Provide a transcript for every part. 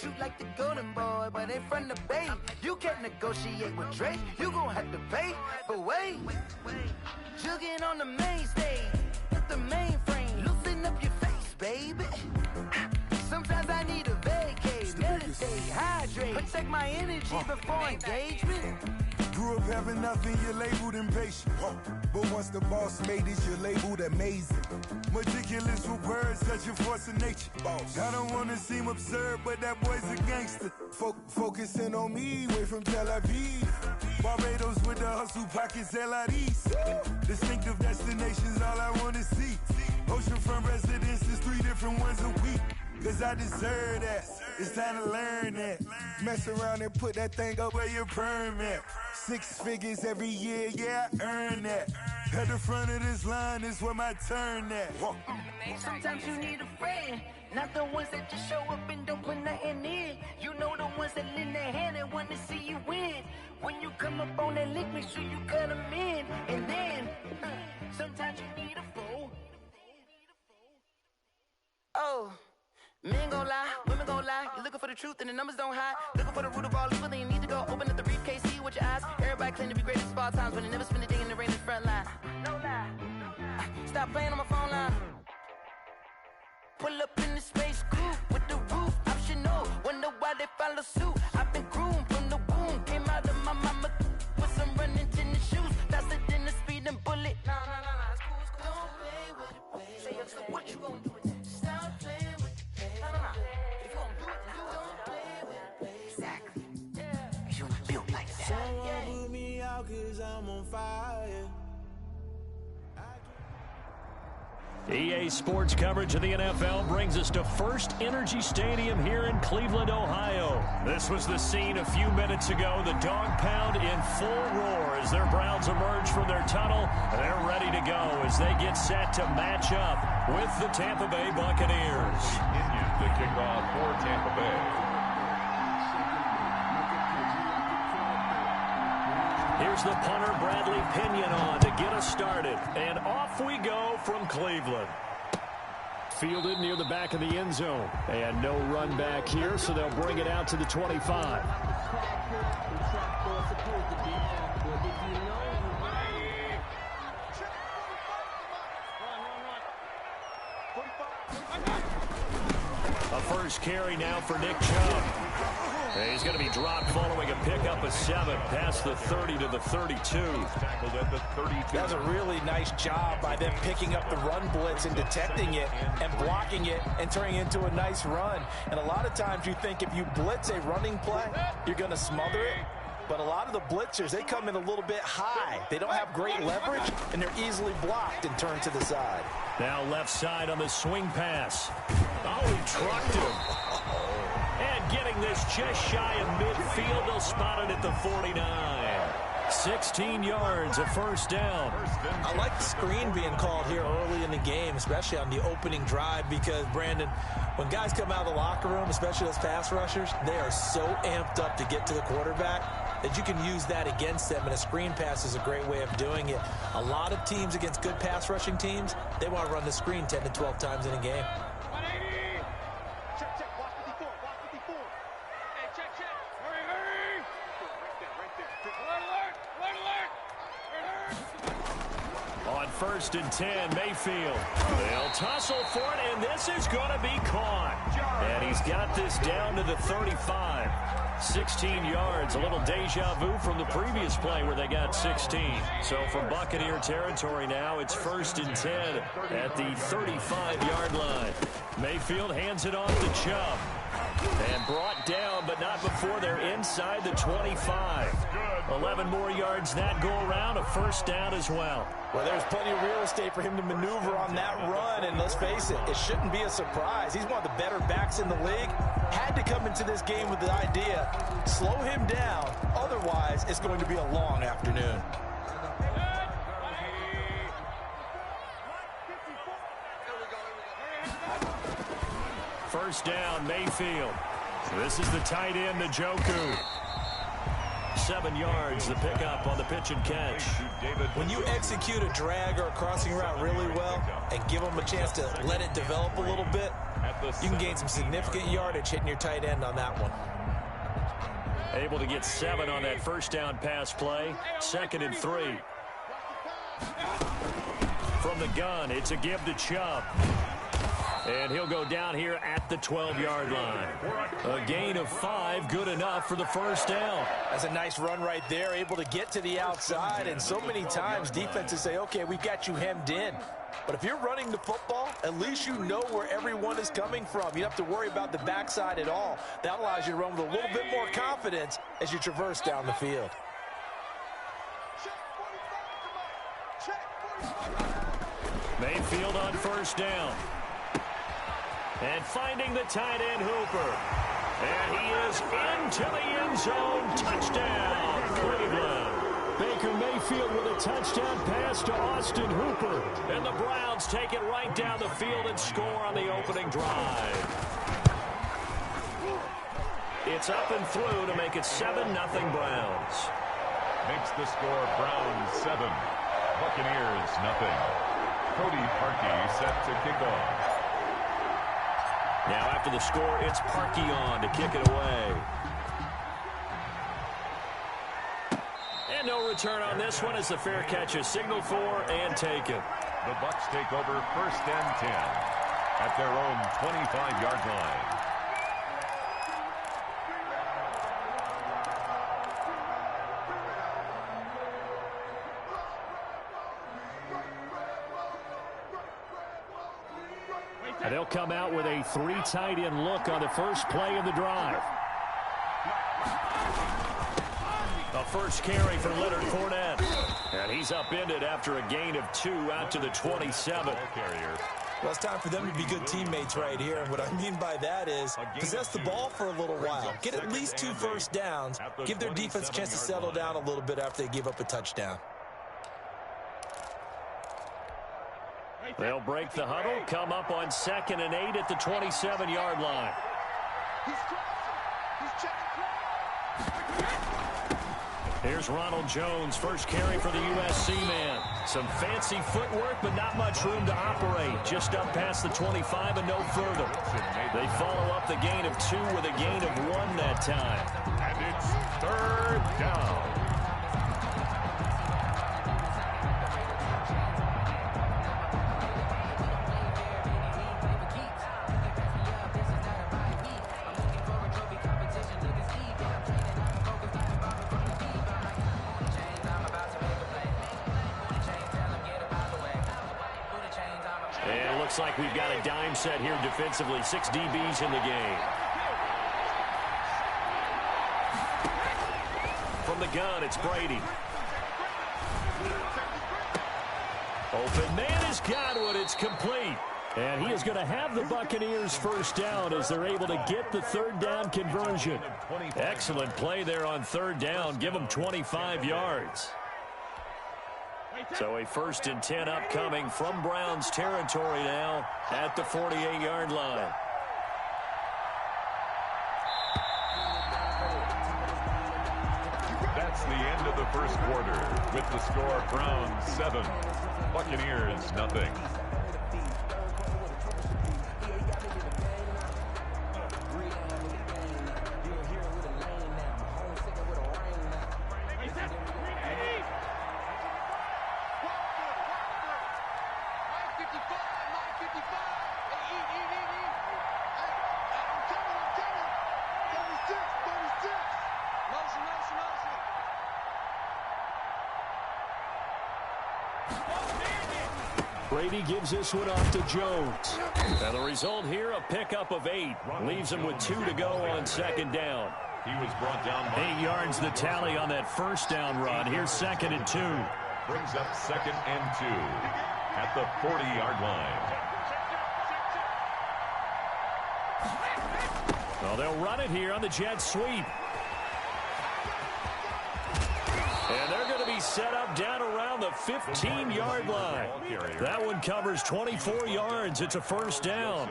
shoot like the golden boy, but ain't from the Bay. You can't negotiate with Drake, you gon' have to pay. But wait, jugging on the main stage, at the mainframe, loosen up your face, baby. Sometimes I need a vacate, meditate, hydrate, protect my energy before engagement. Grew up having nothing, you're labeled impatient. But once the boss made it, you're labeled amazing. Meticulous with words, such a force of nature. I don't wanna seem absurd, but that boy's a gangster. Focusing on me, way from Tel Aviv. Barbados with the hustle pockets, LIDs. Distinctive destinations, all I wanna see. Oceanfront residences, 3 different ones a week. Cause I deserve that, it's time to learn that. Mess around and put that thing up where your perm at. 6 figures every year, yeah, I earn that. At the front of this line is where my turn at. Sometimes you need a friend, not the ones that just show up and don't put nothing in. You know the ones that lend their hand and want to see you win. When you come up on that lick, make sure you cut them in. And then, sometimes you need a fool. Oh. Men gon' lie, women gon' lie. You're looking for the truth and the numbers don't hide. Looking for the root of all evil, then you need to go open up the briefcase, see with your eyes. Everybody claim to be greatest of all times, but they never spend a day in the rain in the front line. No lie. Stop playing on my phone line. Pull up in the space coupe with the roof optional. Wonder why they follow suit. I've been groomed from the womb. Came out of my mama with some running tennis shoes. Faster than the speeding bullet. No, it's cool, it's cool. Don't play with it, baby. Say so what you gon' do with it? Stop playing with it. If you don't do it, then you don't play with it, baby. Exactly. Yeah. You built like that. Someone put me out 'cause I'm on fire. EA Sports coverage of the NFL brings us to First Energy Stadium here in Cleveland, Ohio. This was the scene a few minutes ago. The dog pound in full roar as their Browns emerge from their tunnel. They're ready to go as they get set to match up with the Tampa Bay Buccaneers. Continues the kickoff for Tampa Bay. Here's the punter, Bradley Pinion, on to get us started. And off we go from Cleveland. Fielded near the back of the end zone. And no run back here, so they'll bring it out to the 25. A first carry now for Nick Chubb. He's going to be dropped following a pickup of 7 past the 30 to the 32. Tackled at the 32. That was a really nice job by them picking up the run blitz and detecting it and blocking it and turning it into a nice run. And a lot of times you think if you blitz a running play, you're going to smother it. But a lot of the blitzers, they come in a little bit high. They don't have great leverage, and they're easily blocked and turned to the side. Now left side on the swing pass. Oh, he trucked him. And getting this just shy of midfield, they'll spot it at the 49. 16 yards, a first down. I like the screen being called here early in the game, especially on the opening drive, because, Brandon, when guys come out of the locker room, especially those pass rushers, they are so amped up to get to the quarterback that you can use that against them, and a screen pass is a great way of doing it. A lot of teams against good pass rushing teams, they want to run the screen 10 to 12 times in a game. First and 10, Mayfield. They'll tussle for it, and this is going to be caught. And he's got this down to the 35. 16 yards, a little deja vu from the previous play where they got 16. So from Buccaneer territory now, it's first and 10 at the 35-yard line. Mayfield hands it off to Chubb. And brought down, but not before they're inside the 25. 11 more yards that go around, a first down as well. Well, there's plenty of real estate for him to maneuver on that run, and let's face it, it shouldn't be a surprise. He's one of the better backs in the league. Had to come into this game with the idea, slow him down, otherwise it's going to be a long afternoon. First down, Mayfield. This is the tight end, Njoku. 7 yards, the pickup on the pitch and catch. When you execute a drag or a crossing route really well and give them a chance to let it develop a little bit, you can gain some significant yardage hitting your tight end on that one. Able to get 7 on that first down pass play. 2nd and 3. From the gun, it's a give to Chubb. And he'll go down here at the 12-yard line. A gain of 5, good enough for the first down. That's a nice run right there, able to get to the outside. And so many times defenses say, okay, we've got you hemmed in. But if you're running the football, at least you know where everyone is coming from. You don't have to worry about the backside at all. That allows you to run with a little bit more confidence as you traverse down the field. Mayfield on first down. And finding the tight end, Hooper. And he is into the end zone. Touchdown, Cleveland. Baker Mayfield with a touchdown pass to Austin Hooper. And the Browns take it right down the field and score on the opening drive. It's up and through to make it 7-0 Browns. Makes the score Browns 7, Buccaneers nothing. Cody Parkey set to kick off. Now after the score, it's Parkey on to kick it away. And no return on this one as the fair catch is signaled for and taken. The Bucs take over 1st and 10 at their own 25-yard line. And they'll come out with a 3 tight end look on the first play of the drive. A first carry for Leonard Fournette. And he's upended after a gain of 2 out to the 27. Well, it's time for them to be good teammates right here. And what I mean by that is possess the ball for a little while. Get at least 2 first downs. Give their defense a chance to settle down a little bit after they give up a touchdown. They'll break the huddle, come up on 2nd and 8 at the 27-yard line. Here's Ronald Jones, first carry for the USC man. Some fancy footwork, but not much room to operate. Just up past the 25 and no further. They follow up the gain of 2 with a gain of 1 that time. And it's 3rd down. Looks like we've got a dime set here defensively. 6 DBs in the game. From the gun, it's Brady. Open man has got one. It's complete. And he is going to have the Buccaneers first down as they're able to get the 3rd down conversion. Excellent play there on 3rd down. Give them 25 yards. So a 1st and 10 upcoming from Browns territory now at the 48-yard line. That's the end of the first quarter with the score Browns 7, Buccaneers nothing. Brady gives this one off to Jones. And the result here, a pickup of 8. Leaves him with 2 to go on 2nd down. He was brought down by 8 yards the tally on that first down run. Here's 2nd and 2. Brings up 2nd and 2 at the 40-yard line. Well, they'll run it here on the jet sweep. And they're going to be set up down around the 15-yard line. That one covers 24 yards. It's a first down.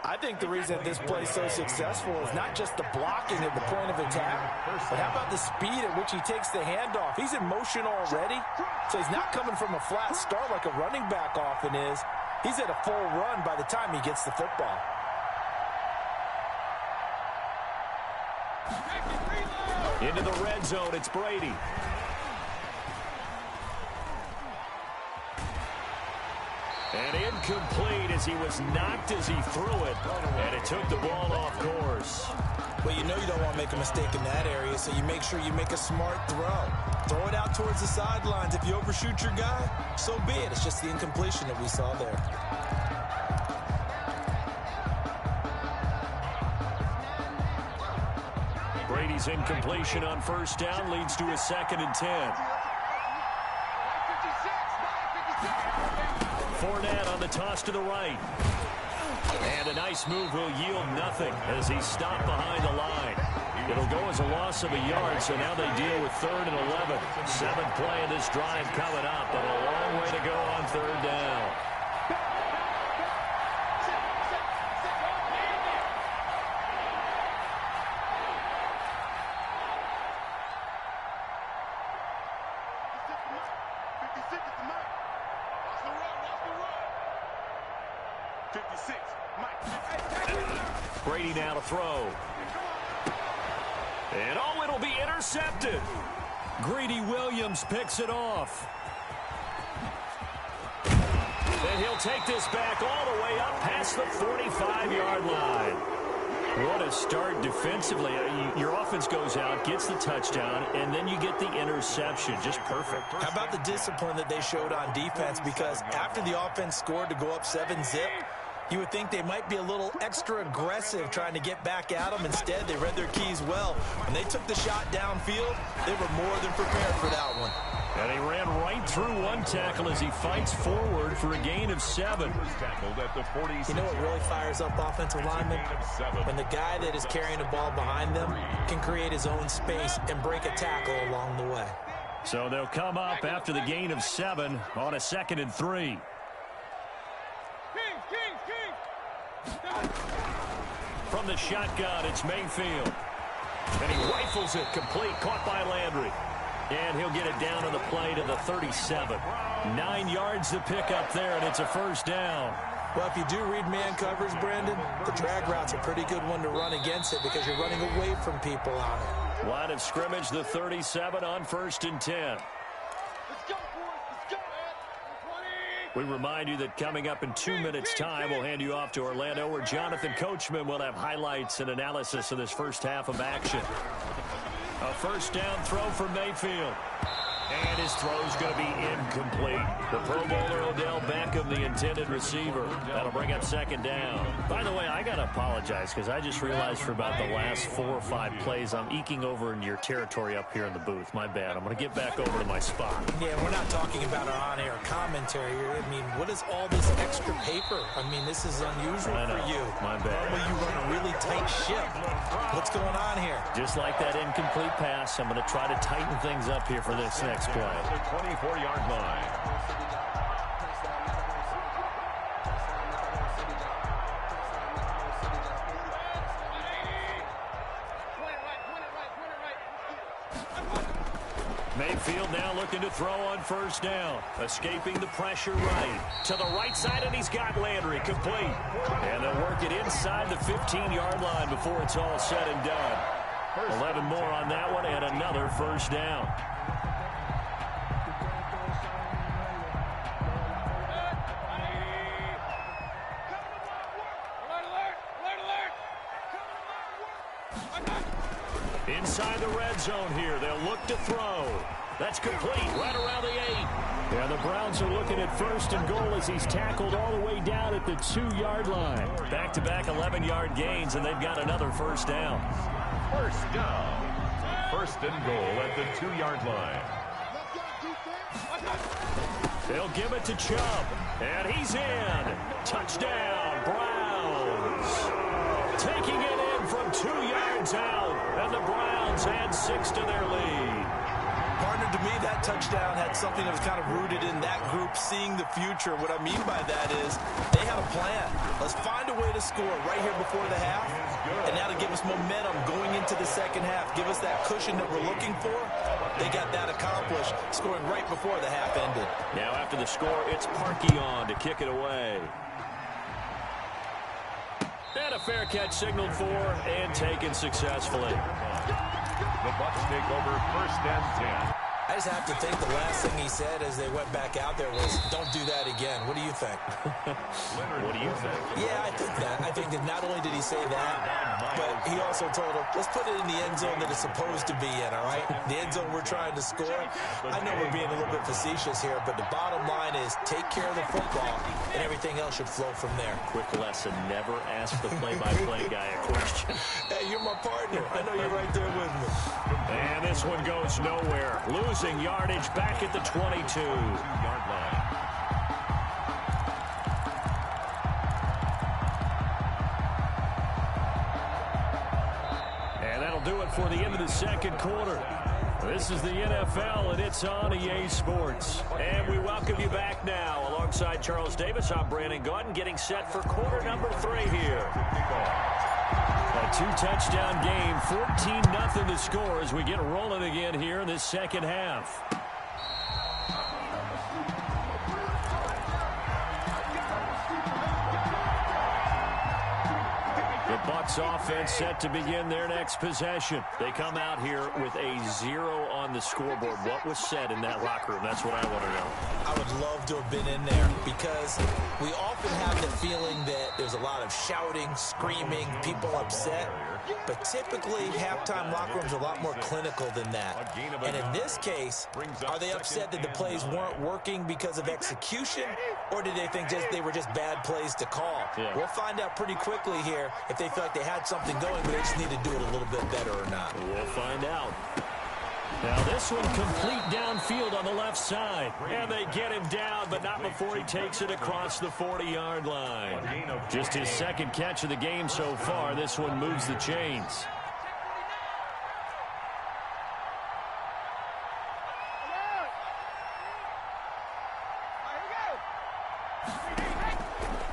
I think the reason that this play is so successful is not just the blocking at the point of attack, but how about the speed at which he takes the handoff? He's in motion already, so he's not coming from a flat start like a running back often is. He's at a full run by the time he gets the football. Into the red zone, it's Brady. And incomplete as he was knocked as he threw it. And it took the ball off course. Well, you know you don't want to make a mistake in that area, so you make sure you make a smart throw. Throw it out towards the sidelines. If you overshoot your guy, so be it. It's just the incompletion that we saw there. Brady's incompletion on first down leads to a 2nd and 10. Fournette on the toss to the right. And a nice move will yield nothing as he's stopped behind the line. It'll go as a loss of a yard, so now they deal with 3rd and 11. 7th play of this drive coming up, but a long way to go on 3rd down. Brady now to throw. And oh, it'll be intercepted. Greedy Williams picks it off. And he'll take this back all the way up past the 45-yard line. What a start defensively. Your offense goes out, gets the touchdown, and then you get the interception. Just perfect. How about the discipline that they showed on defense? Because after the offense scored to go up 7-zip, you would think they might be a little extra aggressive trying to get back at them. Instead, they read their keys well. When they took the shot downfield, they were more than prepared for that one. And he ran right through one tackle as he fights forward for a gain of 7. You know what really fires up offensive linemen? When the guy that is carrying the ball behind them can create his own space and break a tackle along the way. So they'll come up after the gain of 7 on a 2nd and 3. From the shotgun, it's Mayfield. And he rifles it complete, caught by Landry. And he'll get it down on the play to the 37. 9 yards to pick up there, and it's a 1st down. Well, if you do read man covers, Brandon, the drag route's a pretty good one to run against it because you're running away from people on it. Line of scrimmage, the 37 on 1st and 10. We remind you that coming up in 2 minutes' time, we'll hand you off to Orlando, where Jonathan Coachman will have highlights and analysis of this first half of action. A 1st down throw for Mayfield. And his throw's going to be incomplete. The Pro Bowler Odell Beckham, the intended receiver. That'll bring up 2nd down. By the way, I got to apologize because I just realized for about the last 4 or 5 plays, I'm eking over into your territory up here in the booth. My bad. I'm going to get back over to my spot. Yeah, we're not talking about our on-air commentary here. I mean, what is all this extra paper? I mean, this is unusual for you. My bad. Normally you run a really tight ship. What's going on here? Just like that incomplete pass, I'm going to try to tighten things up here for this next play. The 24-yard line. Mayfield now looking to throw on 1st down. Escaping the pressure right. To the right side, and he's got Landry complete. And they'll work it inside the 15-yard line before it's all said and done. 11 more on that one, and another 1st down. Inside the red zone here. They'll look to throw. That's complete right around the 8. Yeah, the Browns are looking at 1st and goal as he's tackled all the way down at the 2-yard line. Back-to-back 11-yard gains, and they've got another 1st down. 1st down. 1st and goal at the 2-yard line. They'll give it to Chubb, and he's in. Touchdown, Browns. Taking it in from 2 yards out, and the Browns add 6 to their lead. Partner, to me, that touchdown had something that was kind of rooted in that group seeing the future. What I mean by that is they had a plan. Let's find a way to score right here before the half, and that'll give us momentum going into the second half. Give us that cushion that we're looking for. They got that accomplished, scoring right before the half ended. Now after the score, it's Parkey on to kick it away. And a fair catch signaled for and taken successfully. The Bucs take over 1st and 10. I just have to think the last thing he said as they went back out there was, don't do that again. What do you think? What do you think? Yeah, I think that. I think that not only did he say that, but he also told him, let's put it in the end zone that it's supposed to be in, all right? The end zone we're trying to score. I know we're being a little bit facetious here, but the bottom line is take care of the football, and everything else should flow from there. Quick lesson, never ask the play-by-play guy a question. Hey, you're my partner. I know you're right there with me. And this one goes nowhere. Losing yardage back at the 22-yard line. And that'll do it for the end of the second quarter. This is the NFL, and it's on EA Sports. And we welcome you back now. Alongside Charles Davis, I'm Brandon Gaudin, getting set for quarter number 3 here. A 2-touchdown game, 14-0 the score as we get rolling again here in this second half. The Bucs offense set to begin their next possession. They come out here with a 0 on the scoreboard. What was said in that locker room? That's what I want to know. I would love to have been in there because we often have the feeling that there's a lot of shouting, screaming, people upset. But typically, halftime locker rooms are a lot more clinical than that. And in this case, are they upset that the plays weren't working because of execution, or did they think they were just bad plays to call? Yeah. We'll find out pretty quickly here if they feel like they had something going, but they just need to do it a little bit better or not. We'll find out. Now this one complete downfield on the left side. And they get him down, but not before he takes it across the 40-yard line. Just his second catch of the game so far. This one moves the chains.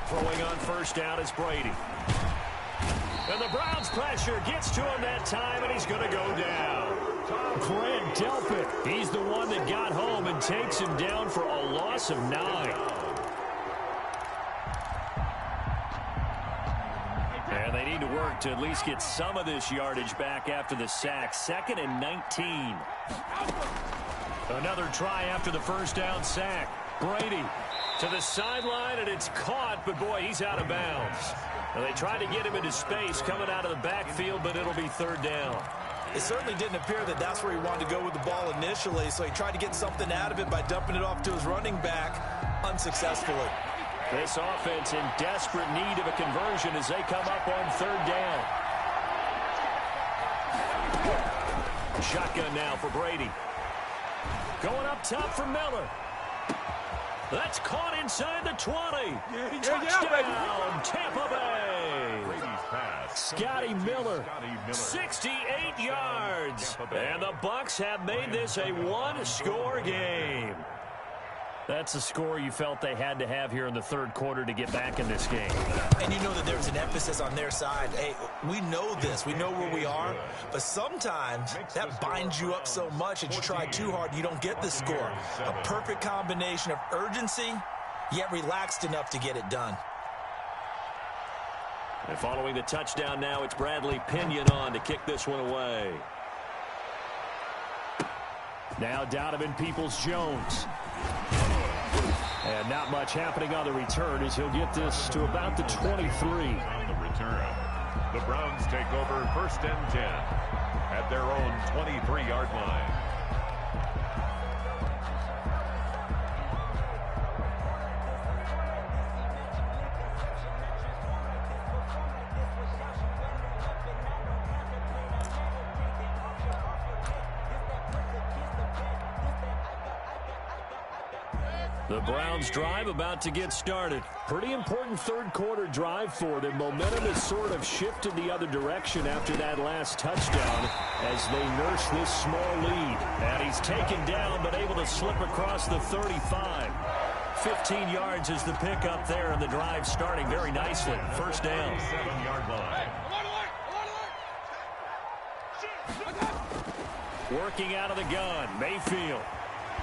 Throwing on first down is Brady. And the Browns pressure gets to him that time, and he's going to go down. Grant Delpit, he's the one that got home and takes him down for a loss of 9. And they need to work to at least get some of this yardage back after the sack. 2nd and 19. Another try after the first down sack. Brady to the sideline, and it's caught, but boy, he's out of bounds. Now they tried to get him into space coming out of the backfield, but it'll be 3rd down. It certainly didn't appear that that's where he wanted to go with the ball initially, so he tried to get something out of it by dumping it off to his running back unsuccessfully. This offense in desperate need of a conversion as they come up on 3rd down. Shotgun now for Brady. Going up top for Miller. That's caught inside the 20. Touchdown, Tampa Bay. Scotty Miller, 68 yards. And the Bucs have made this a one-score game. That's a score you felt they had to have here in the 3rd quarter to get back in this game. And you know that there's an emphasis on their side. Hey, we know this. We know where we are. But sometimes that binds you up so much that you try too hard, you don't get the score. A perfect combination of urgency, yet relaxed enough to get it done. And following the touchdown now, it's Bradley Pinion on to kick this one away. Now Donovan Peoples-Jones. And not much happening on the return as he'll get this to about the 23. On the return, the Browns take over 1st and 10 at their own 23-yard line. The Browns drive about to get started. Pretty important third quarter drive for them. Momentum has sort of shifted the other direction after that last touchdown as they nurse this small lead. And he's taken down but able to slip across the 35. 15 yards is the pickup there, and the drive starting very nicely. First down. 7-yard line. Working out of the gun, Mayfield.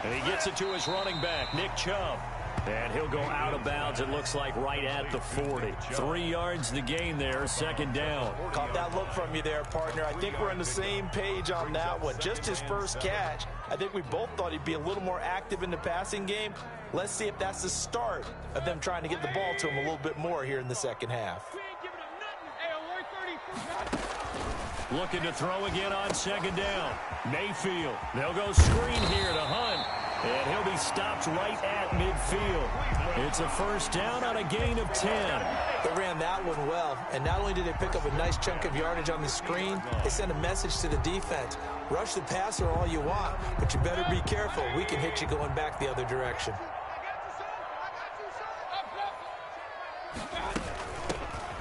And he gets it to his running back, Nick Chubb. And he'll go out of bounds, it looks like, right at the 40. 3 yards the gain there, second down. Caught that look from you there, partner. I think we're on the same page on that one. Just his first catch. I think we both thought he'd be a little more active in the passing game. Let's see if that's the start of them trying to get the ball to him a little bit more here in the second half. Looking to throw again on second down. Mayfield. They'll go screen here to Hunt. And he'll be stopped right at midfield. It's a first down on a gain of 10. They ran that one well. And not only did they pick up a nice chunk of yardage on the screen, they sent a message to the defense. Rush the passer all you want, but you better be careful. We can hit you going back the other direction.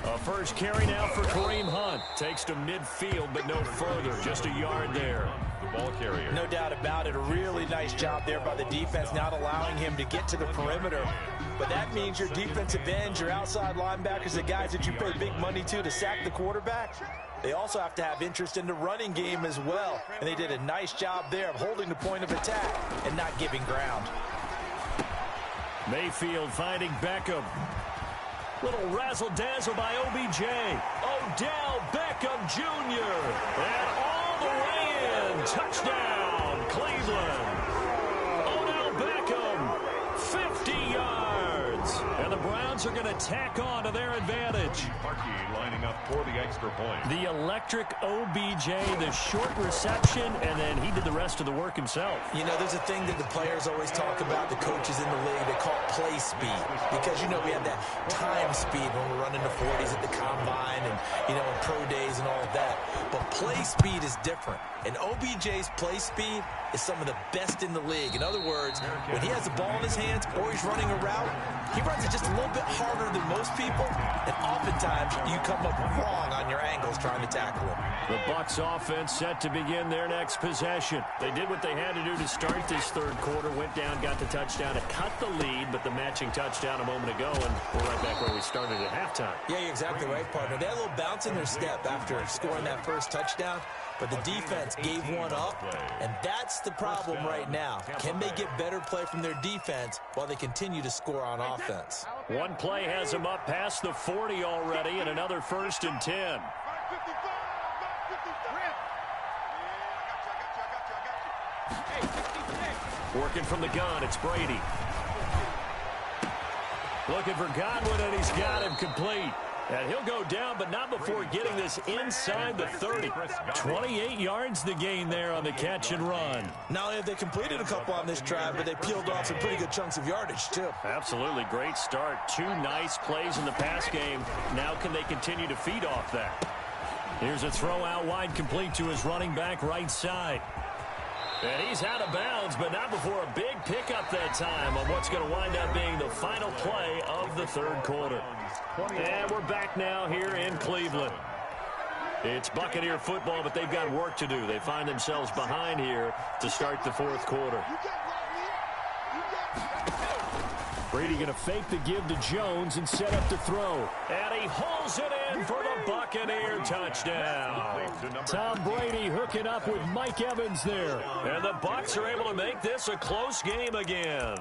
A first carry now for Kareem Hunt. Takes to midfield, but no further. Just a yard there. The ball carrier. No doubt about it. A really nice job there by the defense, not allowing him to get to the perimeter. But that means your defensive ends, your outside linebackers, the guys that you pay big money to sack the quarterback, they also have to have interest in the running game as well. And they did a nice job there of holding the point of attack and not giving ground. Mayfield finding Beckham. Little razzle-dazzle by OBJ. Odell Beckham Jr. And all the way in. Touchdown, Cleveland. Odell Beckham, 50 yards. And the Browns are going to tack on to their advantage. Harkey lining up for the extra point. The electric OBJ, the short reception, and then he did the rest of the work himself. You know, there's a thing that the players always talk about, the coaches in the league, they call play speed. Because, you know, we have that time speed when we're running the 40s at the combine and, you know, in pro days and all of that. But play speed is different. And OBJ's play speed is some of the best in the league. In other words, when he has the ball in his hands or he's running a route, he runs it just a little bit harder than most people. And oftentimes, you come up wrong on your angles trying to tackle him. The Bucs offense set to begin their next possession. They did what they had to do to start this third quarter. Went down, got the touchdown to cut the lead, but the matching touchdown a moment ago, and we're right back where we started at halftime. Yeah, you're exactly right, partner. They had a little bounce in their step after scoring that first touchdown, but the defense gave one up, and that's the problem right now. Can they get better play from their defense while they continue to score on offense? One play has them up past the 40 already, and another first and 10. Working from the gun, it's Brady. Looking for Godwin, and he's got him complete. And he'll go down, but not before getting this inside the 30. 28 yards the gain there on the catch and run. Not only have they completed a couple on this drive, but they peeled off some pretty good chunks of yardage, too. Absolutely. Great start. 2 nice plays in the pass game. Now can they continue to feed off that? Here's a throw out wide, complete to his running back right side. And he's out of bounds, but not before a big pickup that time on what's going to wind up being the final play of the third quarter. And we're back now here in Cleveland. It's Buccaneer football, but they've got work to do. They find themselves behind here to start the fourth quarter. Brady going to fake the give to Jones and set up to throw. And he hauls it in for the Buccaneer touchdown. Tom Brady hooking up with Mike Evans there. And the Bucs are able to make this a close game again.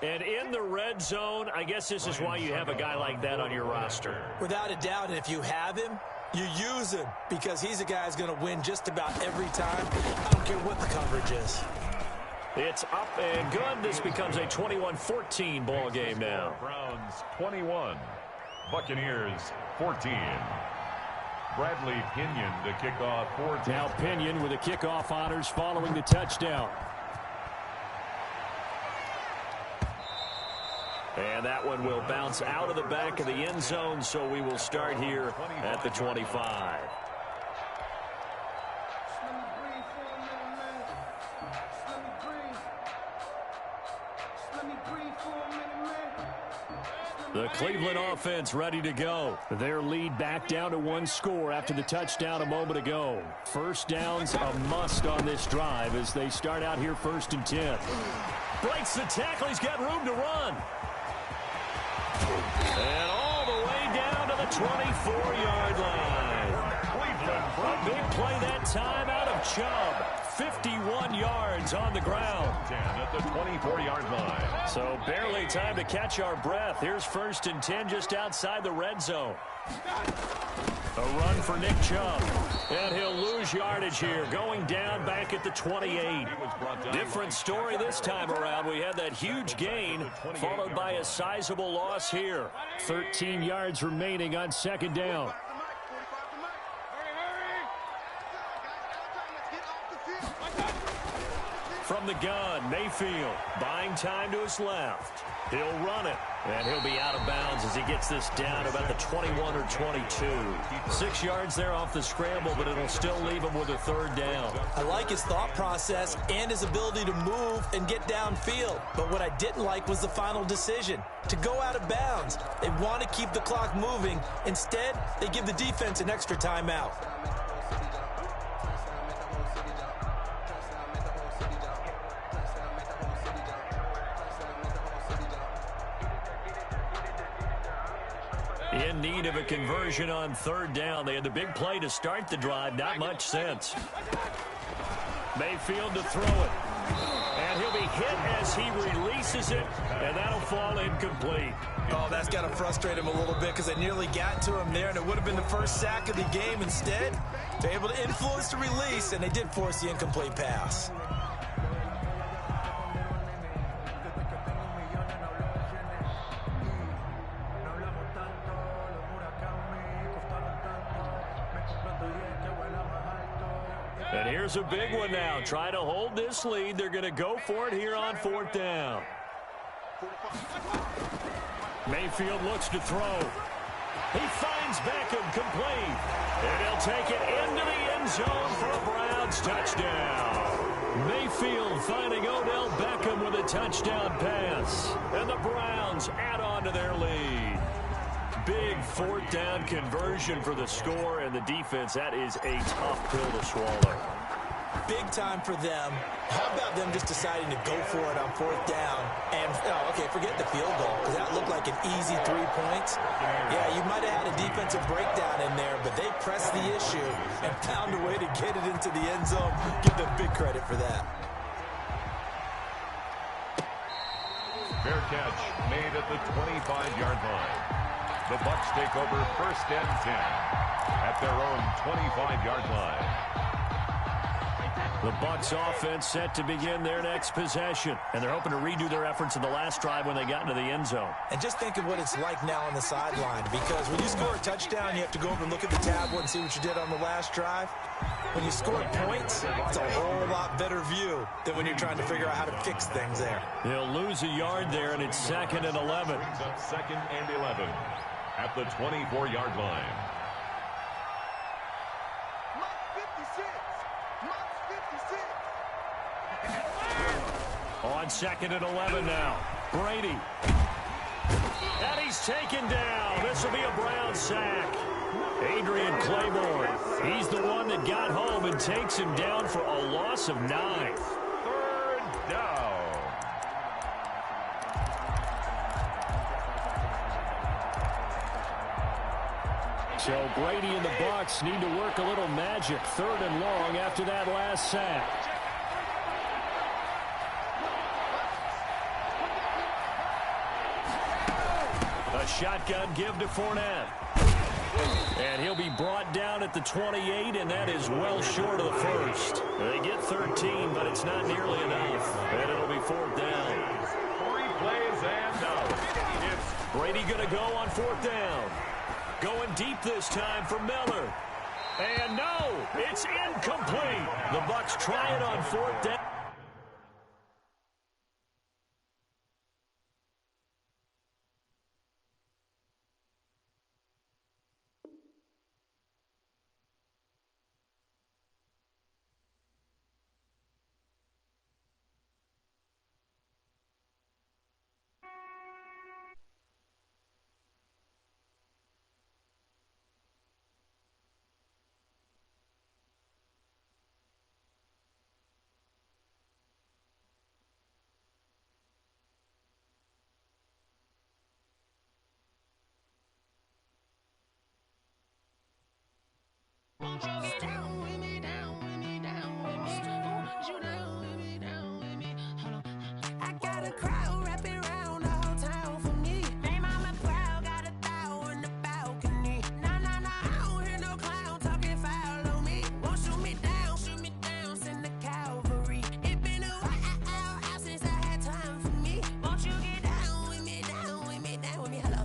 And in the red zone, I guess this is why you have a guy like that on your roster. Without a doubt, and if you have him, you use him because he's a guy who's going to win just about every time. I don't care what the coverage is. It's up and good. This becomes a 21-14 ball game now. Browns 21, Buccaneers 14. Bradley Pinion to kick off for Tampa. Now Pinion with the kickoff honors following the touchdown. And that one will bounce out of the back of the end zone, so we will start here at the 25. The Cleveland offense ready to go. Their lead back down to one score after the touchdown a moment ago. First down's a must on this drive as they start out here 1st and 10. Breaks the tackle. He's got room to run. And all the way down to the 24-yard line. A big play that time out of Chubb. 51 yards on the ground. 10 at the 24-yard line. So barely time to catch our breath. Here's 1st and 10 just outside the red zone. A run for Nick Chubb. And he'll lose yardage here, going down back at the 28. Different story this time around. We had that huge gain, followed by a sizable loss here. 13 yards remaining on 2nd down. From the gun, Mayfield buying time to his left. He'll run it, and he'll be out of bounds as he gets this down about the 21 or 22. 6 yards there off the scramble, but it'll still leave him with a 3rd down. I like his thought process and his ability to move and get downfield. But what I didn't like was the final decision, to go out of bounds. They want to keep the clock moving. Instead, they give the defense an extra timeout. In need of a conversion on 3rd down. They had the big play to start the drive. Not much sense. Mayfield to throw it. And he'll be hit as he releases it, and that'll fall incomplete. Oh, that's got to frustrate him a little bit because they nearly got to him there, and it would have been the first sack of the game. Instead, they're able to influence the release, and they did force the incomplete pass. And here's a big one now. Trying to hold this lead. They're going to go for it here on 4th down. Mayfield looks to throw. He finds Beckham complete. And he'll take it into the end zone for a Browns touchdown. Mayfield finding Odell Beckham with a touchdown pass. And the Browns add on to their lead. Big 4th down conversion for the score, and the defense, that is a tough pill to swallow. Big time for them. How about them just deciding to go for it on 4th down? And, okay, forget the field goal, because that looked like an easy 3 points. Yeah, you might have had a defensive breakdown in there, but they pressed the issue and found a way to get it into the end zone. Give them big credit for that. Fair catch made at the 25-yard line. The Bucs take over 1st and 10 at their own 25-yard line. The Bucs offense set to begin their next possession, and they're hoping to redo their efforts in the last drive when they got into the end zone. And just think of what it's like now on the sideline, because when you score a touchdown, you have to go over and look at the tablet and see what you did on the last drive. When you score points, it's a whole lot better view than when you're trying to figure out how to fix things there. He'll lose a yard there, and it's 2nd and 11. Brings up 2nd and 11 at the 24-yard line. On 2nd and 11 now. Brady. And he's taken down. This will be a Brown sack. Adrian Claiborne. He's the one that got home and takes him down for a loss of 9. 3rd down. So Brady and the Bucs need to work a little magic. 3rd and long after that last sack. A shotgun give to Fournette. And he'll be brought down at the 28, and that is well short of the first. They get 13, but it's not nearly enough. And it'll be 4th down. 3 plays and out. It's Brady going to go on 4th down. Going deep this time for Miller. And no, it's incomplete. The Bucs try it on 4th down. Won't you get down with me, down with me, down with me? Ooh, you down with me, down with me? Hold on. I got a crowd wrapping around the whole town for me. They mama proud, got a thou in the balcony. Nah, nah, nah, I don't hear no clown talking foul on me. Won't shoot me down, send the cavalry. It been a while since I had time for me. Won't you get down with me, down with me, down with me? Hello.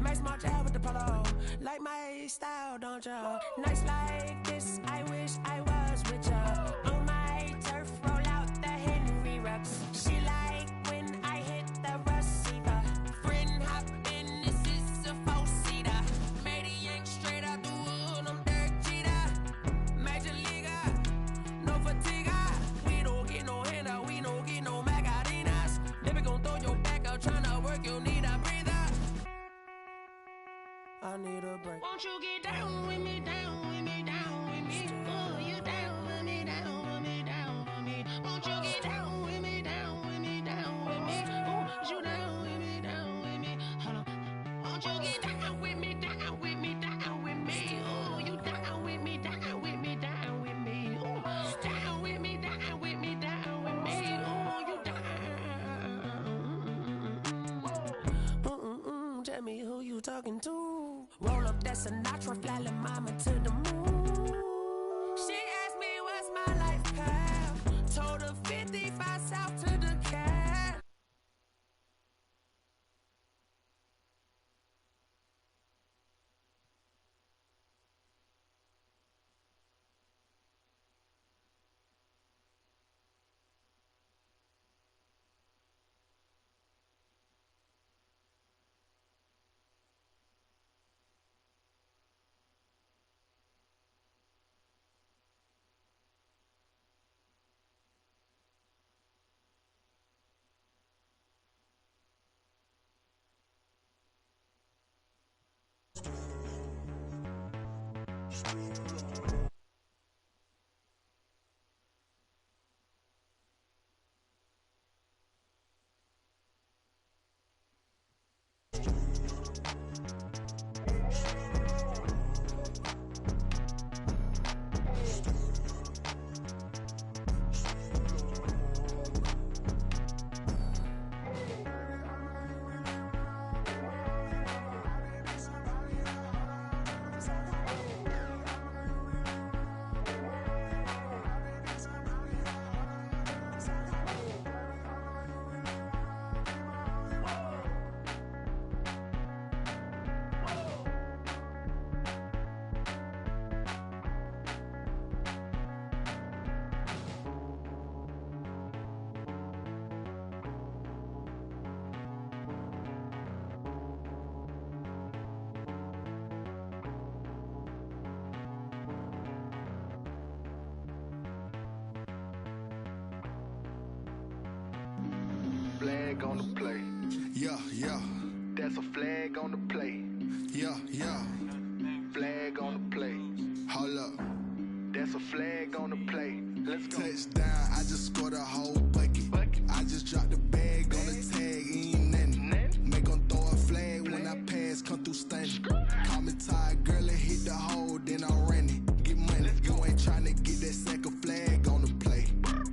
Max March out with the polo. Like my style, don't ya? Nights like this, I wish I was with ya. On my turf, roll out the Henry Rux. She like when I hit the receiver. Friend hop in, this is a four-seater. Made a yank straight out the wood, I'm Derek Jeter. Major leaguer, no fatigue. We don't get no handout, we don't get no Macarinas. Never gon' throw your back out, tryna work, you need a breather. I need a break. Won't you get down with me, down with me, down with me? Oh, you down with me, down with me, down with me? Won't you get down with me, down with me, down with me? Oh, you down with me, down with me? Hold on. Won't you get down with me, down with me, down with me? Oh, you down with me, down with me, down with me? Oh, down with me, down with me, down with me? Oh, you down. Tell me who you talking to. Roll up that Sinatra, fly la mama to the moon. She asked me what's my life path. Told her 55 south to the cat. Flag on the play. Yeah, yeah. That's a flag on the play. Yeah, yeah. Flag on the play. Hold up. That's a flag on the play. Let's go. Touchdown, I just scored a whole bucket. I just dropped the bag on the tag, ain't nothing. Make 'em throw a flag when I pass, come through stunning. Call me tired, girl, and hit the hole, then I'm running. Get money, you ain't tryna get that second flag on the play.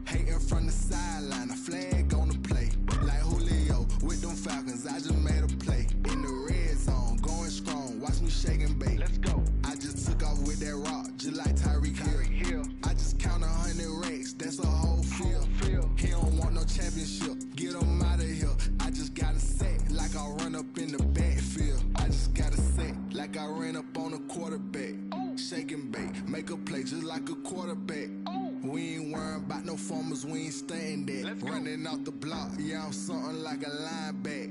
Hating from the sideline, a flag on the play. Like Julio with them Falcons, I just made a play. In the red zone, going strong, watch me shake and bake. Let's go. I just took off with that rock, just like Tyreek Hill. I just count 100 racks, that's a whole field. He don't want no championship, get him out of here. I just got a set, like I run up in the backfield. I just got a set, like I ran up on a quarterback. Shake and bake, make a play just like a quarterback. We ain't worrying about no formers, we ain't staying there. Running out the block, yeah, I'm something like a lineback.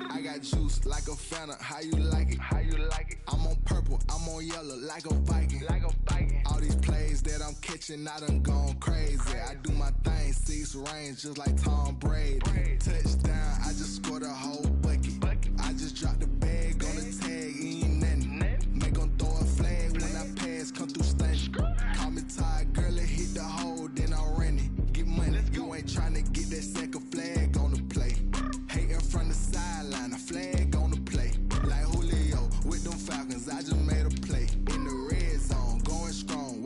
I got juice like a Fanta, how you like it? How you like it? I'm on purple, I'm on yellow, like a Viking. Like a Viking. All these plays that I'm catching, I done gone crazy. I do my thing, 6 range, just like Tom Brady. Touchdown, I just scored a whole bucket. I just dropped the bag on the tag, ain't nothing. Make 'em throw a flag when I pass, come through stunning. Call me tired, girl, and hit the hole, then I'm running. Get money, you ain't tryna get that second flag on the play. Hating from the sideline, a flag on the play. Like Julio with them Falcons, I just made a play. In the red zone, going strong,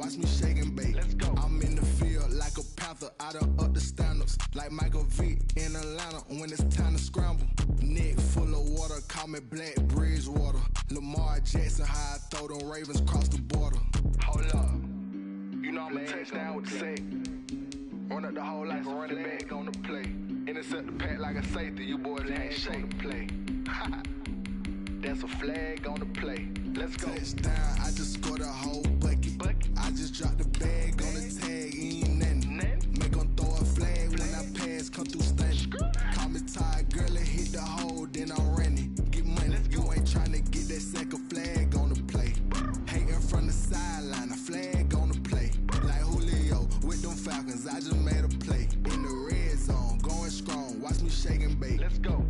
Atlanta when it's time to scramble. Neck full of water, call me Black Bridgewater. Lamar Jackson, how I throw them Ravens cross the border. Hold up. You know I'm a touchdown with the sack. Run up the hole like a running back on the play. Intercept the pack like a safety. You boys ain't shake the play. That's a flag on the play. Let's go. Touchdown, I just scored a whole bucket. I just dropped the bag on the tag, ain't nothing. Make them throw a flag when I pass, come through stunning. Call me tired, girl, and hit the hole, then I'm running. Get money, you ain't trying to get that second flag on the play. Hating from the sideline, a flag on the play. Like Julio with them Falcons, I just made a play. In the red zone, going strong, watch me shake and bake. Let's go.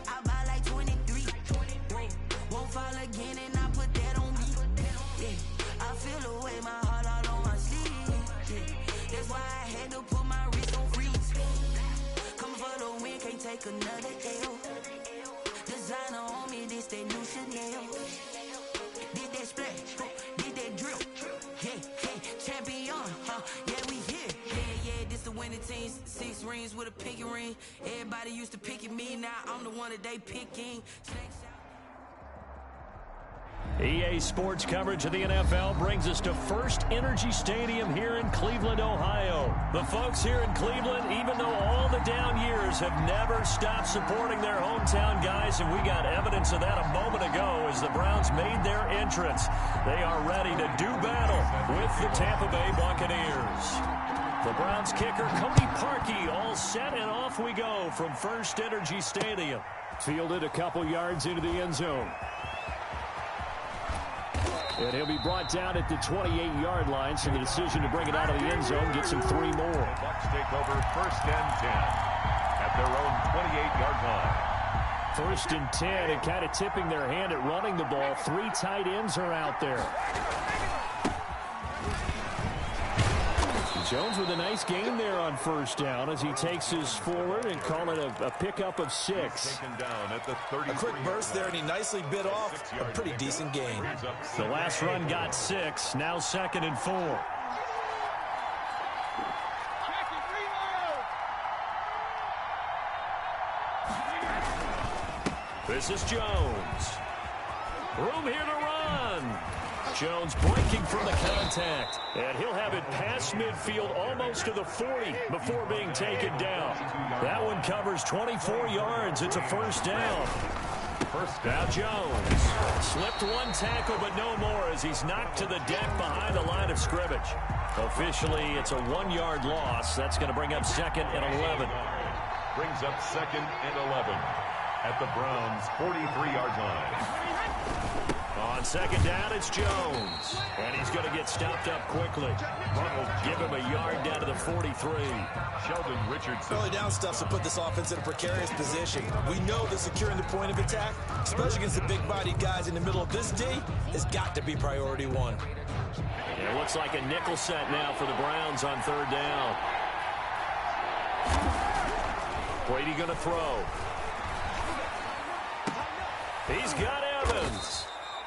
I buy like 23. Won't fall again and I put that on me. Yeah, I feel the way my heart all on my sleeve. Yeah, that's why I had to put my wrist on freeze. Coming for the win, can't take another L. Designer on me, this that new Chanel. Did that splash, did that drip. Yeah, champion, yeah, we here. Yeah, this the winning team. 6 rings with a pinky ring. Everybody used to pick at me, now I'm the one that they picking. EA Sports coverage of the NFL brings us to First Energy Stadium here in Cleveland, Ohio. The folks here in Cleveland, even though all the down years, have never stopped supporting their hometown guys, and we got evidence of that a moment ago as the Browns made their entrance. They are ready to do battle with the Tampa Bay Buccaneers. The Browns kicker, Cody Parkey, all set, and off we go from First Energy Stadium. Fielded a couple yards into the end zone. And he'll be brought down at the 28-yard line, so the decision to bring it out of the end zone gets him 3 more. The Bucs take over 1st and 10 at their own 28-yard line. 1st and 10, and kind of tipping their hand at running the ball. 3 tight ends are out there. Jones with a nice gain there on 1st down as he takes his forward and call it a pickup of 6. Taken down at the 33. A quick burst there, and he nicely bit off a pretty decent gain. The last run got 6. Now 2nd and 4. This is Jones. Room here to run. Jones breaking from the contact, and he'll have it past midfield almost to the 40 before being taken down. That one covers 24 yards. It's a 1st down. Now Jones slipped 1 tackle, but no more as he's knocked to the deck behind the line of scrimmage. Officially, it's a 1-yard loss. That's going to bring up 2nd and 11. Brings up 2nd and 11 at the Browns' 43-yard line. On 2nd down, it's Jones. And he's going to get stopped up quickly. Give him a yard down to the 43. Sheldon Richardson. Early down stuff to put this offense in a precarious position. We know that securing the point of attack, especially against the big-bodied guys in the middle of this D, has got to be priority 1. It looks like a nickel set now for the Browns on 3rd down. Brady going to throw. He's got Evans.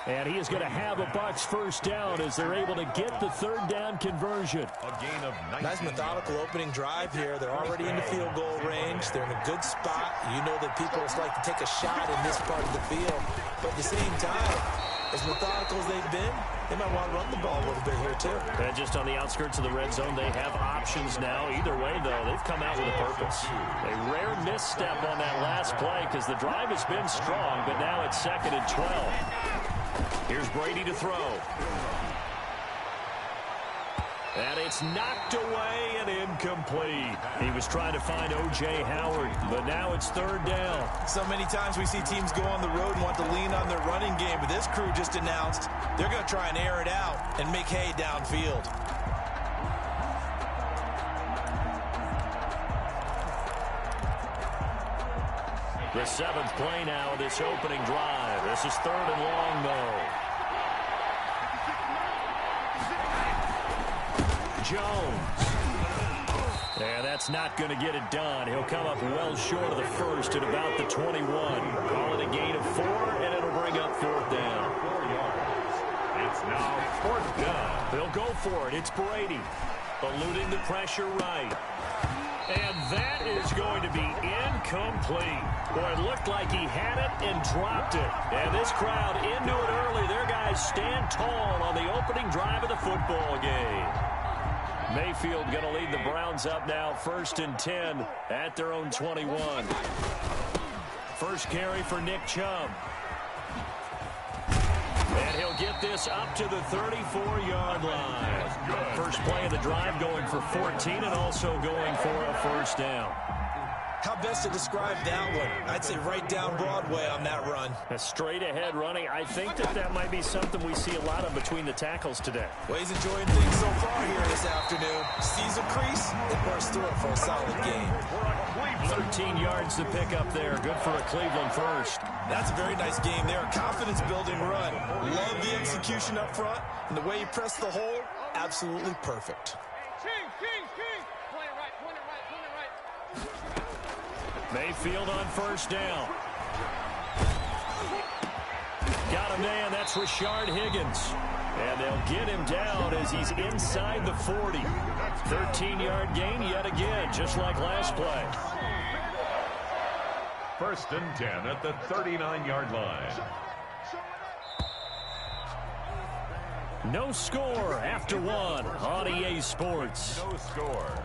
And he is going to have a Bucs 1st down as they're able to get the 3rd down conversion. A gain of 19. Nice methodical opening drive here. They're already in the field goal range. They're in a good spot. You know that people like to take a shot in this part of the field. But at the same time, as methodical as they've been, they might want to run the ball a little bit here, too. And just on the outskirts of the red zone, they have options now. Either way, though, they've come out with a purpose. A rare misstep on that last play because the drive has been strong, but now it's 2nd and 12. Here's Brady to throw. And it's knocked away and incomplete. He was trying to find O.J. Howard, but now it's 3rd down. So many times we see teams go on the road and want to lean on their running game, but this crew just announced they're going to try and air it out and make hay downfield. The 7th play now of this opening drive. This is 3rd and long, though. Jones. And that's not going to get it done. He'll come up well short of the first at about the 21. Call it a gain of 4, and it'll bring up 4th down. 4 yards. It's now 4th down. They'll go for it. It's Brady. Eluding the pressure right. And that is going to be incomplete. Boy, it looked like he had it and dropped it. And this crowd into it early. Their guys stand tall on the opening drive of the football game. Mayfield going to lead the Browns up now, 1st and 10 at their own 21. First carry for Nick Chubb. And he'll get this up to the 34-yard line. First play of the drive going for 14 and also going for a 1st down. How best to describe that one? I'd say right down Broadway on that run. A straight-ahead running. I think that might be something we see a lot of between the tackles today. Well, he's enjoying things so far here this afternoon. Sees a crease and bursts through it for a solid game. 13 yards to pick up there. Good for a Cleveland first. That's a very nice game there. A confidence-building run. Love the execution up front. And the way he pressed the hole, absolutely perfect. Mayfield on 1st down. Got him down. That's Rashard Higgins. And they'll get him down as he's inside the 40. 13-yard gain yet again, just like last play. 1st and 10 at the 39-yard line. No score after 1 on EA Sports. No score.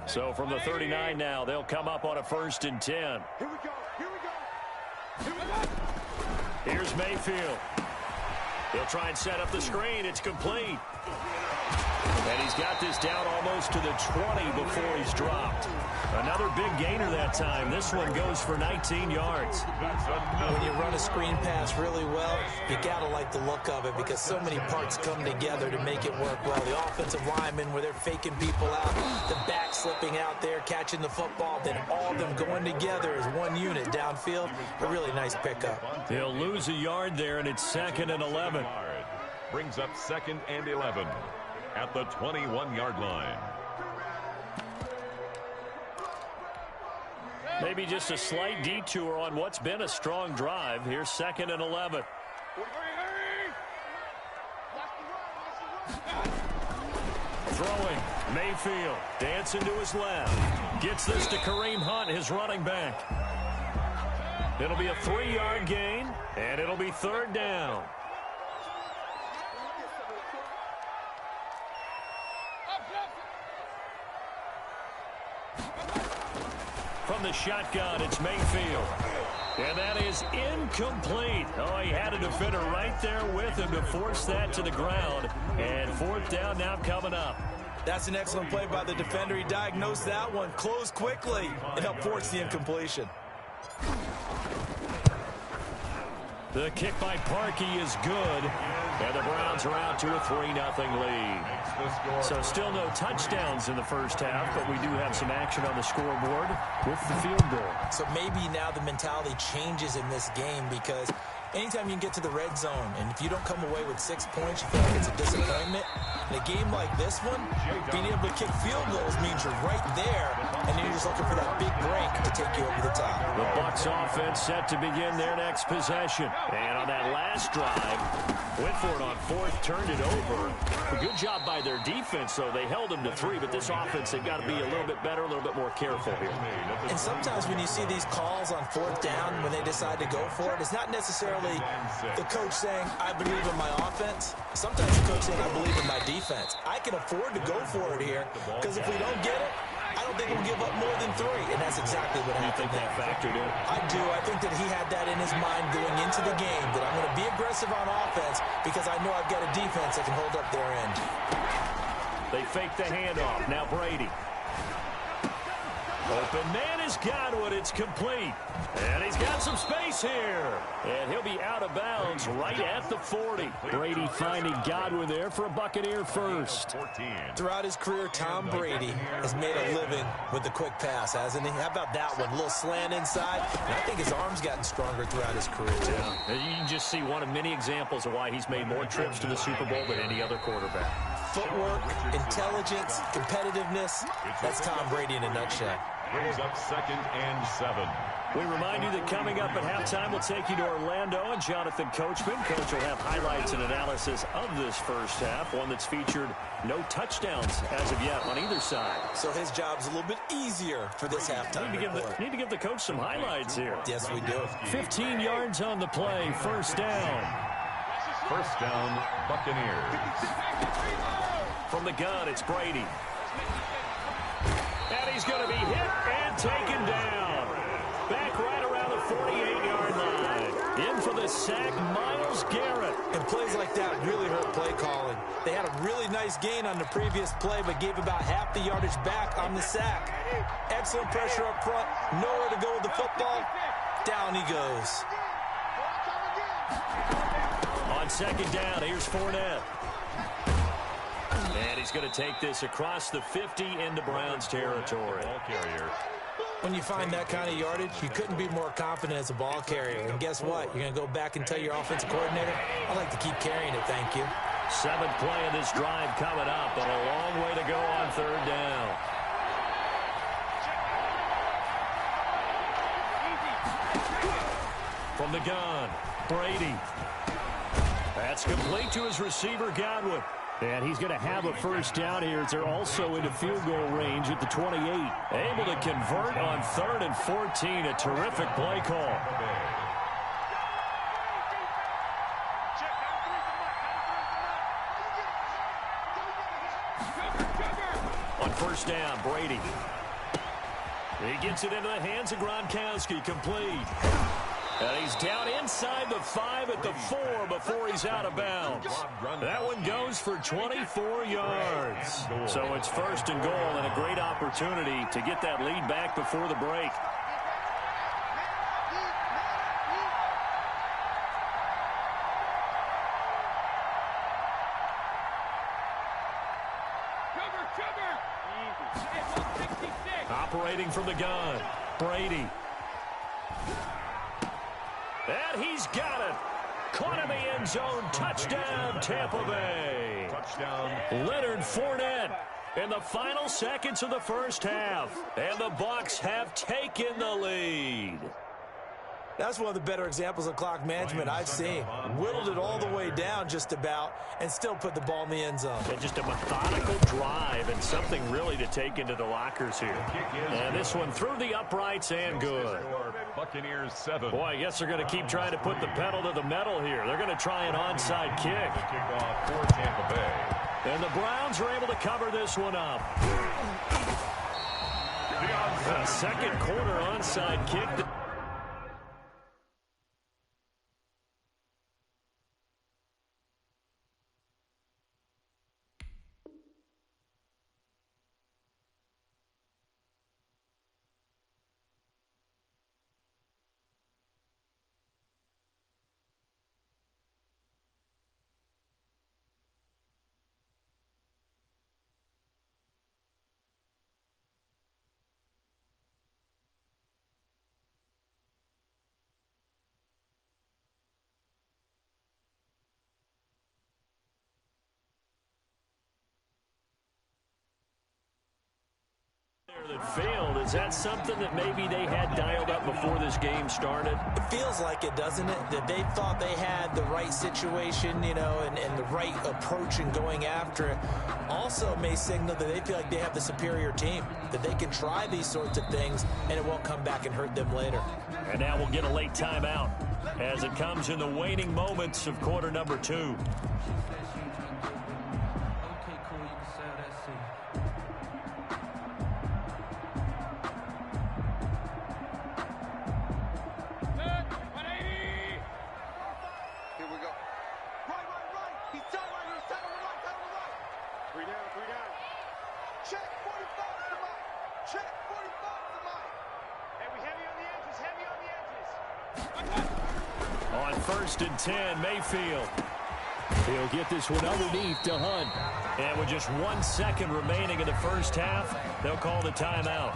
So from the 39 now, they'll come up on a 1st and 10. Here we go. Here's Mayfield. He'll try and set up the screen. It's complete. And he's got this down almost to the 20 before he's dropped. Another big gainer that time. This one goes for 19 yards. When you run a screen pass really well, you got to like the look of it because so many parts come together to make it work well. The offensive linemen where they're faking people out, the back slipping out there, catching the football, then all of them going together as one unit downfield. A really nice pickup. They'll lose a yard there, and it's 2nd and 11. Brings up 2nd and 11 at the 21-yard line. Maybe just a slight detour on what's been a strong drive. Here's 2nd and 11. Throwing, Mayfield, dancing to his left. Gets this to Kareem Hunt, his running back. It'll be a 3-yard gain, and it'll be 3rd down. From the shotgun, it's Mayfield. And that is incomplete. Oh, he had a defender right there with him to force that to the ground. And 4th down now coming up. That's an excellent play by the defender. He diagnosed that one, closed quickly, and helped force the incompletion. The kick by Parkey is good. And the Browns are out to a 3-0 lead. So still no touchdowns in the first half, but we do have some action on the scoreboard with the field goal. So maybe now the mentality changes in this game because anytime you can get to the red zone, and if you don't come away with 6 points, you feel like it's a disappointment. In a game like this one, being able to kick field goals means you're right there, and then you're just looking for that big break to take you over the top. The Bucs offense set to begin their next possession. And on that last drive, went for it on 4th, turned it over. A good job by their defense, though. They held them to 3, but this offense, they've got to be a little bit better, a little bit more careful here. And sometimes when you see these calls on 4th down, when they decide to go for it, it's not necessarily the coach saying, I believe in my offense. Sometimes the coach saying, I believe in my defense. I can afford to go for it here because if we don't get it, I don't think we'll give up more than 3, and that's exactly what happened. You think that factored in? I do. I think that he had that in his mind going into the game, that I'm going to be aggressive on offense because I know I've got a defense that can hold up their end. They fake the handoff. Now Brady. Open man is Godwin. It's complete. And he's got some space here. And he'll be out of bounds right at the 40. Brady finding Godwin there for a Buccaneer first. Throughout his career, Tom Brady has made a living with the quick pass, hasn't he? How about that one? A little slant inside. And I think his arm's gotten stronger throughout his career, too. Yeah. You can just see one of many examples of why he's made more trips to the Super Bowl than any other quarterback. Footwork, intelligence, competitiveness. That's Tom Brady in a nutshell. Brings up 2nd and 7. We remind you that coming up at halftime, we'll take you to Orlando and Jonathan Coachman. Coach will have highlights and analysis of this first half, one that's featured no touchdowns as of yet on either side. So his job's a little bit easier for this halftime. Need to give the coach some highlights here. Yes, we do. 15 yards on the play, first down. First down, Buccaneers. From the gun, it's Brady. And he's going to be hit and taken down. Back right around the 48-yard line. In for the sack, Myles Garrett. And plays like that really hurt play calling. They had a really nice gain on the previous play, but gave about half the yardage back on the sack. Excellent pressure up front. Nowhere to go with the football. Down he goes. On second down, here's Fournette. And he's going to take this across the 50 into Browns territory. Ball carrier. When you find that kind of yardage, you couldn't be more confident as a ball carrier. And guess what? You're going to go back and tell your offensive coordinator, I'd like to keep carrying it, thank you. 7th play of this drive coming up, but a long way to go on third down. From the gun, Brady. That's complete to his receiver, Godwin. And he's going to have a first down here. They're also into field goal range at the 28. Able to convert on 3rd and 14. A terrific play call. On first down, Brady. He gets it into the hands of Gronkowski, complete. And he's down inside the 5 at the 4 before he's out of bounds. That one goes for 24 yards. So it's 1st and goal and a great opportunity to get that lead back before the break. Operating from the gun, Brady. And he's got it. Caught in the end zone. Touchdown, Tampa Bay. Touchdown. Leonard Fournette in the final seconds of the first half. And the Bucs have taken the lead. That's one of the better examples of clock management I've seen. Whittled it all the way down just about and still put the ball in the end zone. And just a methodical drive and something really to take into the lockers here. And this one through the uprights and good. Buccaneers 7. Boy, I guess they're going to keep trying to put the pedal to the metal here. They're going to try an onside kick. Kickoff for Tampa Bay. And the Browns are able to cover this one up. A second quarter onside kick. That failed. Is that something that maybe they had dialed up before this game started? It feels like it, doesn't it? That they thought they had the right situation, you know, and the right approach in going after it. Also may signal that they feel like they have the superior team, that they can try these sorts of things and it won't come back and hurt them later. And now we'll get a late timeout as it comes in the waning moments of quarter number 2. Check 45 to the right. Check 45 to the On 1st and 10, Mayfield. He'll get this one underneath to Hunt. And with just 1 second remaining in the first half, they'll call the timeout.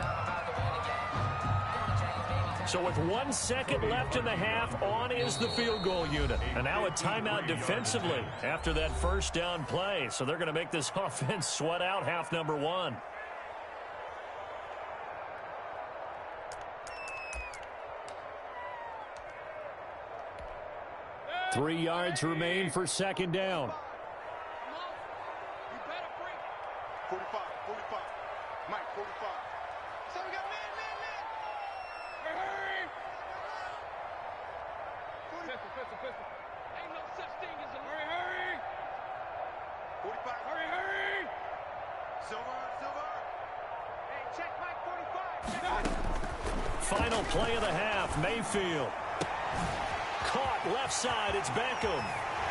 So with 1 second left in the half, on is the field goal unit. And now a timeout defensively after that first down play. So they're going to make this offense sweat out half number 1. Three yards remain for second down. 45. Mike, 45. So we got man. Hurry! Pistol. Ain't no such thing as a hurry! 45. Hurry! Silver. Hey, check Mike 45. Final play of the half, Mayfield. Caught left side, it's Beckham.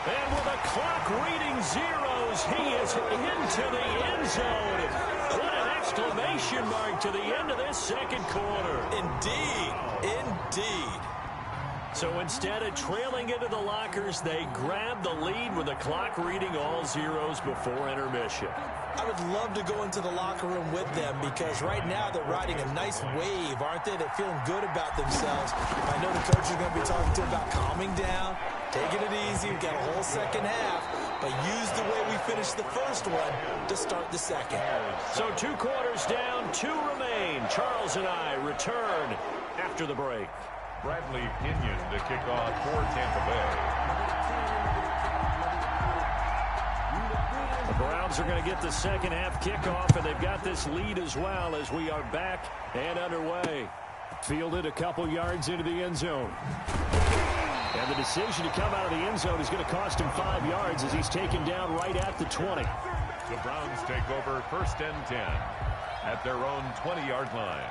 And with the clock reading zeros, he is into the end zone. What an exclamation mark to the end of this second quarter. Indeed. So instead of trailing into the lockers, they grab the lead with the clock reading all zeros before intermission. I would love to go into the locker room with them because right now they're riding a nice wave, aren't they? They're feeling good about themselves. I know the coach is going to be talking to them about calming down, taking it easy. We've got a whole second half, but use the way we finished the first one to start the second. So 2 quarters down, 2 remain. Charles and I return after the break. Bradley Pinion to kick off for Tampa Bay. The Browns are going to get the second half kickoff, and they've got this lead as well as we are back and underway. Fielded a couple yards into the end zone. And the decision to come out of the end zone is going to cost him 5 yards as he's taken down right at the 20. The Browns take over 1st and 10 at their own 20-yard line.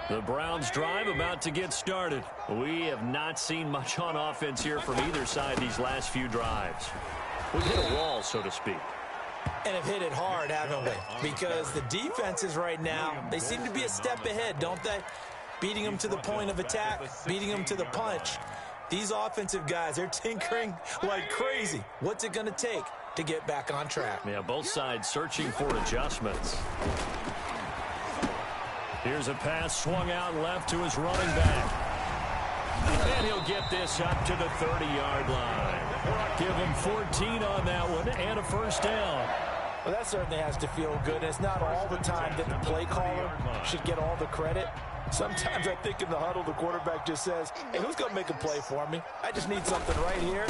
The Browns drive about to get started. We have not seen much on offense here from either side these last few drives. We've hit a wall, so to speak. And have hit it hard, haven't we? Because the defenses right now, they seem to be a step ahead, don't they? Beating them to the point of attack, beating them to the punch. These offensive guys, they're tinkering like crazy. What's it going to take to get back on track? Yeah, both sides searching for adjustments. Here's a pass swung out left to his running back. And he'll get this up to the 30-yard line. Give him 14 on that one and a first down. Well, that certainly has to feel good. It's not all the time that the play caller should get all the credit. Sometimes I think in the huddle, the quarterback just says, hey, who's going to make a play for me? I just need something right here.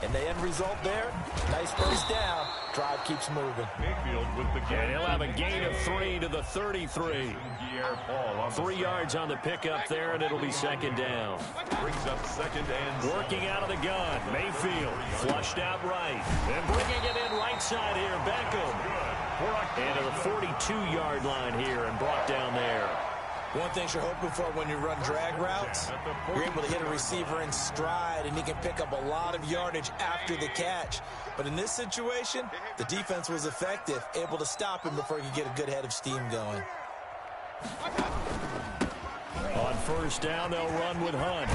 And the end result there, nice first down. Drive keeps moving. Mayfield with the gain. And he'll have a gain of 3 to the 33. 3 yards on the pickup there, and it'll be second down. Brings up second and working out of the gun. Mayfield flushed out right. And bringing it in right side here, Beckham. And to the 42-yard line here and brought down there. One thing you're hoping for when you run drag routes, you're able to hit a receiver in stride, and he can pick up a lot of yardage after the catch. But in this situation, the defense was effective, able to stop him before he could get a good head of steam going. On first down, they'll run with Hunt.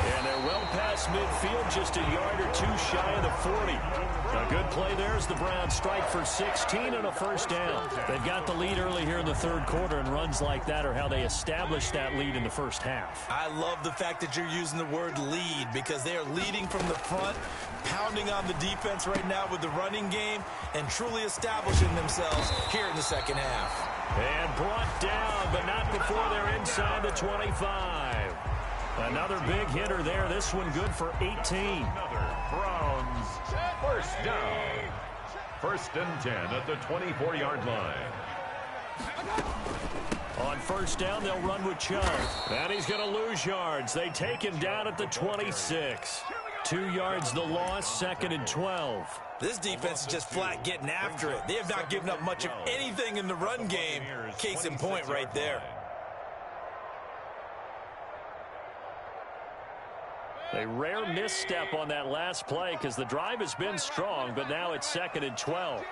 And they're well past midfield, just a yard or 2 shy of the 40. A good play there as the Browns strike for 16 and a first down. They've got the lead early here in the third quarter, and runs like that are how they established that lead in the first half. I love the fact that you're using the word lead because they are leading from the front, pounding on the defense right now with the running game, and truly establishing themselves here in the second half. And brought down, but not before they're inside the 25. Another big hitter there. This one good for 18. Another Browns first down. 1st and 10 at the 24-yard line. On first down, they'll run with Chubb. And he's going to lose yards. They take him down at the 26. 2 yards the loss, 2nd and 12. This defense is just flat getting after it. They have not given up much of anything in the run game. Case in point right there. A rare misstep on that last play because the drive has been strong, but now it's 2nd and 12.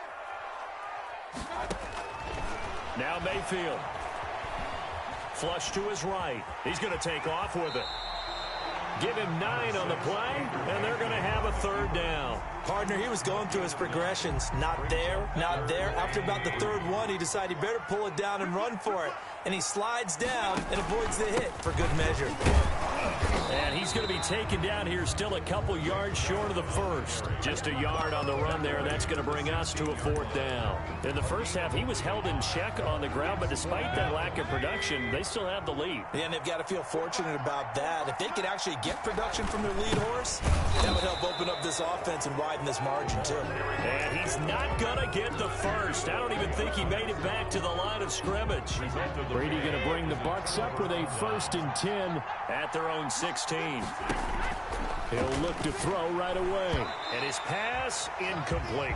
Now Mayfield. Flush to his right. He's going to take off with it. Give him 9 on the play, and they're going to have a third down. Partner, he was going through his progressions. Not there, not there. After about the third one, he decided he better pull it down and run for it. And he slides down and avoids the hit for good measure. And he's going to be taken down here still a couple yards short of the first. Just a yard on the run there, and that's going to bring us to a fourth down. In the first half, he was held in check on the ground, but despite that lack of production, they still have the lead. And they've got to feel fortunate about that. If they could actually get production from their lead horse, that would help open up this offense and widen this margin, too. And he's not going to get the first. I don't even think he made it back to the line of scrimmage. Brady going to bring the Bucs up with a 1st and 10 at their own 16. He'll look to throw right away. And his pass incomplete.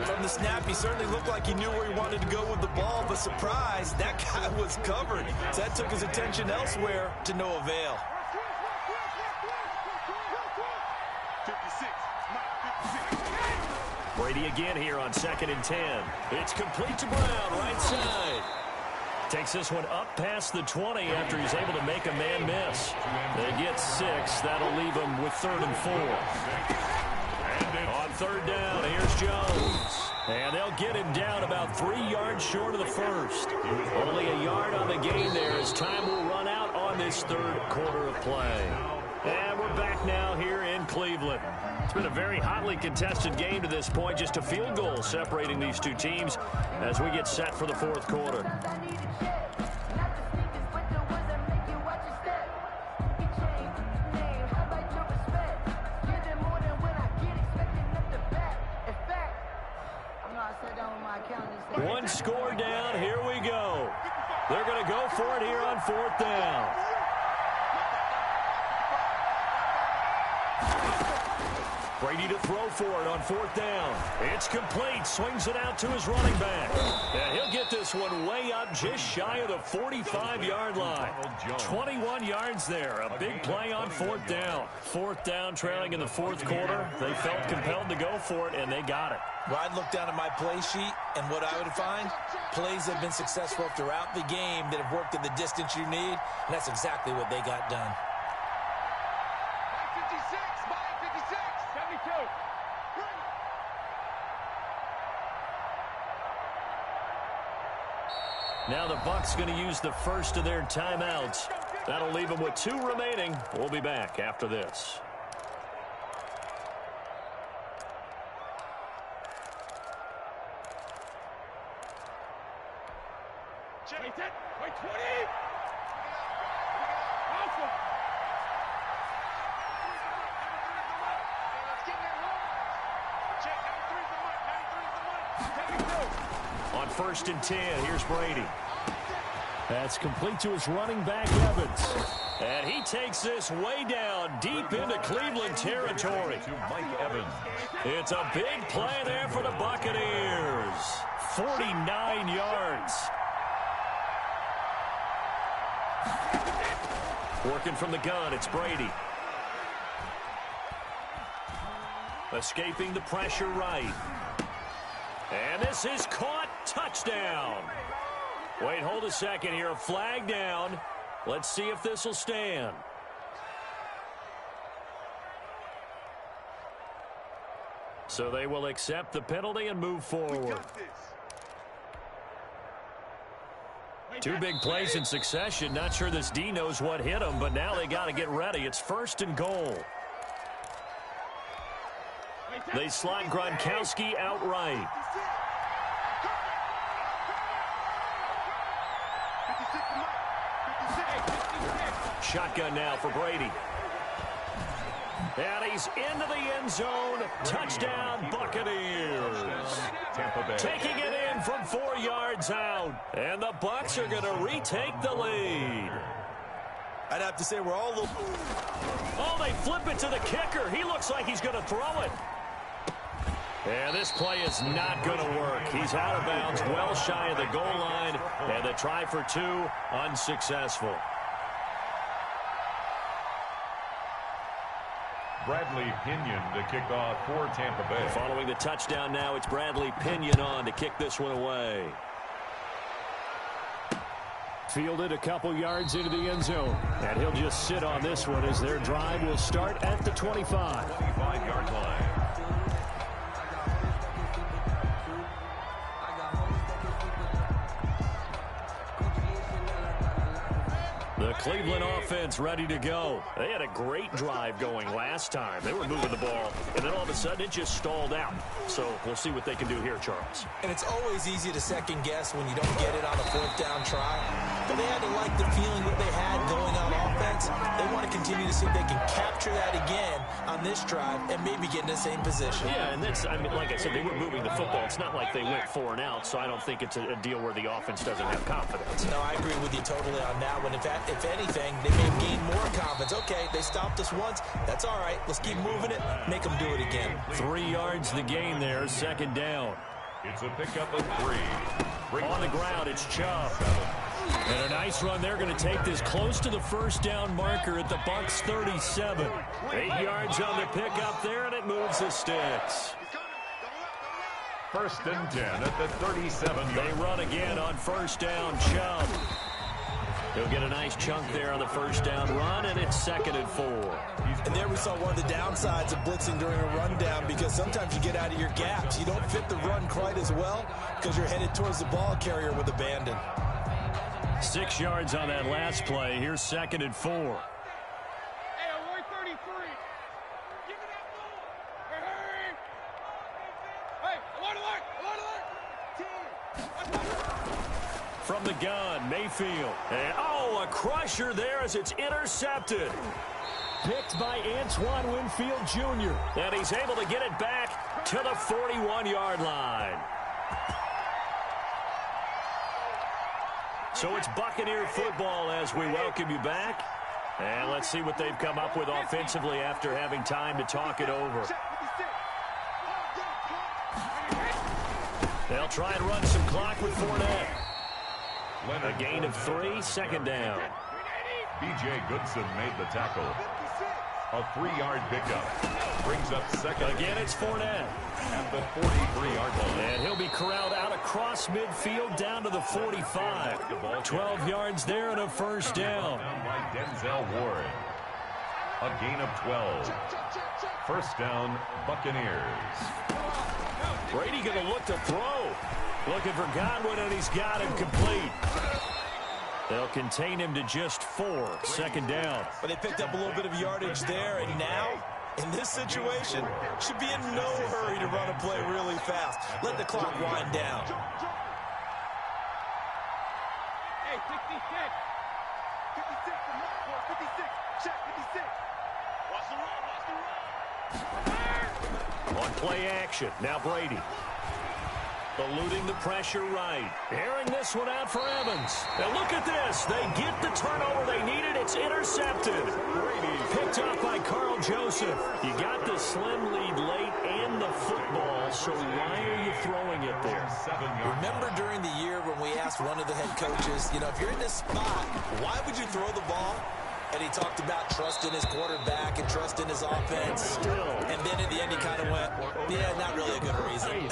From the snap, he certainly looked like he knew where he wanted to go with the ball, but surprise, that guy was covered. So that took his attention elsewhere to no avail. Brady again here on 2nd and 10. It's complete to Brown, right side. Takes this one up past the 20 after he's able to make a man miss. They get 6. That'll leave them with 3rd and 4. On 3rd down, here's Jones. And they'll get him down about 3 yards short of the first. Only a yard on the gain there as time will run out on this 3rd quarter of play. And we're back now here in Cleveland. It's been a very hotly contested game to this point. Just a field goal separating these two teams as we get set for the 4th quarter. One score down. Here we go. They're going to go for it here on 4th down. Brady to throw for it on 4th down. It's complete. Swings it out to his running back. And he'll get this one way up just shy of the 45-yard line. 21 yards there. A big play on 4th down. 4th down trailing in the 4th quarter. They felt compelled to go for it, and they got it. Well, I'd look down at my play sheet, and what I would find, plays have been successful throughout the game that have worked at the distance you need, and that's exactly what they got done. Now the Bucs going to use the first of their timeouts. That'll leave them with 2 remaining. We'll be back after this. Check it. Wait, 20. On 1st and 10, here's Brady. That's complete to his running back, Evans. And he takes this way down, deep into Cleveland territory. To Mike Evans. It's a big play there for the Buccaneers. 49 yards. Working from the gun, it's Brady. Escaping the pressure right. And this is caught. Touchdown. Wait, hold a second here. A flag down. Let's see if this will stand. So they will accept the penalty and move forward. 2 big plays in succession. Not sure this D knows what hit him, but now they got to get ready. It's 1st and goal. They slide Gronkowski outright. Shotgun now for Brady. And he's into the end zone. Touchdown, Buccaneers. Tampa Bay. Taking it in from 4 yards out. And the Bucs are going to retake the lead. I'd have to say we're all... Oh, they flip it to the kicker. He looks like he's going to throw it. And this play is not going to work. He's out of bounds, well shy of the goal line. And the try for 2, unsuccessful. Bradley Pinion to kick off for Tampa Bay. Following the touchdown now, it's Bradley Pinion on to kick this one away. Fielded a couple yards into the end zone. And he'll just sit on this one as their drive will start at the 25. 25-yard line. The Cleveland offense ready to go. They had a great drive going last time. They were moving the ball, and then all of a sudden it just stalled out. So we'll see what they can do here, Charles. And it's always easy to second guess when you don't get it on a fourth down try. But they had to like the feeling that they had going on offense. They want to continue to see if they can capture that again on this drive and maybe get in the same position. Yeah, and that's, I mean, like I said, they were moving the football. It's not like they went 4 and out, so I don't think it's a deal where the offense doesn't have confidence. No, I agree with you totally on that one. In fact, if anything, they may have gained more confidence. Okay, they stopped us once. That's all right. Let's keep moving it. Make them do it again. 3 yards the gain there, second down. It's a pickup of 3. On the ground, it's Chubb. And a nice run. They're going to take this close to the first down marker at the Bucs 37. 8 yards on the pickup there, and it moves the sticks. 1st and 10 at the 37. They run again on first down, Chubb. He'll get a nice chunk there on the first down run, and it's 2nd and 4. And there we saw one of the downsides of blitzing during a rundown, because sometimes you get out of your gaps. You don't fit the run quite as well because you're headed towards the ball carrier with abandon. 6 yards on that last play. Here's 2nd and 4. Hey, Roy 33. Give me that ball. Hey, alert. From the gun, Mayfield. And, a crusher there as it's intercepted. Picked by Antoine Winfield Jr. And he's able to get it back to the 41-yard line. So it's Buccaneer football as we welcome you back. And let's see what they've come up with offensively after having time to talk it over. They'll try and run some clock with Fournette. A gain of 3, 2nd down. B.J. Goodson made the tackle. A 3-yard pickup. Brings up 2nd. Again, it's Fournette. At the 43-yard line. And he'll be corralled out across midfield down to the 45. 12 yards there and a first down. By Denzel Ward. A gain of 12. First down, Buccaneers. Brady going to look to throw. Looking for Godwin, and he's got him complete. They'll contain him to just 4. 2nd down. But they picked up a little bit of yardage there, and now, in this situation, should be in no hurry to run a play really fast. Let the clock wind down. Hey, 66. 56 from Mark, 56. Check 56. Watch the run. On play action, now Brady. Eluding the pressure right. Airing this one out for Evans. And look at this. They get the turnover they needed. It's intercepted. Brady picked up by Carl Joseph. You got the slim lead late and the football, so why are you throwing it there? Remember during the year when we asked one of the head coaches, if you're in this spot, why would you throw the ball? And he talked about trust in his quarterback and trust in his offense. Still. And then at the end he kind of went, yeah, not really a good reason.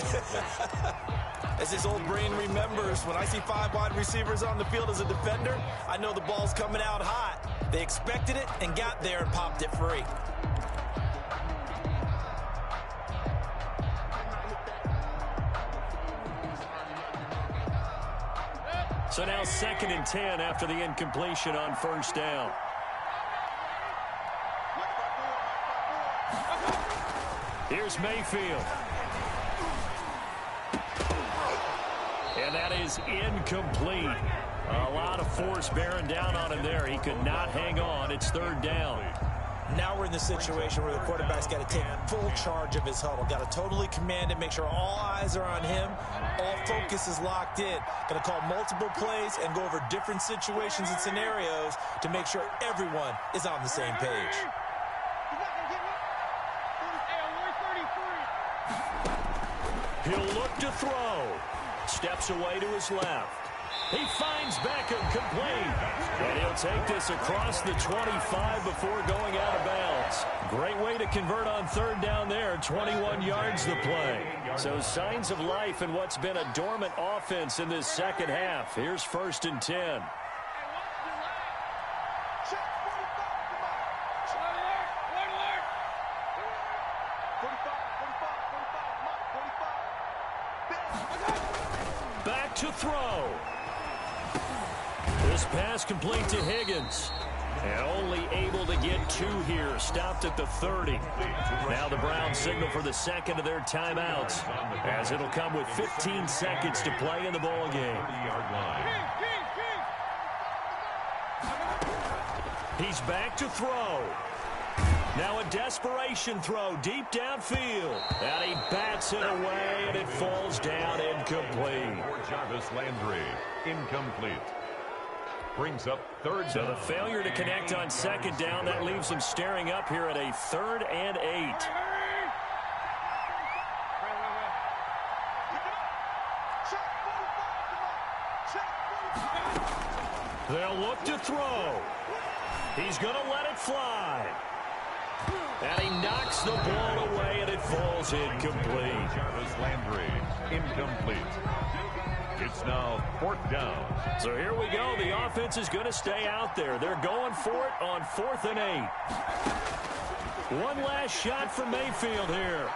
As his old brain remembers, when I see 5 wide receivers on the field as a defender, I know the ball's coming out hot. They expected it and got there and popped it free. So now 2nd and 10 after the incompletion on first down. Here's Mayfield. And that is incomplete. A lot of force bearing down on him there. He could not hang on. It's 3rd down. Now we're in the situation where the quarterback's got to take full charge of his huddle. Got to totally command it, make sure all eyes are on him. All focus is locked in. Got to call multiple plays and go over different situations and scenarios to make sure everyone is on the same page. He'll look to throw. Steps away to his left. He finds Beckham complete. And he'll take this across the 25 before going out of bounds. Great way to convert on third down there. 21 yards the play. So signs of life in what's been a dormant offense in this second half. Here's 1st and 10. Back to throw. This pass complete to Higgins. And only able to get 2 here. Stopped at the 30. Now the Browns signal for the second of their timeouts, as it'll come with 15 seconds to play in the ball game. He's back to throw. Now a desperation throw deep downfield. And he bats it away, and it falls down incomplete. For Jarvis Landry, incomplete. Brings up third down. So the failure to connect on second down, that leaves them staring up here at a 3rd and 8. They'll look to throw. He's going to let it fly. And he knocks the ball away, and it falls incomplete. Jarvis Landry, incomplete. It's now 4th down. So here we go. The offense is going to stay out there. They're going for it on 4th and 8. One last shot from Mayfield here.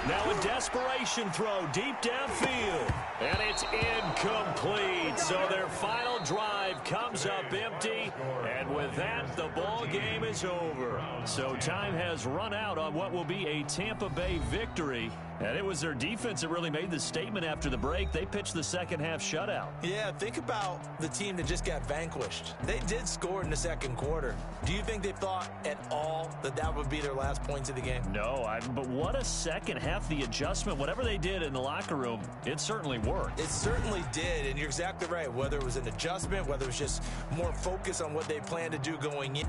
Now a desperation throw deep downfield. And it's incomplete. So their final drive comes up empty. And with that, the ball game is over. So time has run out on what will be a Tampa Bay victory. And it was their defense that really made the statement after the break. They pitched the second half shutout. Yeah, think about the team that just got vanquished. They did score in the second quarter. Do you think they thought at all that that would be their last points of the game? No, but what a second half. The adjustment, whatever they did in the locker room, it certainly worked. It certainly did, and you're exactly right. Whether it was an adjustment, whether it was just more focus on what they planned to do going in.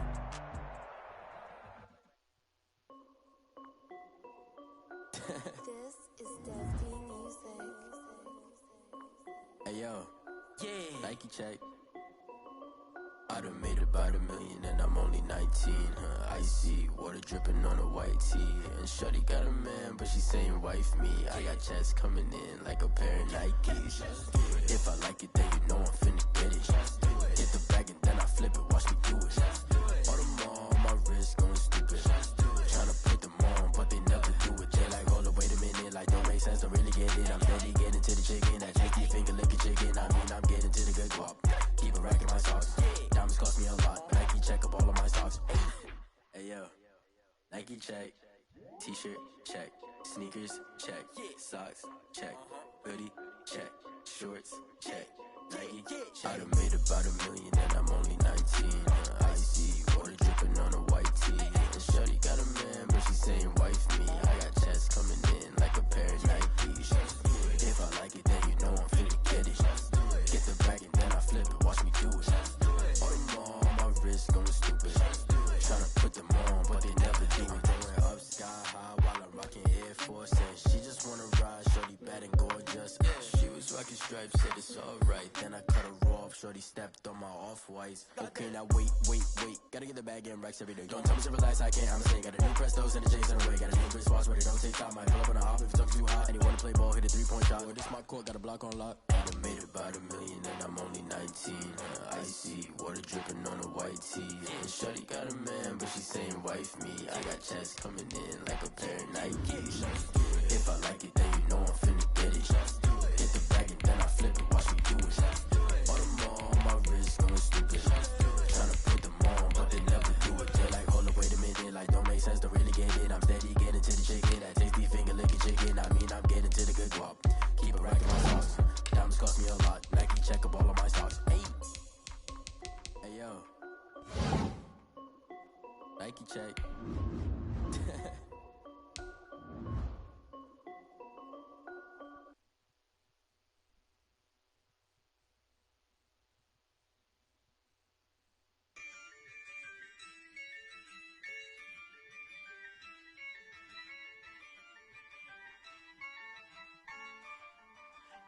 This is Dusty Music. Hey yo, yeah, Nike check. I done made about $1 million and I'm only 19. Icy water dripping on a white tee. And shorty got a man, but she saying wife me. I got checks coming in like a pair of Nikes. If I like it, then you know I'm finna get it. Get the bag and then I flip it, watch me do it. All them on my wrist going stupid. Tryna put them on, but they never do it. They like, hold up, wait a minute, like don't make sense, don't really get it. I'm steady getting to the chicken, that tasty finger licking chicken. I mean, I'm getting to the good guap. Keep a rack in my socks. Diamonds cost me a lot. Nike check up all of my socks. Hey yo, Nike check. T-shirt check. Sneakers check. Socks check. Hoodie check. Shorts check. Nike. I done made about $1 million and I'm only 19. Icy water dripping on a white tee. And shorty got a man, but she saying wife me. I got checks coming in like a pair of Nikes. If I like it, then you know I'm finna get it. Get the bag and then I flip it, watch me do it. All them on my wrist going stupid. Tryna put them on, but they never do it. Going up sky high while I'm rocking Air Force. And she just wanna ride, shorty bad and gorgeous. She was rocking stripes, said it's alright. Then I cut her off, shorty stepped on my off-whites. Okay, now wait. Gotta get the bag and racks every day. Don't tell me to relax, I can't, I'm saying. Got a new Prestos and the J's in the way. Got a new wristwatch, but it don't take time. Might pull up on a hop if it's too hot. And you wanna play ball, hit a 3-point shot. With this my court, got a block on lock. I done made about $1 million and I'm only 19. Icy water dripping on a white tee. And shorty got a man, but she saying wife me. I got checks coming in like a pair of Nikes. If I like it, then you know I'm finna get it. Get the bag and then I flip it, watch me do it. All them on my wrist going stupid. Tryna put them on, but they never do it. They're like, hold up, wait a minute, like don't make sense, don't really get it. I'm steady getting to the chicken, that tasty finger licking chicken. I mean, I'm getting to the good guap. Keep a rack in my socks. Diamonds cost me a lot. Nike check up all of my stocks. Hey yo, Nike check.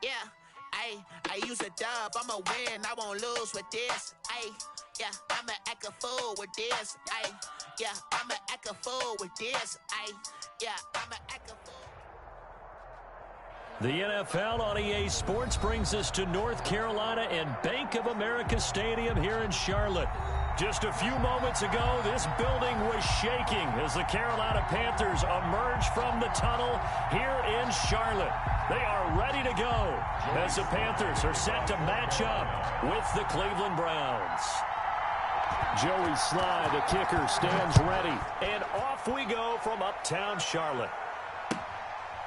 Yeah, Ayy, I use a dub, I'ma win, I won't lose with this. Ayy, yeah, I'ma act a fool with this. Ayy, yeah, I'ma act a fool with this. Ayy, yeah, I'ma act a fool. The NFL on EA Sports brings us to North Carolina and Bank of America Stadium here in Charlotte. Just a few moments ago, this building was shaking as the Carolina Panthers emerge from the tunnel here in Charlotte. They are ready to go as the Panthers are set to match up with the Cleveland Browns. Joey Sly, the kicker, stands ready, and off we go from uptown Charlotte.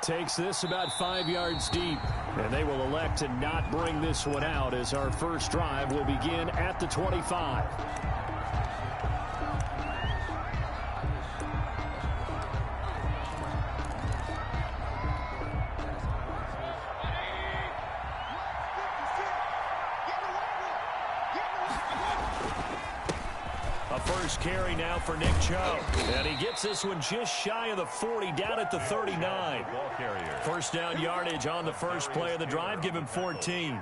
Takes this about 5 yards deep, and they will elect to not bring this one out as our first drive will begin at the 25. First carry now for Nick Chubb. And he gets this one just shy of the 40, down at the 39. First down yardage on the first play of the drive. Give him 14.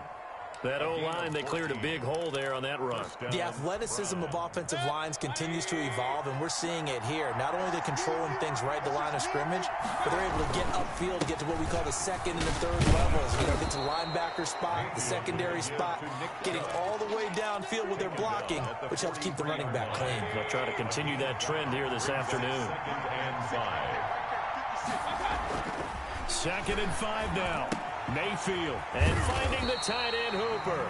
That O-line, they cleared a big hole there on that run. The athleticism of offensive lines continues to evolve, and we're seeing it here. Not only are they controlling things right at the line of scrimmage, but they're able to get upfield to get to what we call the second and the third levels. You know, get to the linebacker spot, the secondary spot, getting all the way downfield with their blocking, which helps keep the running back clean. They'll try to continue that trend here this afternoon. Second and 5 now. Mayfield, and finding the tight end Hooper.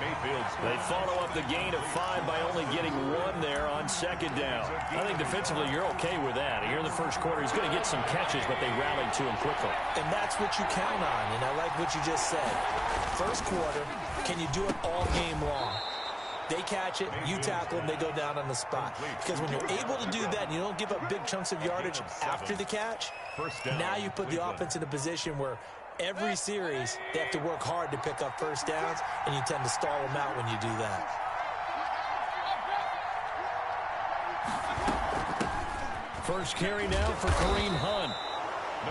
They follow up the gain of 5 by only getting 1 there on second down. I think defensively you're okay with that. Here in the first quarter, he's going to get some catches, but they rallied to him quickly. And that's what you count on, and I like what you just said. First quarter, can you do it all game long? They catch it, you tackle them, they go down on the spot. Because when you're able to do that and you don't give up big chunks of yardage after the catch, now you put the offense in a position where every series, they have to work hard to pick up first downs, and you tend to stall them out when you do that. First carry now for Kareem Hunt.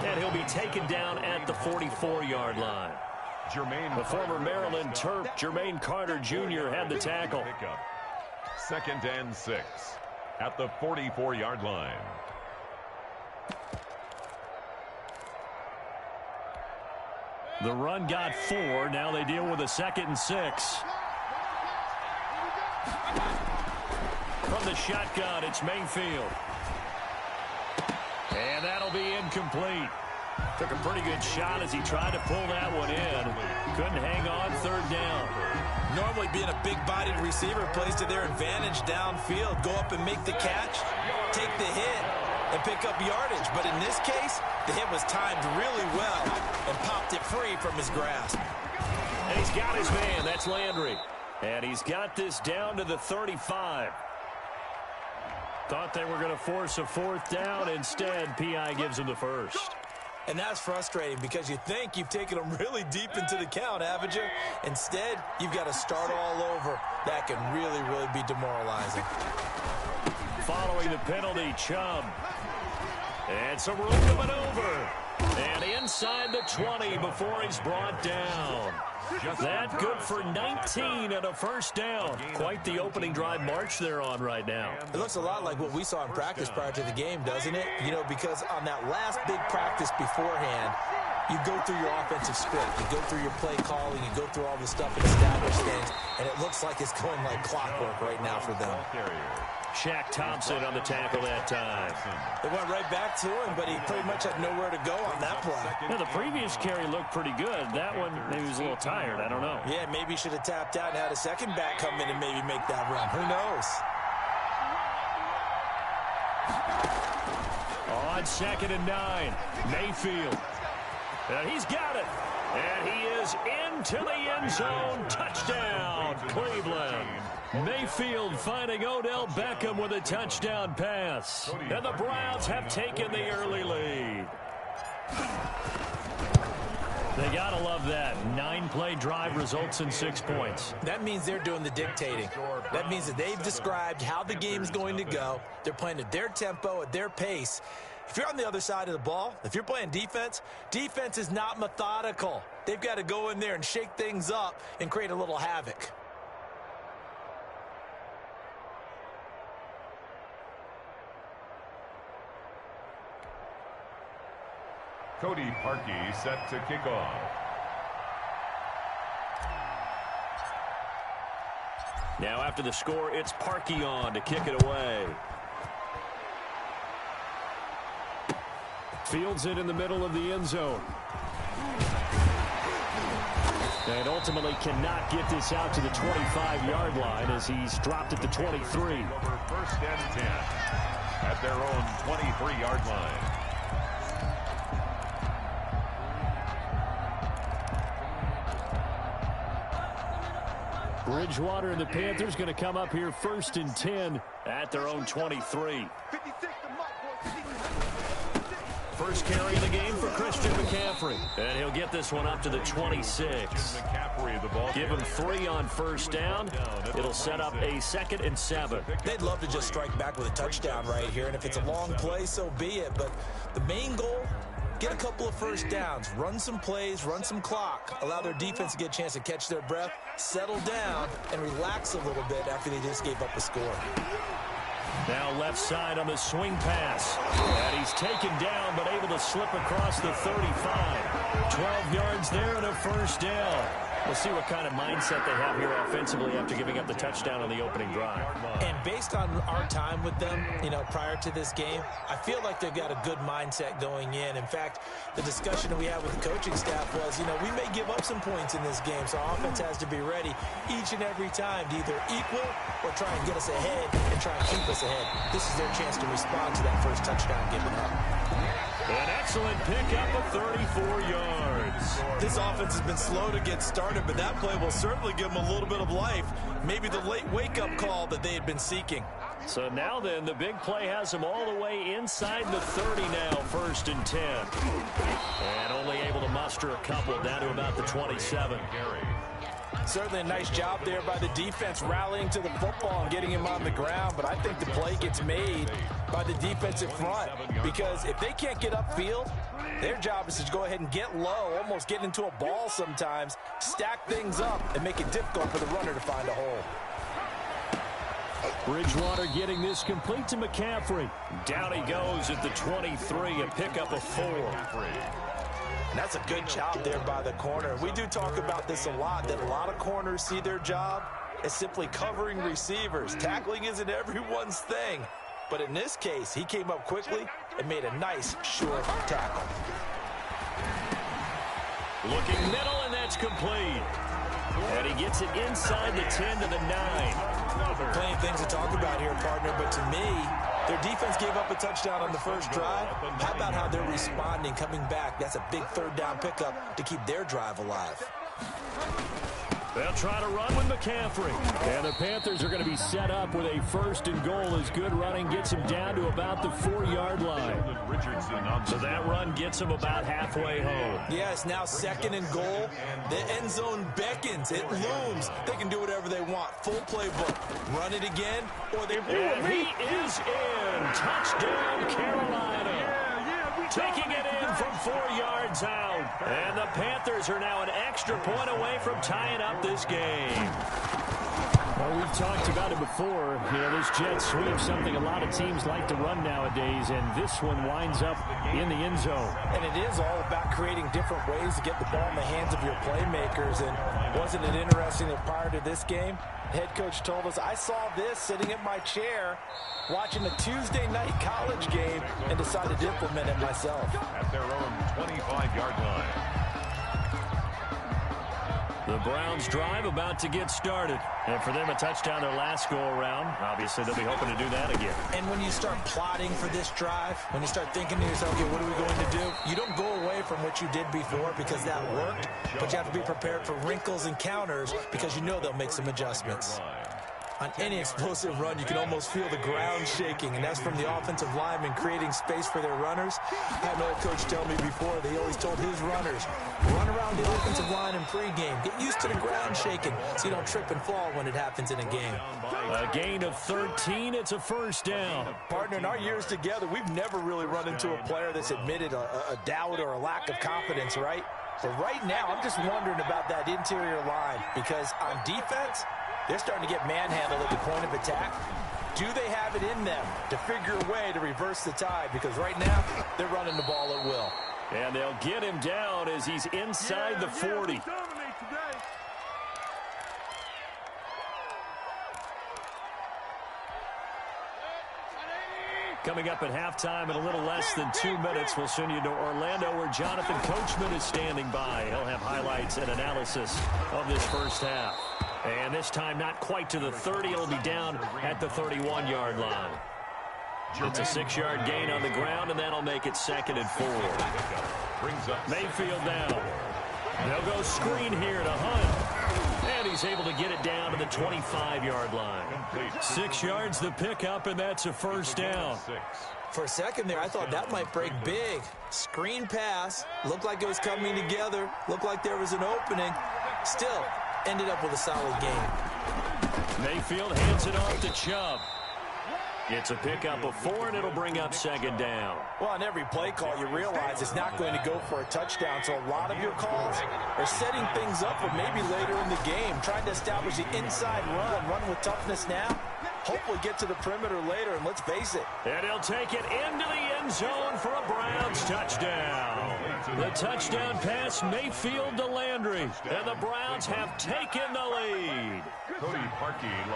And he'll be taken down at the 44-yard line. The former Maryland Terp, Jermaine Carter Jr. had the tackle. Second and 6 at the 44-yard line. The run got 4. Now they deal with a 2nd and 6. From the shotgun, it's Mayfield. And that'll be incomplete. Took a pretty good shot as he tried to pull that one in. Couldn't hang on third down. Normally being a big-bodied receiver plays to their advantage downfield. Go up and make the catch, take the hit, and pick up yardage. But in this case, the hit was timed really well and popped it free from his grasp. And he's got his man. That's Landry. And he's got this down to the 35. Thought they were going to force a 4th down. Instead, P.I. gives him the first. And that's frustrating because you think you've taken them really deep into the count, haven't you? Instead, you've got to start all over. That can really, really be demoralizing. Following the penalty, Chubb. And some room to maneuver. And inside the 20 before he's brought down. That good for 19 and a first down. Quite the opening drive march they're on right now. It looks a lot like what we saw in practice prior to the game, doesn't it? You know, because on that last big practice beforehand, you go through your offensive script, you go through your play calling, you go through all the stuff and establish things, and it looks like it's going like clockwork right now for them. Shaq Thompson on the tackle that time. They went right back to him, but he pretty much had nowhere to go on that play. Yeah, the previous carry looked pretty good. That one, maybe he was a little tired. I don't know. Yeah, maybe he should have tapped out and had a second back come in and maybe make that run. Who knows? On 2nd and 9, Mayfield. And he's got it. And he is into the end zone. Touchdown, Cleveland. Mayfield finding Odell Beckham with a touchdown pass. And the Browns have taken the early lead. They gotta love that. 9-play drive results in 6 points. That means they're doing the dictating. That means that they've described how the game's going to go. They're playing at their tempo, at their pace. If you're on the other side of the ball, if you're playing defense, defense is not methodical. They've got to go in there and shake things up and create a little havoc. Cody Parkey set to kick off. Now after the score, it's Parkey on to kick it away. Fields it in the middle of the end zone. And ultimately cannot get this out to the 25-yard line as he's dropped at the 23. Over first and 10 at their own 23-yard line. Bridgewater and the Panthers going to come up here first and 10 at their own 23. First carry of the game for Christian McCaffrey. And he'll get this one up to the 26. Give him 3 on first down. It'll set up a 2nd and 7. They'd love to just strike back with a touchdown right here. And if it's a long play, so be it. But the main goal, get a couple of first downs, run some plays, run some clock, allow their defense to get a chance to catch their breath, settle down, and relax a little bit after they just gave up a score. Now left side on the swing pass. And he's taken down, but able to slip across the 35. 12 yards there and a first down. We'll see what kind of mindset they have here offensively after giving up the touchdown on the opening drive. And based on our time with them, prior to this game, I feel like they've got a good mindset going in. In fact, the discussion that we had with the coaching staff was, we may give up some points in this game, so our offense has to be ready each and every time to either equal or try and get us ahead and try and keep us ahead. This is their chance to respond to that first touchdown given up. An excellent pickup of 34 yards. This offense has been slow to get started, but that play will certainly give them a little bit of life. Maybe the late wake-up call that they had been seeking. So now then, the big play has them all the way inside the 30 now, 1st and 10. And only able to muster a couple down to about the 27. Certainly a nice job there by the defense rallying to the football and getting him on the ground, but I think the play gets made by the defensive front because if they can't get upfield, their job is to go ahead and get low, almost get into a ball sometimes, stack things up, and make it difficult for the runner to find a hole. Bridgewater getting this complete to McCaffrey. Down he goes at the 23, a pickup of 4. And that's a good job there by the corner. We do talk about this a lot, that a lot of corners see their job as simply covering receivers. Tackling isn't everyone's thing. But in this case, he came up quickly and made a nice, short tackle. Looking middle, and that's complete. And he gets it inside the 10 to the 9. Plenty of things to talk about here, partner, but to me, their defense gave up a touchdown on the first drive. How about how they're responding, coming back? That's a big 3rd down pickup to keep their drive alive. They'll try to run with McCaffrey. And the Panthers are going to be set up with a 1st and goal as good running gets him down to about the 4-yard line. So that run gets him about halfway home. Yeah, it's now 2nd and goal. The end zone beckons. It looms. They can do whatever they want. Full playbook. Run it again, or they... And he is in. Touchdown, Carolina. Taking it in from 4 yards out. And the Panthers are now an extra point away from tying up this game. Well, we've talked about it before. This jet sweep, something a lot of teams like to run nowadays, and this one winds up in the end zone. And it is all about creating different ways to get the ball in the hands of your playmakers. And wasn't it interesting that prior to this game, head coach told us, I saw this sitting in my chair watching a Tuesday night college game and decided to implement it myself. At their own 25-yard line. The Browns drive about to get started. And for them, a touchdown their last go-around. Obviously, they'll be hoping to do that again. And when you start plotting for this drive, when you start thinking to yourself, okay, what are we going to do? You don't go away from what you did before because that worked, but you have to be prepared for wrinkles and counters because you know they'll make some adjustments. On any explosive run, you can almost feel the ground shaking, and that's from the offensive linemen creating space for their runners. I had an old coach tell me before, they always told his runners, run around the offensive line in pregame. Get used to the ground shaking so you don't trip and fall when it happens in a game. A gain of 13. It's a first down. Partner, in our years together, we've never really run into a player that's admitted a doubt or a lack of confidence, right? But right now, I'm just wondering about that interior line because on defense, they're starting to get manhandled at the point of attack. Do they have it in them to figure a way to reverse the tide? Because right now, they're running the ball at will. And they'll get him down as he's inside the 40. Coming up at halftime in a little less than 2 minutes, we'll send you to Orlando where Jonathan Coachman is standing by. He'll have highlights and analysis of this first half. And this time not quite to the 30. It'll be down at the 31-yard line. It's a 6-yard gain on the ground, and that'll make it 2nd and 4. Mayfield down. They'll go screen here to Hunt. And he's able to get it down to the 25-yard line. 6 yards the pickup, and that's a first down. For a second there, I thought that might break big. Screen pass. Looked like it was coming together. Looked like there was an opening. Still, ended up with a solid game. Mayfield hands it off to Chubb. It's a pickup of 4, and it'll bring up 2nd down. Well, on every play call, you realize it's not going to go for a touchdown, so a lot of your calls are setting things up for maybe later in the game, trying to establish the inside run with toughness now. Hopefully get to the perimeter later, and let's face it. And he'll take it into the end zone for a Browns touchdown. The touchdown pass, Mayfield to Landry. And the Browns have taken the lead.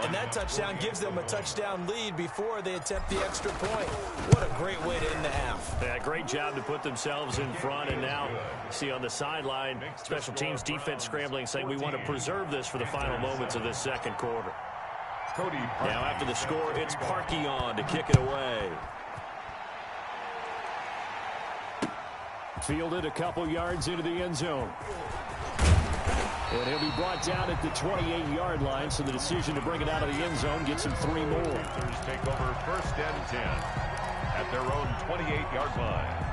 And that touchdown gives them a touchdown lead before they attempt the extra point. What a great way to end the half. Yeah, great job to put themselves in front. And now, see on the sideline, special teams defense scrambling, saying we want to preserve this for the final moments of this second quarter. Now after the score, it's Parkey on to kick it away. Fielded a couple yards into the end zone. And he'll be brought down at the 28-yard line, so the decision to bring it out of the end zone gets him 3 more. Panthers take over 1st and 10 at their own 28-yard line.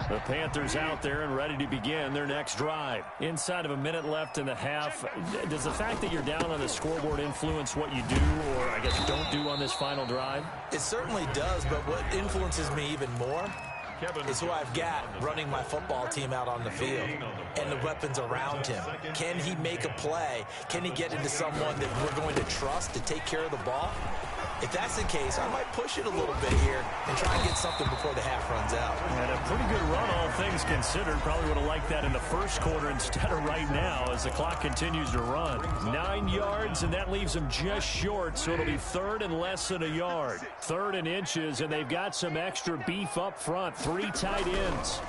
The Panthers out there and ready to begin their next drive. Inside of a minute left in the half, does the fact that you're down on the scoreboard influence what you do, or I guess don't do on this final drive? It certainly does, but what influences me even more is who I've got running my football team out on the field and the weapons around him. Can he make a play? Can he get into someone that we're going to trust to take care of the ball? If that's the case, I might push it a little bit here and try and get something before the half runs out. And a pretty good run, all things considered. Probably would have liked that in the first quarter instead of right now as the clock continues to run. 9 yards, and that leaves them just short, so it'll be 3rd and less than a yard. 3rd and inches, and they've got some extra beef up front. 3 tight ends.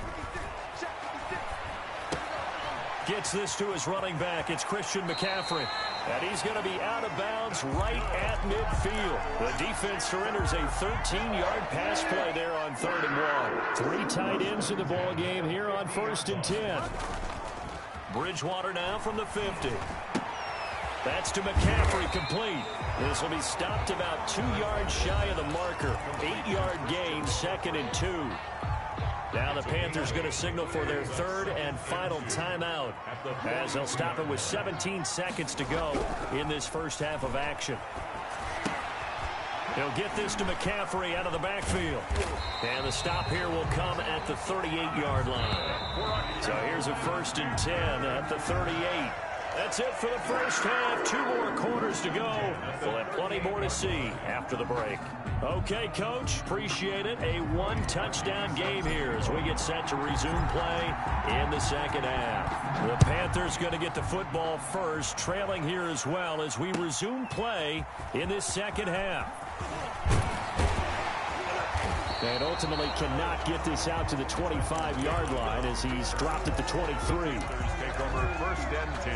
Gets this to his running back. It's Christian McCaffrey. And he's going to be out of bounds right at midfield. The defense surrenders a 13-yard pass play there on 3rd and 1. 3 tight ends in the ball game here on 1st and 10. Bridgewater now from the 50. That's to McCaffrey, complete. This will be stopped about 2 yards shy of the marker. 8-yard gain, 2nd and 2. Now the Panthers going to signal for their 3rd and final timeout as they'll stop it with 17 seconds to go in this first half of action. He'll get this to McCaffrey out of the backfield. And the stop here will come at the 38-yard line. So here's a 1st and 10 at the 38. That's it for the first half. 2 more quarters to go. We'll have plenty more to see after the break. Okay, Coach, appreciate it. A 1-touchdown game here as we get set to resume play in the second half. The Panthers going to get the football first, trailing here as well as we resume play in this second half. And ultimately cannot get this out to the 25-yard line as he's dropped at the 23. Take over 1st and 10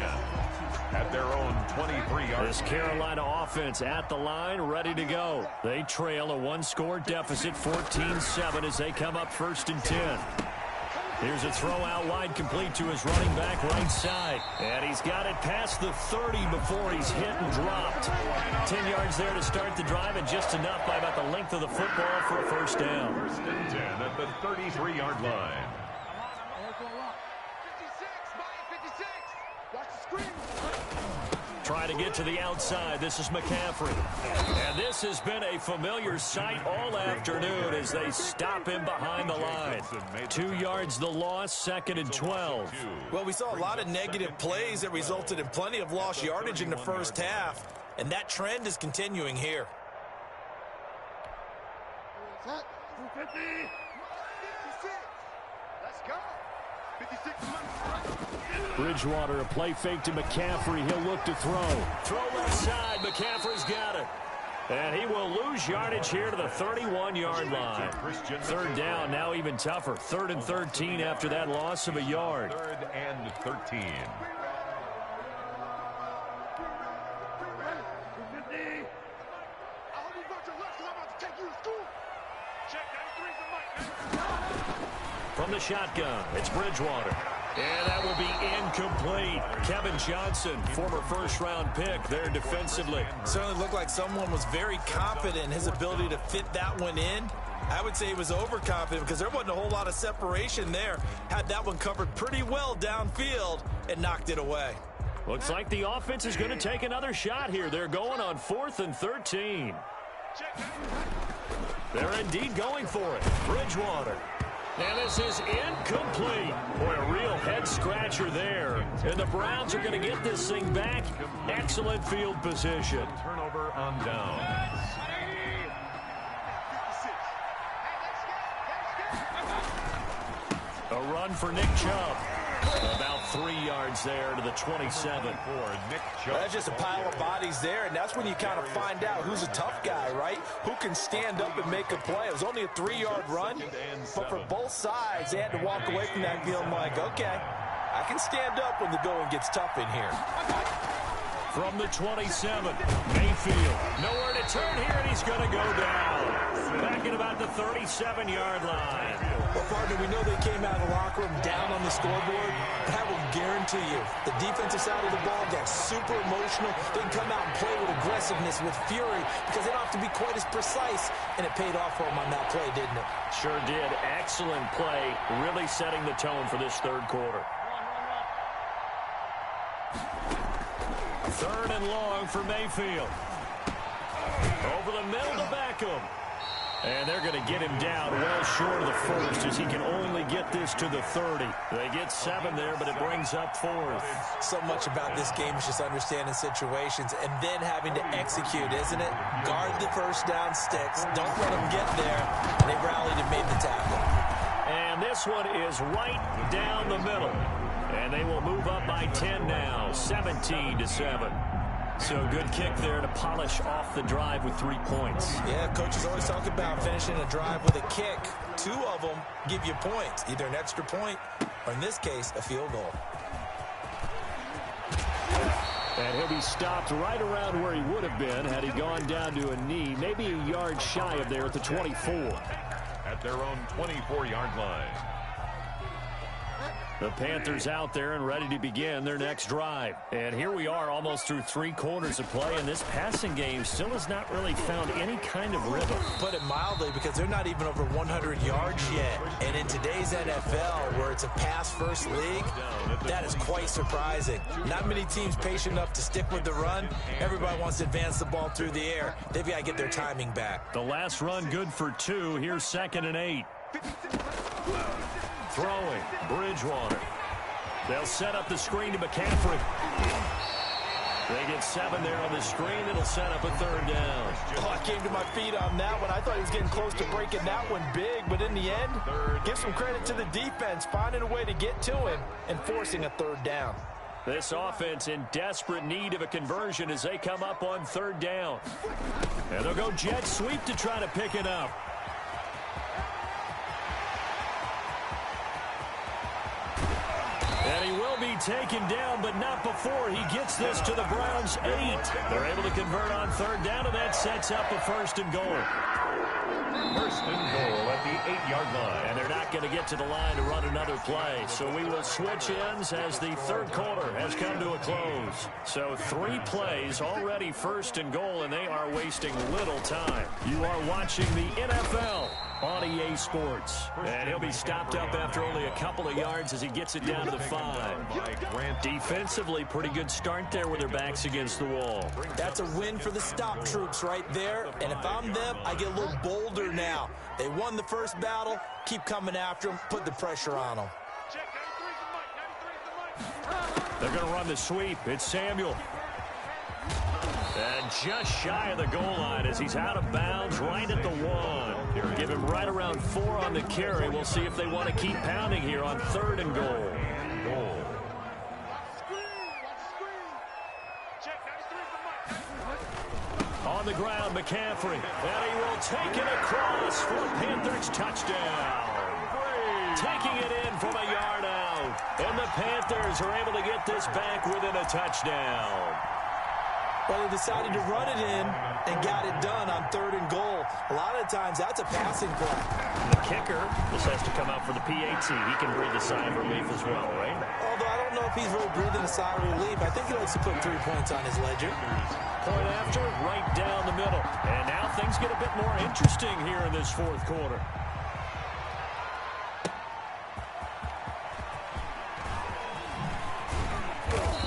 at their own 23-yard. This Carolina offense at the line, ready to go. They trail a 1-score deficit, 14-7 as they come up 1st and 10. Here's a throw out wide, complete to his running back right side. And he's got it past the 30 before he's hit and dropped. 10 yards there to start the drive, and just enough by about the length of the football for a first down. First and 10 at the 33-yard line. 56, watch the screen. Trying to get to the outside. This is McCaffrey. And this has been a familiar sight all afternoon as they stop him behind the line. 2 yards the loss, 2nd and 12. Well, we saw a lot of negative plays that resulted in plenty of lost yardage in the first half, and that trend is continuing here. 50. 56. Let's go. 56. Bridgewater, a play fake to McCaffrey. He'll look to throw. Throw left side. McCaffrey's got it. And he will lose yardage here to the 31-yard line. Third down, now even tougher. 3rd and 13 after that loss of a yard. 3rd and 13. From the shotgun, it's Bridgewater. And that will be incomplete. Kevin Johnson, former first-round pick there defensively. Certainly looked like someone was very confident in his ability to fit that one in. I would say he was overconfident because there wasn't a whole lot of separation there. Had that one covered pretty well downfield and knocked it away. Looks like the offense is going to take another shot here. They're going on 4th and 13. They're indeed going for it. Bridgewater. And this is incomplete. Boy, a real head-scratcher there. And the Browns are going to get this thing back. Excellent field position. Turnover on downs. A run for Nick Chubb. About 3 yards there to the 27. That's just a pile of bodies there, and that's when you kind of find out who's a tough guy, right? Who can stand up and make a play. It was only a 3-yard run, but for both sides, they had to walk away from that feeling like, okay, I can stand up when the going gets tough in here. From the 27, Mayfield. Nowhere to turn here, and he's going to go down. Back at about the 37-yard line. Well, partner, we know they came out of the locker room down on the scoreboard, but I will guarantee you the defensive side of the ball got super emotional. They can come out and play with aggressiveness, with fury, because they don't have to be quite as precise, and it paid off for them on that play, didn't it? Sure did. Excellent play, really setting the tone for this third quarter. 3rd and long for Mayfield. Over the middle to Beckham. And they're going to get him down well short of the first as he can only get this to the 30. They get 7 there, but it brings up 4th. So much about this game is just understanding situations and then having to execute, isn't it? Guard the first down sticks. Don't let them get there. And they rallied and made the tackle. And this one is right down the middle. And they will move up by 10 now, 17-7. So good kick there to polish off the drive with 3 points. Yeah, coaches always talk about finishing a drive with a kick. 2 of them give you points, either an extra point or, in this case, a field goal. And he'll be stopped right around where he would have been had he gone down to a knee, maybe a yard shy of there at the 24. At their own 24-yard line. The Panthers out there and ready to begin their next drive. And here we are almost through 3 quarters of play, and this passing game still has not really found any kind of rhythm. Put it mildly, because they're not even over 100 yards yet. And in today's NFL, where it's a pass-first league, that is quite surprising. Not many teams patient enough to stick with the run. Everybody wants to advance the ball through the air. They've got to get their timing back. The last run good for 2. Here's 2nd and 8. Throwing, Bridgewater. They'll set up the screen to McCaffrey. They get 7 there on the screen. It'll set up a 3rd down. Oh, I came to my feet on that one. I thought he was getting close to breaking that one big, but in the end, give some credit to the defense, finding a way to get to him and forcing a 3rd down. This offense in desperate need of a conversion as they come up on 3rd down. And they'll go jet sweep to try to pick it up. And he will be taken down, but not before he gets this to the Browns' 8. They're able to convert on 3rd down, and that sets up a 1st and goal. First and goal at the 8-yard line. And they're not going to get to the line to run another play. So we will switch ends as the third quarter has come to a close. So 3 plays already first and goal, and they are wasting little time. You are watching the NFL on EA Sports. And he'll be stopped up after only a couple of yards as he gets it down to the 5. Defensively, pretty good start there with their backs against the wall. That's a win for the stop troops right there. And if I'm them, I get a little bolder now. They won the first battle. Keep coming after them. Put the pressure on them. They're going to run the sweep. It's Samuel. And just shy of the goal line as he's out of bounds right at the 1. Give him right around 4 on the carry. We'll see if they want to keep pounding here on 3rd and goal. On the ground, McCaffrey. And he will take it across for a Panthers touchdown. Taking it in from a yard out. And the Panthers are able to get this back within a touchdown. Well, they decided to run it in and got it done on 3rd and goal. A lot of times, that's a passing play. The kicker, this has to come out for the PAT. He can breathe a sigh of relief as well, right? Although I don't know if he's really breathing a sigh of relief. I think he likes to put 3 points on his ledger. Point after, right down the middle. And now things get a bit more interesting here in this 4th quarter.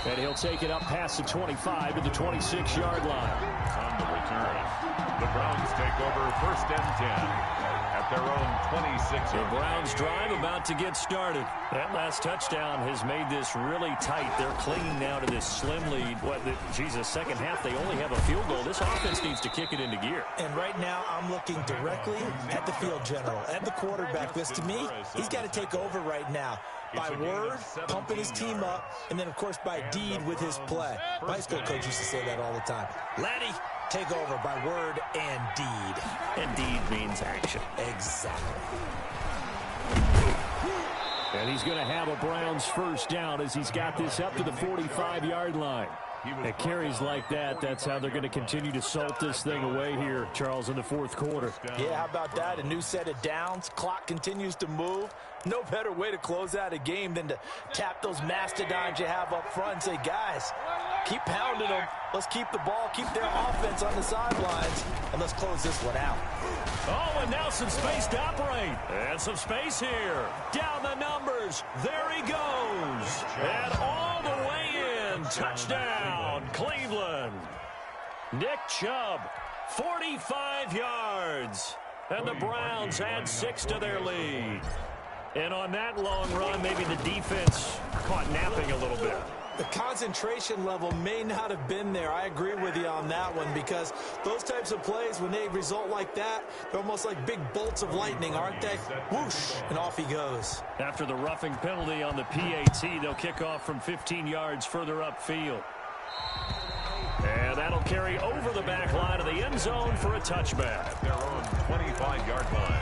And he'll take it up past the 25 to the 26-yard line. On the return, the Browns take over 1st and 10 at their own 26. The Browns drive about to get started. That last touchdown has made this really tight. They're clinging now to this slim lead. Second half, they only have a field goal. This offense needs to kick it into gear. And right now, I'm looking directly at the field general, at the quarterback. Because to me, he's got to take over right now. By word, pumping his team up, and then, of course, by deed with his play. My high school coach used to say that all the time. Laddie, take over by word and deed. And deed means action. Exactly. And he's going to have a Browns first down as he's got this up to the 45-yard line. At carries like that, that's how they're going to continue to salt this thing away here, Charles, in the 4th quarter. Yeah, how about that? A new set of downs. Clock continues to move. No better way to close out a game than to tap those mastodons you have up front and say, guys, keep pounding them. Let's keep the ball, keep their offense on the sidelines, and let's close this one out. Oh, and now some space to operate. And some space here. Down the numbers. There he goes. And all the way in. Touchdown, Cleveland. Nick Chubb, 45 yards. And the Browns add 6 to their lead. And on that long run, maybe the defense caught napping a little bit. The concentration level may not have been there. I agree with you on that one because those types of plays, when they result like that, they're almost like big bolts of lightning, aren't they? Whoosh, and off he goes. After the roughing penalty on the PAT, they'll kick off from 15 yards further upfield. And that'll carry over the back line of the end zone for a touchback. At their own 25-yard line.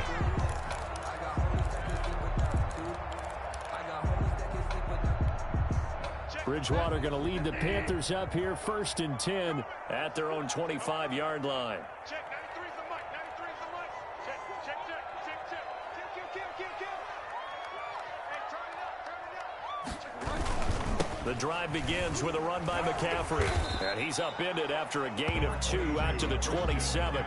Bridgewater going to lead the Panthers up here 1st and 10 at their own 25-yard line. Check, 93's the mic, 93's the mic. Check. Kill. Hey, turn it up. The drive begins with a run by McCaffrey. And he's upended after a gain of 2 out to the 27.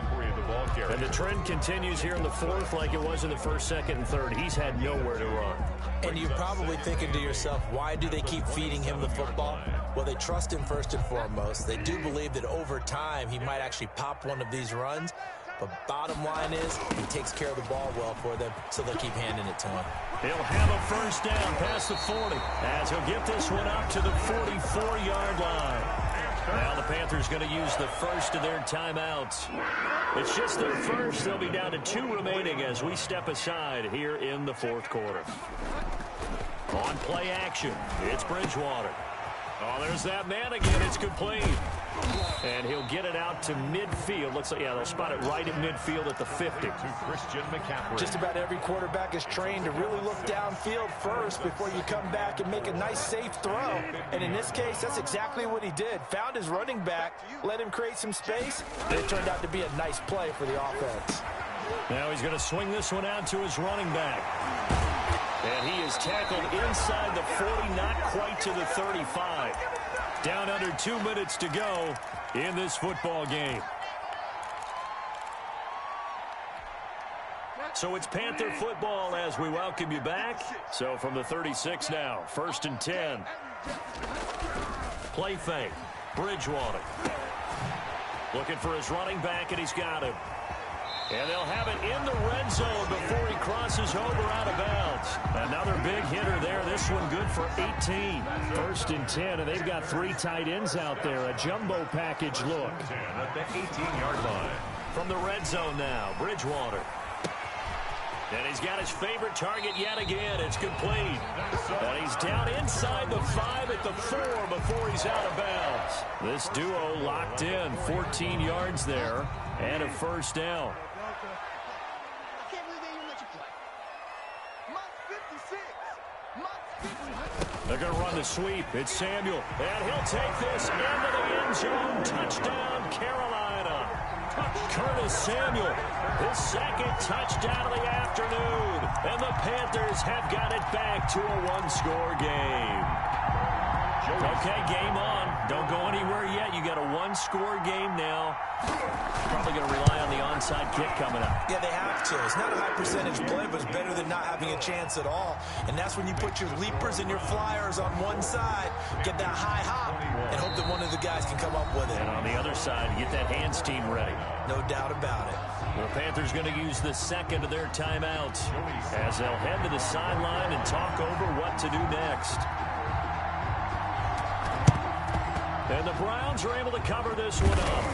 And the trend continues here in the 4th like it was in the 1st, 2nd, and 3rd. He's had nowhere to run. And you're probably thinking to yourself, why do they keep feeding him the football? Well, they trust him first and foremost. They do believe that over time he might actually pop one of these runs. But bottom line is he takes care of the ball well for them, so they'll keep handing it to him. He'll have a first down past the 40 as he'll get this one up to the 44-yard line. Now the Panthers going to use the first of their timeouts. It's just their first. They'll be down to 2 remaining as we step aside here in the 4th quarter. On play action, it's Bridgewater. Oh, there's that man again. It's complete. And he'll get it out to midfield. Looks like, yeah, they'll spot it right at midfield at the 50. To Christian McCaffrey. Just about every quarterback is trained to really look downfield first before you come back and make a nice, safe throw. And in this case, that's exactly what he did. Found his running back, let him create some space, and it turned out to be a nice play for the offense. Now he's going to swing this one out to his running back. And he is tackled inside the 40, not quite to the 35. Down under 2 minutes to go in this football game. So it's Panther football as we welcome you back. So from the 36 now, 1st and 10. Play fake. Bridgewater. Looking for his running back, and he's got him. And they'll have it in the red zone before he crosses over out of bounds. Another big hitter there. This one good for 18. 1st and 10, and they've got 3 tight ends out there. A jumbo package look. At the 18-yard line. From the red zone now, Bridgewater. And he's got his favorite target yet again. It's complete. And he's down inside the 5 at the 4 before he's out of bounds. This duo locked in. 14 yards there and a 1st down. They're going to run the sweep. It's Samuel. And he'll take this into the end zone. Touchdown, Carolina. Curtis Samuel, his 2nd touchdown of the afternoon. And the Panthers have got it back to a 1-score game. Okay, game on. Don't go anywhere yet. You got a 1-score game now. Probably going to rely on the onside kick coming up. Yeah, they have to. It's not a high percentage play, but it's better than not having a chance at all. And that's when you put your leapers and your flyers on one side, get that high hop, and hope that one of the guys can come up with it. And on the other side, get that hands team ready. No doubt about it. The Panthers going to use the 2nd of their timeouts as they'll head to the sideline and talk over what to do next. And the Browns are able to cover this one up.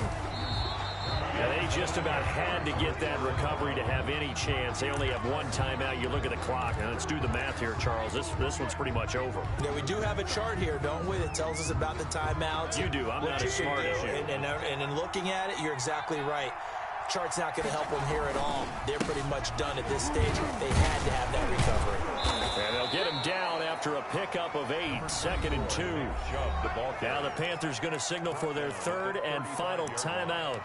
And they just about had to get that recovery to have any chance. They only have 1 timeout. You look at the clock. Now let's do the math here, Charles. This one's pretty much over. Yeah, we do have a chart here, don't we, that tells us about the timeouts. You do. I'm not as smart as you. And in looking at it, you're exactly right. Chart's not going to help them here at all. They're pretty much done at this stage. They had to have that recovery. And they'll get him down after a pickup of 8. 2nd and 2. Now the Panthers going to signal for their 3rd and final timeout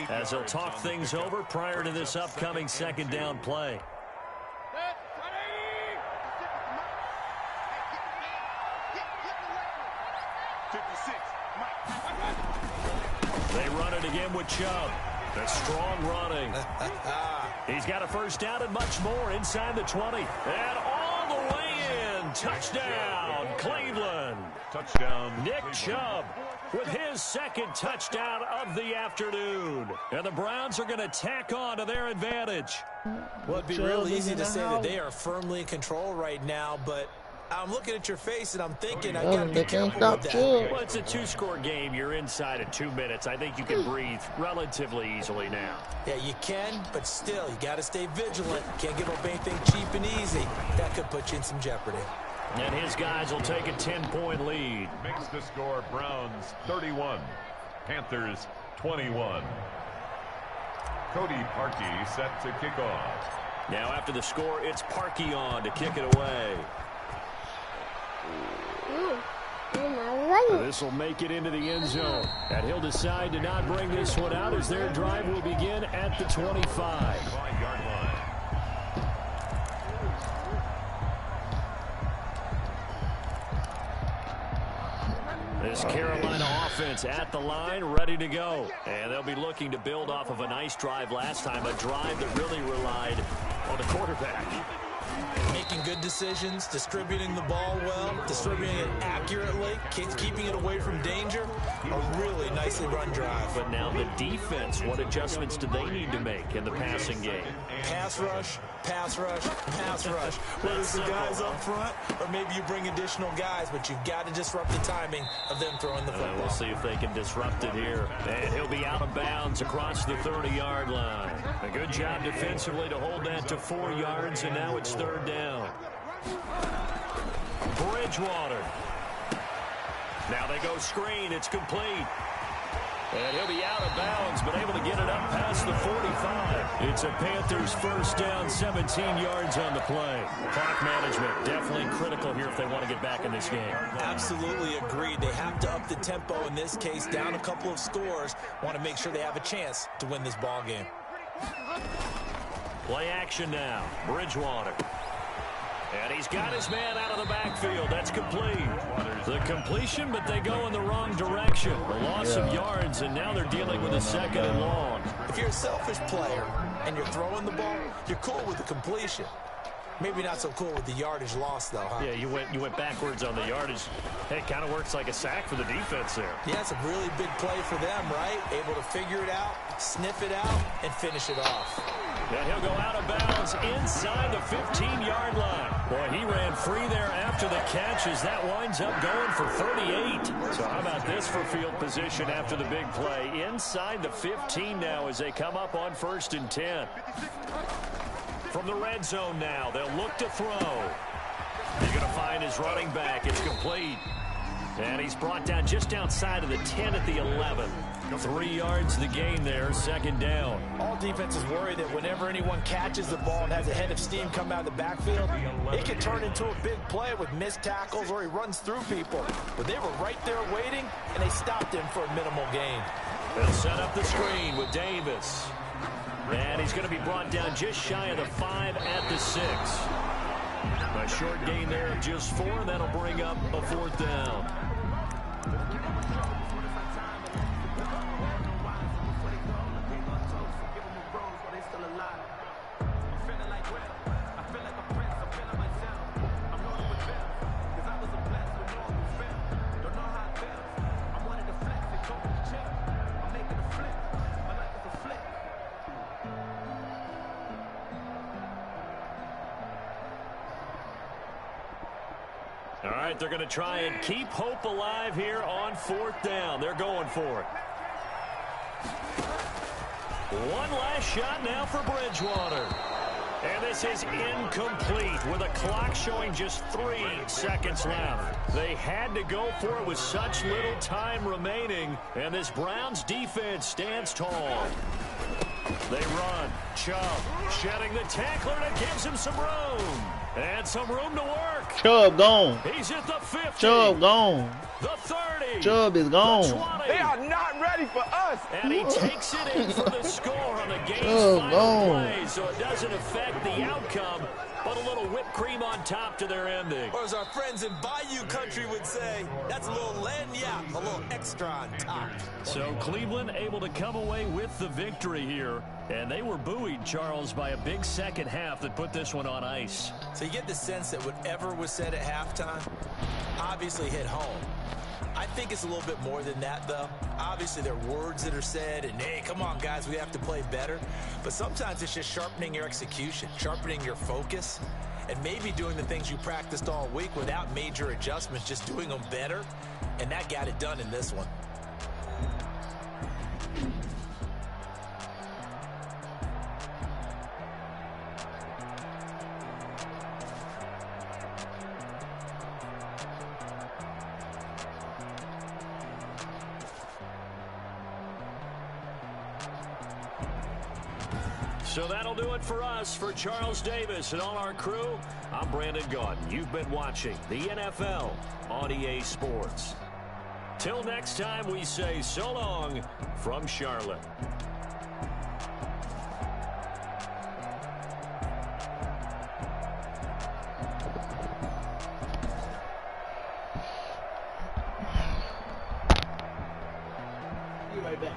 as they'll talk things over prior to this upcoming 2nd down play. They run it again with Chubb. A strong running. He's got a 1st down and much more inside the 20. And all the way in. Touchdown, Cleveland. Touchdown, Nick Chubb with his 2nd touchdown of the afternoon. And the Browns are going to tack on to their advantage. Well, it'd be real easy to say that they are firmly in control right now, but I'm looking at your face and I'm thinking I got to be careful with that. Well, it's a 2-score game. You're inside at 2 minutes. I think you can breathe relatively easily now. Yeah, you can, but still, you got to stay vigilant. Can't give up anything cheap and easy. That could put you in some jeopardy. And his guys will take a 10-point lead. Makes the score Browns 31, Panthers 21. Cody Parkey set to kick off. Now after the score, it's Parkey on to kick it away. This will make it into the end zone. And he'll decide to not bring this one out as their drive will begin at the 25. 5-yard line. This Carolina offense at the line, ready to go. And they'll be looking to build off of a nice drive last time, a drive that really relied on the quarterback. Making good decisions, distributing the ball well, distributing it accurately, keeping it away from danger. A really nicely run drive. But now the defense, what adjustments do they need to make in the passing game? Pass rush, pass rush, pass rush. Whether it's the guys up front or maybe you bring additional guys, but you've got to disrupt the timing of them throwing the football. We'll see if they can disrupt it here. And he'll be out of bounds across the 30-yard line. A good job defensively to hold that to 4 yards, and now it's 3rd down. Bridgewater. Now they go screen. It's complete. And he'll be out of bounds, but able to get it up past the 45. It's a Panthers 1st down, 17 yards on the play. Clock management definitely critical here if they want to get back in this game. Absolutely agreed. They have to up the tempo in this case, down a couple of scores. Want to make sure they have a chance to win this ball game. Play action now. Bridgewater. And he's got his man out of the backfield. That's complete. The completion, but they go in the wrong direction. A loss of yards, and now they're dealing with a 2nd and long. If you're a selfish player and you're throwing the ball, you're cool with the completion. Maybe not so cool with the yardage loss, though, huh? Yeah, you went backwards on the yardage. Hey, it kind of works like a sack for the defense there. Yeah, it's a really big play for them, right? Able to figure it out, sniff it out, and finish it off. And he'll go out of bounds inside the 15-yard line. Boy, he ran free there after the catch as that winds up going for 38. So how about this for field position after the big play? Inside the 15 now as they come up on 1st and 10. From the red zone now, they'll look to throw. They're going to find his running back. It's complete. And he's brought down just outside of the 10 at the 11. 3 yards the gain there, 2nd down. All defenses worry that whenever anyone catches the ball and has a head of steam come out of the backfield, it can turn into a big play with missed tackles or he runs through people. But they were right there waiting, and they stopped him for a minimal gain. They'll set up the screen with Davis. And he's going to be brought down just shy of the 5 at the 6. A short gain there of just 4, and that'll bring up a 4th down. All right, they're going to try and keep hope alive here on 4th down. They're going for it. One last shot now for Bridgewater. And this is incomplete with a clock showing just 3 seconds left. They had to go for it with such little time remaining, and this Browns defense stands tall. They run. Chubb shedding the tackler, and it gives him some room. And some room to work. Chubb gone. He's at the 50. Chubb gone. The 30. Chubb is gone. The 20. They are not ready for us. And he takes it in for the score on the game's final play, so it doesn't affect the outcome, but a little whipped cream on top to their ending. Or as our friends in Bayou Country would say, that's a little lagniappe, a little extra on top. So Cleveland able to come away with the victory here, and they were buoyed, Charles, by a big second half that put this one on ice. So you get the sense that whatever was said at halftime obviously hit home. I think it's a little bit more than that, though. Obviously, there are words that are said, and, hey, come on, guys, we have to play better. But sometimes it's just sharpening your execution, sharpening your focus, and maybe doing the things you practiced all week without major adjustments, just doing them better. And that got it done in this one. So that'll do it for us. For Charles Davis and all our crew, I'm Brandon Gaudin. You've been watching the NFL on EA Sports. Till next time, we say so long from Charlotte. Be right back.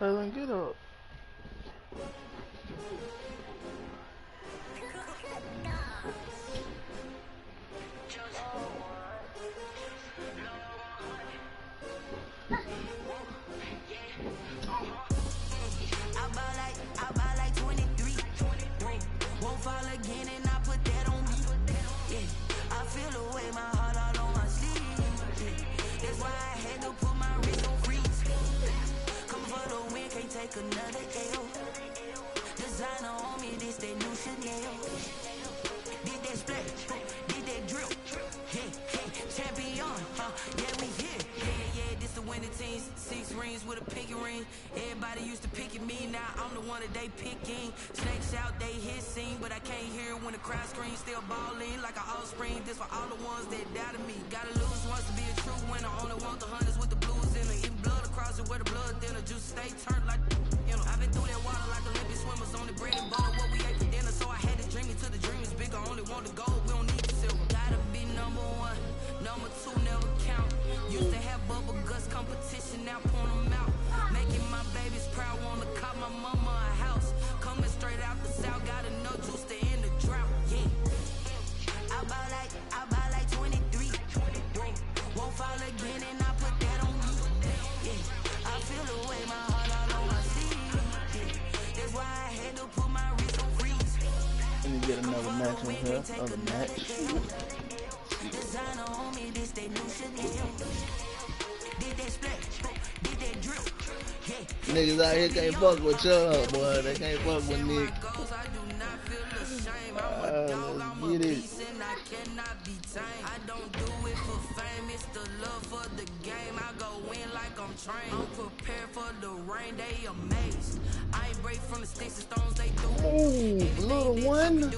Alan, get up. I buy like 23. Won't fall again, and I put that on me. Designer on me, this that new Chanel. Did that splash, did that drip. Champion, yeah, we here. Yeah, this the winning team. 6 rings with a pinky ring. Everybody used to pick at me, now I'm the one that they picking. Snakes out, they hissing, but I can't hear when the crowd screams. Still balling like an offspring. This for all the ones that doubted me. Gotta lose once to be a true winner. Only want the hunters with the blues in it. Even blood across it where the blood thinner. Juice stay turned like, you know. I've been through that water like Olympic swimmers. On the bread and butter, what we ate for dinner. So I had to dream it till the dream is bigger. Only want the gold, we don't need the silver. Gotta be number 1. Number 2 never count. Used to have bubble guts competition, now point them out. Making my babies proud, wanna call my mama a house. Coming straight out the south, got enough juice to end the drought. Yeah. I buy like 23. Won't fall again and I put that on you. Yeah. I feel the way my heart all on my sleeve. Yeah. That's why I had to put my wrist on freeze. Let me get another match in here. Other match. Designer on me, this that new Chanel. Did that splash, did that drip. Niggas out here can't fuck with y'all, boy. They can't fuck with Nick. Let's get it. I don't do it for fame, it's the love for the game. I go in like I'm trained. I'm prepared for the rain, they amazed. I ain't break from the sticks and stones they do. Ooh, little one.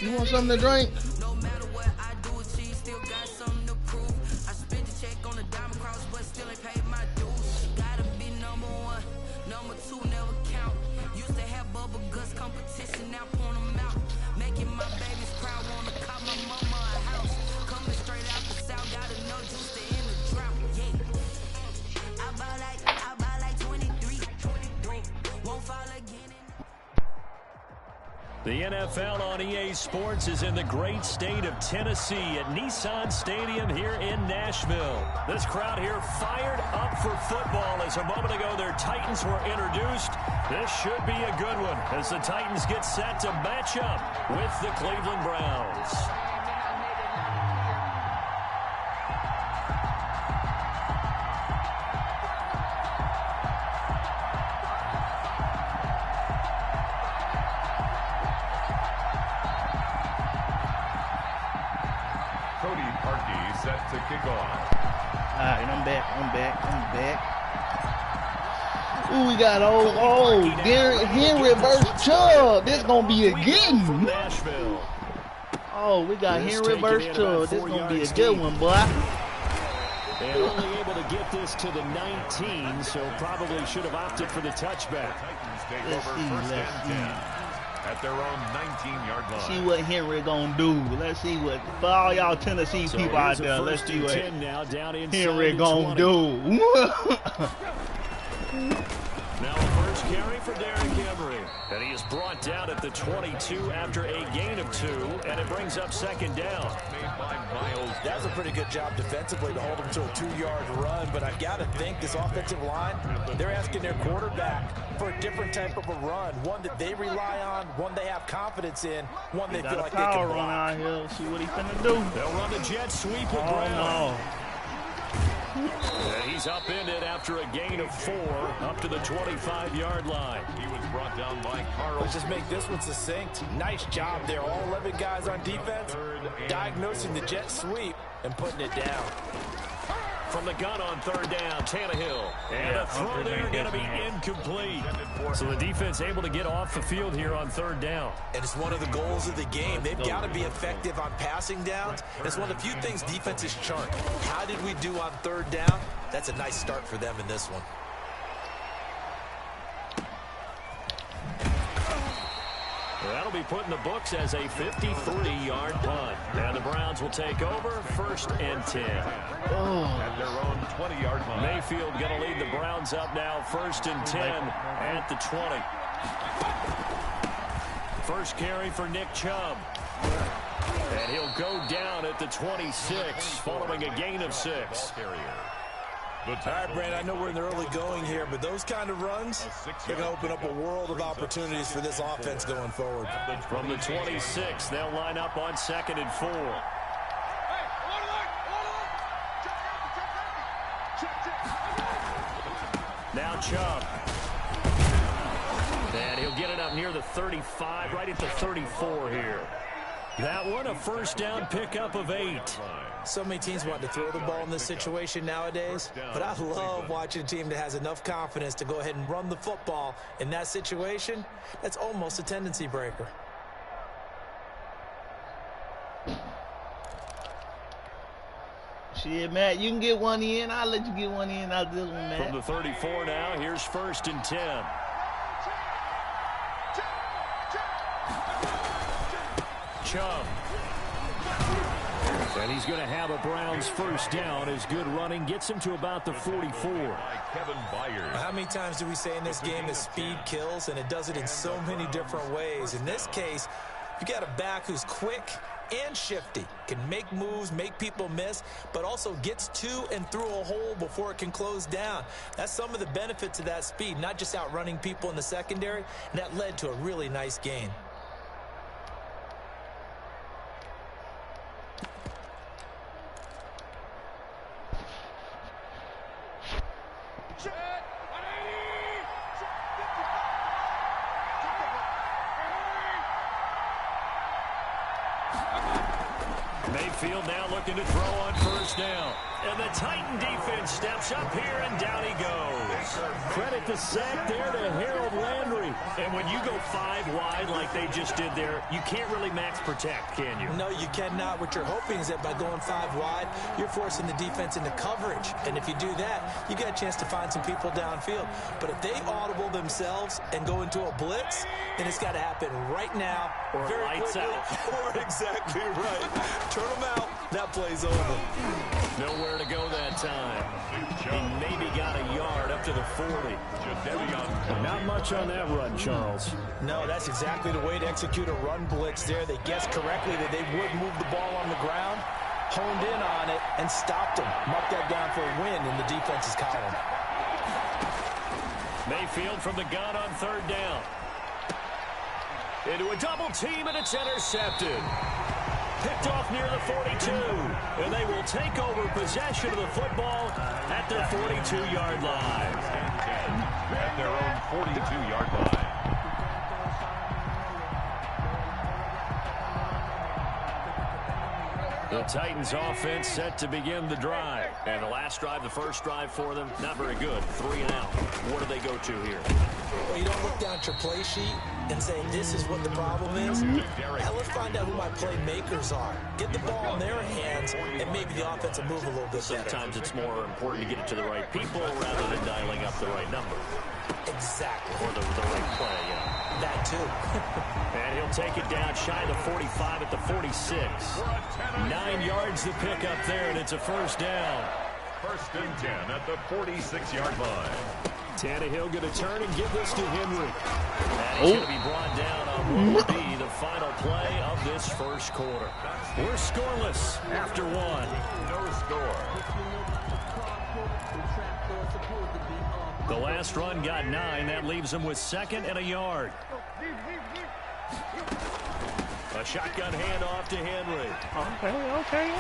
You want something to drink? No matter what I do, achieve, still got something to prove. I spent the check on the diamond cross, but still ain't paid my dues. Gotta be number 1, number 2 never count. Used to have bubble guts competition, now point them out. Making my babies proud, wanna call my mama a house. Coming straight out the south, got enough juice to end the drought. Yeah, I buy like 23. Won't fall again. The NFL on EA Sports is in the great state of Tennessee at Nissan Stadium here in Nashville. This crowd here fired up for football as a moment ago their Titans were introduced. This should be a good one as the Titans get set to match up with the Cleveland Browns. Set to kick off. Alright, I'm back. Ooh, we got Henry versus Chubb. This gonna be a good one. Oh, we got Henry versus Chubb. This gonna be a good one, boy. And only able to get this to the 19, so probably should have opted for the touchback. Let's see. At their own 19-yard line. See what Henry gonna do. Let's see what, for all y'all Tennessee people out there, let's see what Henry gonna do. Now a first carry for Derrick Henry. And he is brought down at the 22 after a gain of 2, and it brings up second down. That was a pretty good job defensively to hold him to a 2-yard run, but I've got to think this offensive line, they're asking their quarterback for a different type of a run, one that they rely on, one they have confidence in, one they feel like they can block. Run out here. See what he's finna do. They'll run the jet sweep with Brown. No. And he's upended after a gain of 4 up to the 25-yard line. He was brought down by Carl. Let's just make this one succinct. Nice job there. All 11 guys on defense diagnosing the jet sweep and putting it down. From the gun on third down, Tannehill. And a throw there going to be incomplete. So the defense able to get off the field here on third down. And it's one of the goals of the game. They've got to be effective on passing downs. And it's one of the few things defenses chart. How did we do on third down? That's a nice start for them in this one. That'll be put in the books as a 53-yard punt. And the Browns will take over, 1st and 10. At their own 20-yard line. Mayfield going to lead the Browns up now, 1st and 10 at the 20. First carry for Nick Chubb. And he'll go down at the 26, following a gain of 6. All right, Brandon, I know we're in the early going here, but those kind of runs, they're going to open up a world of opportunities for this offense going forward. From the 26, they'll line up on 2nd and 4. Now Chubb. And he'll get it up near the 35, right at the 34 here. That one, a first down pickup of 8. So many teams want to throw the ball in this situation nowadays, but I love watching a team that has enough confidence to go ahead and run the football in that situation. That's almost a tendency breaker. Shit, Matt, you can get one in. I'll let you get one in out of this one, Matt. From the 34 now, here's 1st and 10. Chubb. And he's going to have a Browns first down. His good running gets him to about the 44. How many times do we say in this game that speed kills, and it does it in so many different ways? In this case, you got a back who's quick and shifty, can make moves, make people miss, but also gets to and through a hole before it can close down. That's some of the benefits of that speed, not just outrunning people in the secondary, and that led to a really nice gain. Mayfield now looking to throw on first down. And the Titan defense steps up here, and down he goes. Credit the sack there to Harold Landry. And when you go 5 wide like they just did there, you can't really max protect, can you? No, you cannot. What you're hoping is that by going 5 wide, you're forcing the defense into coverage. And if you do that, you get a chance to find some people downfield. But if they audible themselves and go into a blitz, then it's got to happen right now. Or very lights quickly, out. Or exactly right. Turn them out. That play's over. Nowhere to go that time. He maybe got a yard up to the 40. Not much on that run, Charles. No, that's exactly the way to execute a run blitz there. They guessed correctly that they would move the ball on the ground, honed in on it, and stopped them. Mark that down for a win in the defense's column. Mayfield from the gun on 3rd down. Into a double team, and it's intercepted. Picked off near the 42, and they will take over possession of the football at their 42-yard line. At their own 42-yard line. The Titans offense set to begin the drive. And the last drive, the first drive for them, not very good. 3 and out. What do they go to here? Well, you don't look down at your play sheet and say, this is what the problem is. Now let's find out who my playmakers are. Get the ball in their hands, and maybe the offense will move a little bit better. Sometimes it's more important to get it to the right people rather than dialing up the right number. Exactly. Or the right play, yeah. That too. And he'll take it down shy of the 45 at the 46. 9 yards to pick up there, and it's a first down. 1st and 10 at the 46-yard line. Tannehill going to turn and give this to Henry. And he's going to be brought down on what will be the final play of this first quarter. We're scoreless after 1. No score. The last run got 9. That leaves him with 2nd and a yard. A shotgun handoff to Henry. Okay.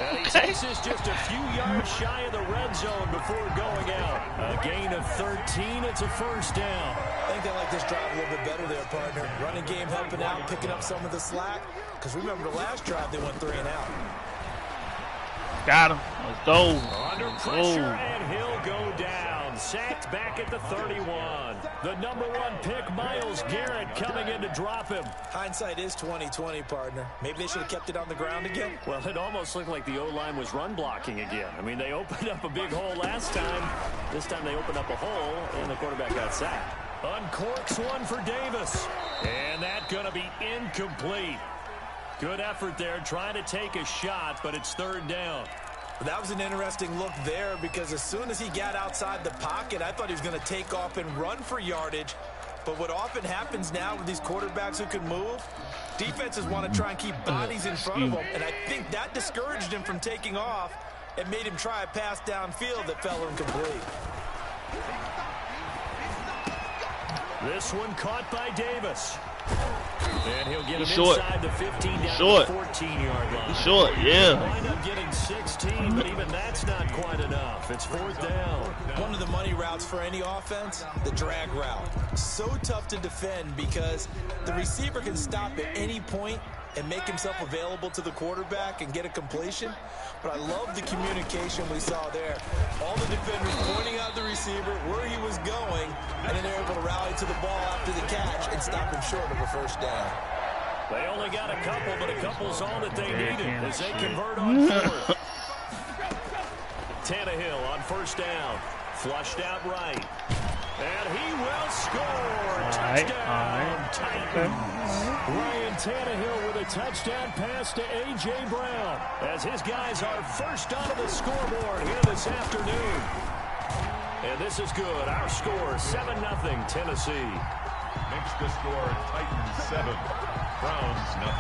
And he takes this just a few yards shy of the red zone before going out. A gain of 13. It's a first down. I think they like this drive a little bit better there, partner. Running game helping out, picking up some of the slack. Because remember the last drive, they went 3 and out. Got him. Let's go. Under pressure, and he'll go down. Sacked back at the 31. The number 1 pick, Myles Garrett, coming in to drop him. Hindsight is 20/20, partner. Maybe they should have kept it on the ground again. Well, it almost looked like the O-line was run blocking again. I mean, they opened up a big hole last time. This time they opened up a hole, and the quarterback got sacked. Uncorks one for Davis. And that's going to be incomplete. Good effort there, trying to take a shot, but it's 3rd down. That was an interesting look there because as soon as he got outside the pocket, I thought he was going to take off and run for yardage. But what often happens now with these quarterbacks who can move, defenses want to try and keep bodies in front of them. And I think that discouraged him from taking off and made him try a pass downfield that fell incomplete. This one caught by Davis. And he'll get He's him short. inside the 15 down Short. to the 14-yard line. He's short, yeah. Wind up getting 16, but even that's not quite enough. It's 4th down. One of the money routes for any offense, the drag route. So tough to defend because the receiver can stop at any point and make himself available to the quarterback and get a completion. But I love the communication we saw there. All the defenders pointing out the receiver, where he was going, and then they're able to rally to the ball after the catch and stop him short of a first down. They only got a couple, but a couple's all that they needed as they convert on 4th. Tannehill on 1st down. Flushed out right. And he will score. Touchdown, Titans. Ryan Tannehill with a touchdown pass to A.J. Brown as his guys are first onto the scoreboard here this afternoon. And this is good. Our score, 7-0 Tennessee. Makes the score Titans 7, Browns 0.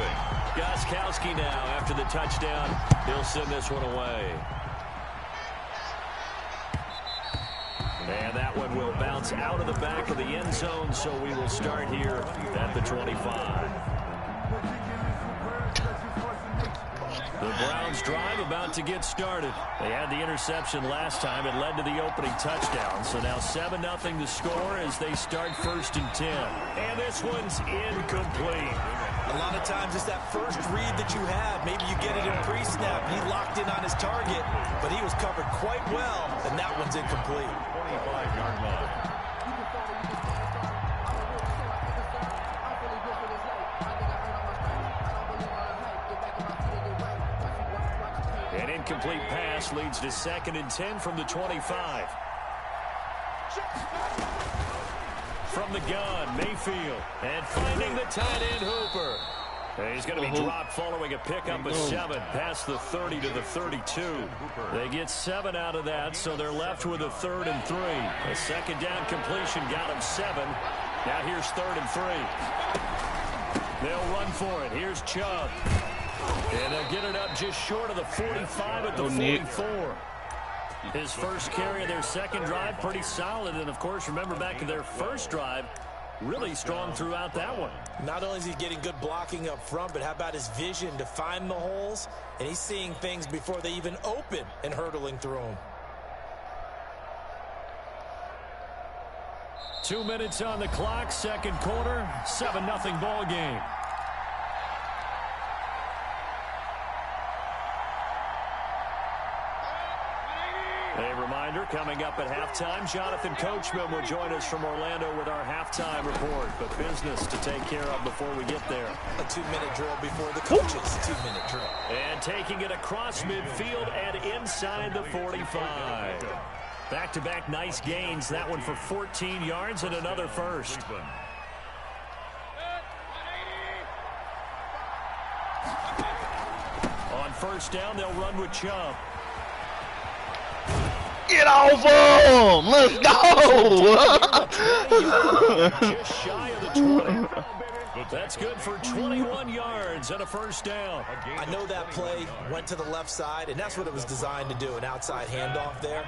Gostkowski now after the touchdown. He'll send this one away. And that one will bounce out of the back of the end zone, so we will start here at the 25. The Browns drive about to get started. They had the interception last time. It led to the opening touchdown. So now 7-0 the score as they start 1st and 10. And this one's incomplete. A lot of times it's that first read that you have. Maybe you get it in pre-snap. He locked in on his target, but he was covered quite well, and that one's incomplete. 25-yard line. An incomplete pass leads to 2nd and 10 from the 25. From the gun, Mayfield. And finding the tight end, Hooper. And he's going to be dropped following a pickup of 7 past the 30 to the 32. They get 7 out of that, so they're left with a 3rd and 3. A 2nd down completion got him 7. Now here's 3rd and 3. They'll run for it. Here's Chubb. And they'll get it up just short of the 45 at the 44. His first carry of their 2nd drive, pretty solid. And, of course, remember back to their first drive, really strong throughout that one. Not only is he getting good blocking up front, but how about his vision to find the holes? And he's seeing things before they even open and hurdling through them. 2 minutes on the clock, 2nd quarter, 7-0 ball game. A reminder, coming up at halftime, Jonathan Coachman will join us from Orlando with our halftime report. But business to take care of before we get there. A 2-minute drill before the coaches' 2-minute drill. And taking it across midfield and inside the 45. Back-to-back nice gains. That one for 14 yards and another first. On 1st down, they'll run with Chubb. Get off him! Let's go! Just shy of the 20. That's good for 21 yards and a 1st down. I know that play went to the left side, and that's what it was designed to do, an outside handoff there.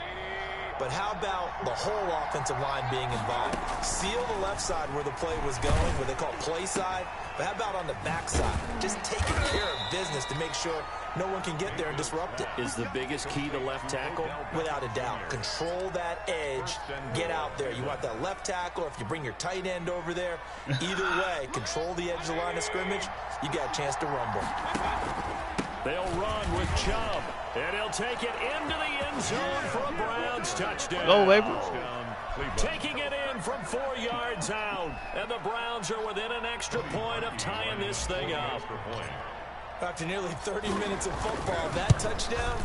But how about the whole offensive line being involved? Seal the left side where the play was going, what they call play side. But how about on the back side? Just taking care of business to make sure no one can get there and disrupt it. Is the biggest key to left tackle? Without a doubt. Control that edge. Get out there. You want that left tackle, or if you bring your tight end over there, either way, control the edge of the line of scrimmage, you got a chance to rumble. They'll run with Chubb, and he'll take it into the end zone for a Browns touchdown. Go, baby. Taking it in from 4 yards out, and the Browns are within an extra point of tying this thing up. After nearly 30 minutes of football, that touchdown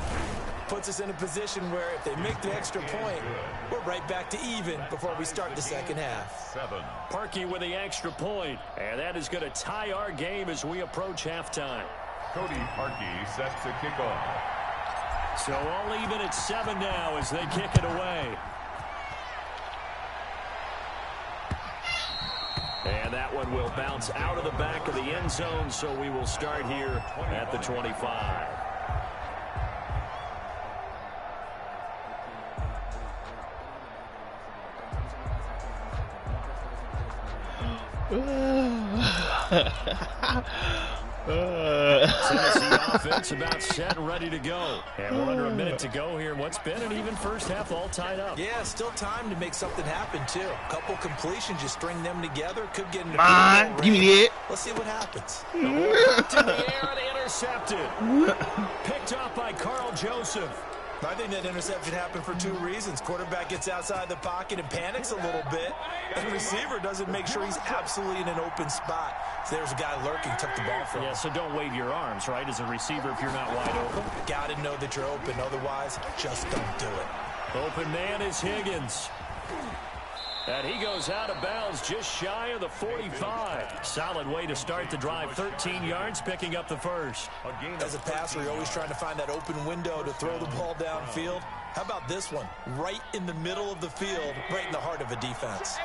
puts us in a position where if they make the extra point, we're right back to even before we start the 2nd half. Parkey with the extra point, and that is going to tie our game as we approach halftime. Cody Parkey set to kick off. So all even at 7 now as they kick it away. And that one will bounce out of the back of the end zone, so we will start here at the 25. Tennessee offense about set and ready to go. And we're under a minute to go here. What's been an even first half, all tied up. Yeah, still time to make something happen, too. A couple completions, you string them together. Could get into give me that. Let's see what happens. The ball knocked in the air and intercepted. Picked up by Carl Joseph. I think that interception happened for two reasons. Quarterback gets outside the pocket and panics a little bit, and receiver doesn't make sure he's absolutely in an open spot. So there's a guy lurking, took the ball from him. Yeah, so don't wave your arms, right, as a receiver if you're not wide open. Got to know that you're open. Otherwise, just don't do it. Open man is Higgins. And he goes out of bounds just shy of the 45. Solid way to start the drive. 13 yards, picking up the first. As a passer, you're always trying to find that open window to throw the ball downfield. How about this one? Right in the middle of the field, right in the heart of a defense.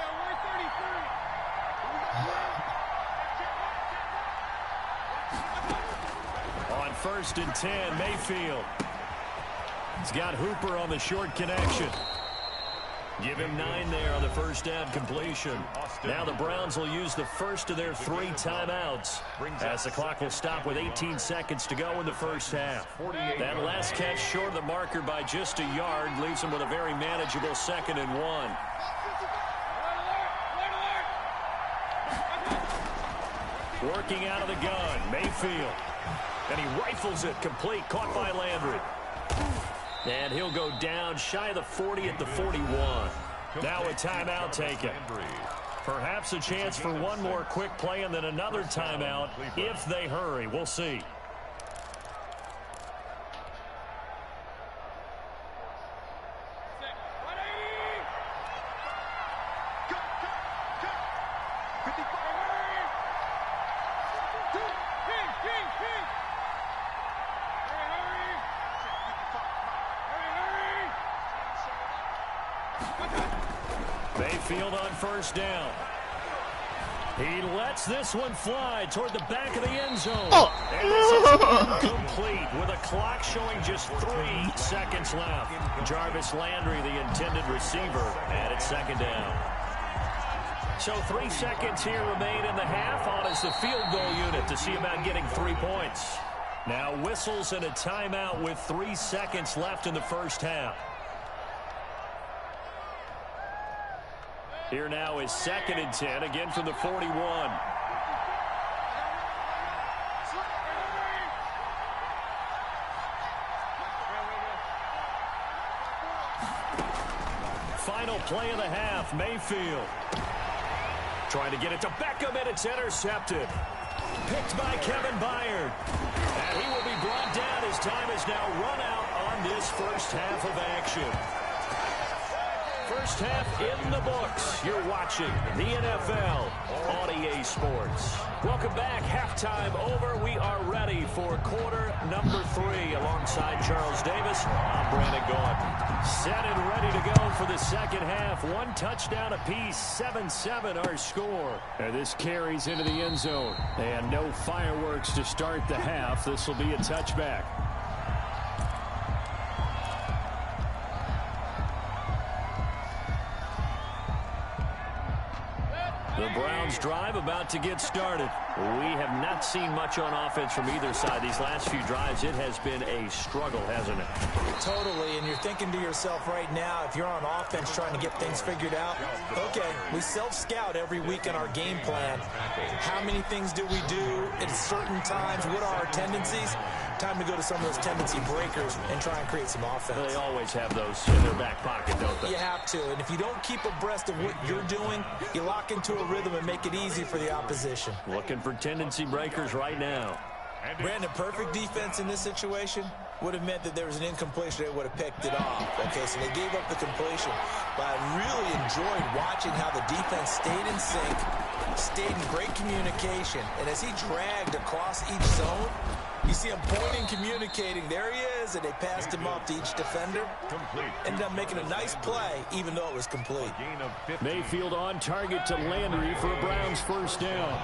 On 1st and 10, Mayfield. He's got Hooper on the short connection. Give him 9 there on the first down completion. Now the Browns will use the first of their 3 timeouts as the clock will stop with 18 seconds to go in the first half. That last catch short of the marker by just a yard leaves them with a very manageable 2nd and 1. Working out of the gun, Mayfield. And he rifles it complete, caught by Landry. And he'll go down shy of the 40 at the 41. Now a timeout taken. Perhaps a chance for one more quick play and then another timeout if they hurry. We'll see. Mayfield on first down. He lets this one fly toward the back of the end zone. And this is incomplete with a clock showing just 3 seconds left. Jarvis Landry, the intended receiver, and it's 2nd down. So 3 seconds here remain in the half on as the field goal unit to see about getting 3 points. Now whistles and a timeout with 3 seconds left in the first half. Here now is 2nd and 10, again from the 41. Final play of the half, Mayfield. Trying to get it to Beckham, and it's intercepted. Picked by Kevin Byard. And he will be brought down as time is now run out on this first half of action. First half in the books. You're watching the NFL on EA Sports. Welcome back. Halftime over. We are ready for quarter number 3 alongside Charles Davis. I'm Brandon Gordon. Set and ready to go for the second half. 1 touchdown apiece. 7-7 our score. And this carries into the end zone. And no fireworks to start the half. This will be a touchback. The Browns drive about to get started. We have not seen much on offense from either side. These last few drives, it has been a struggle, hasn't it? Totally, and you're thinking to yourself right now, if you're on offense trying to get things figured out, okay, we self-scout every week in our game plan. How many things do we do at certain times? What are our tendencies? Time to go to some of those tendency breakers and try and create some offense. They always have those in their back pocket, don't they? You have to, and if you don't keep abreast of what you're doing, you lock into a rhythm and make it easy for the opposition. Looking for tendency breakers right now. Brandon, perfect defense in this situation would have meant that there was an incompletion. They would have picked it off. Okay, so they gave up the completion. But I really enjoyed watching how the defense stayed in sync, stayed in great communication. And as he dragged across each zone, you see him pointing, communicating. There he is, and they passed him off to each defender. Ended up making a nice play, even though it was complete. Mayfield on target to Landry for a Browns first down.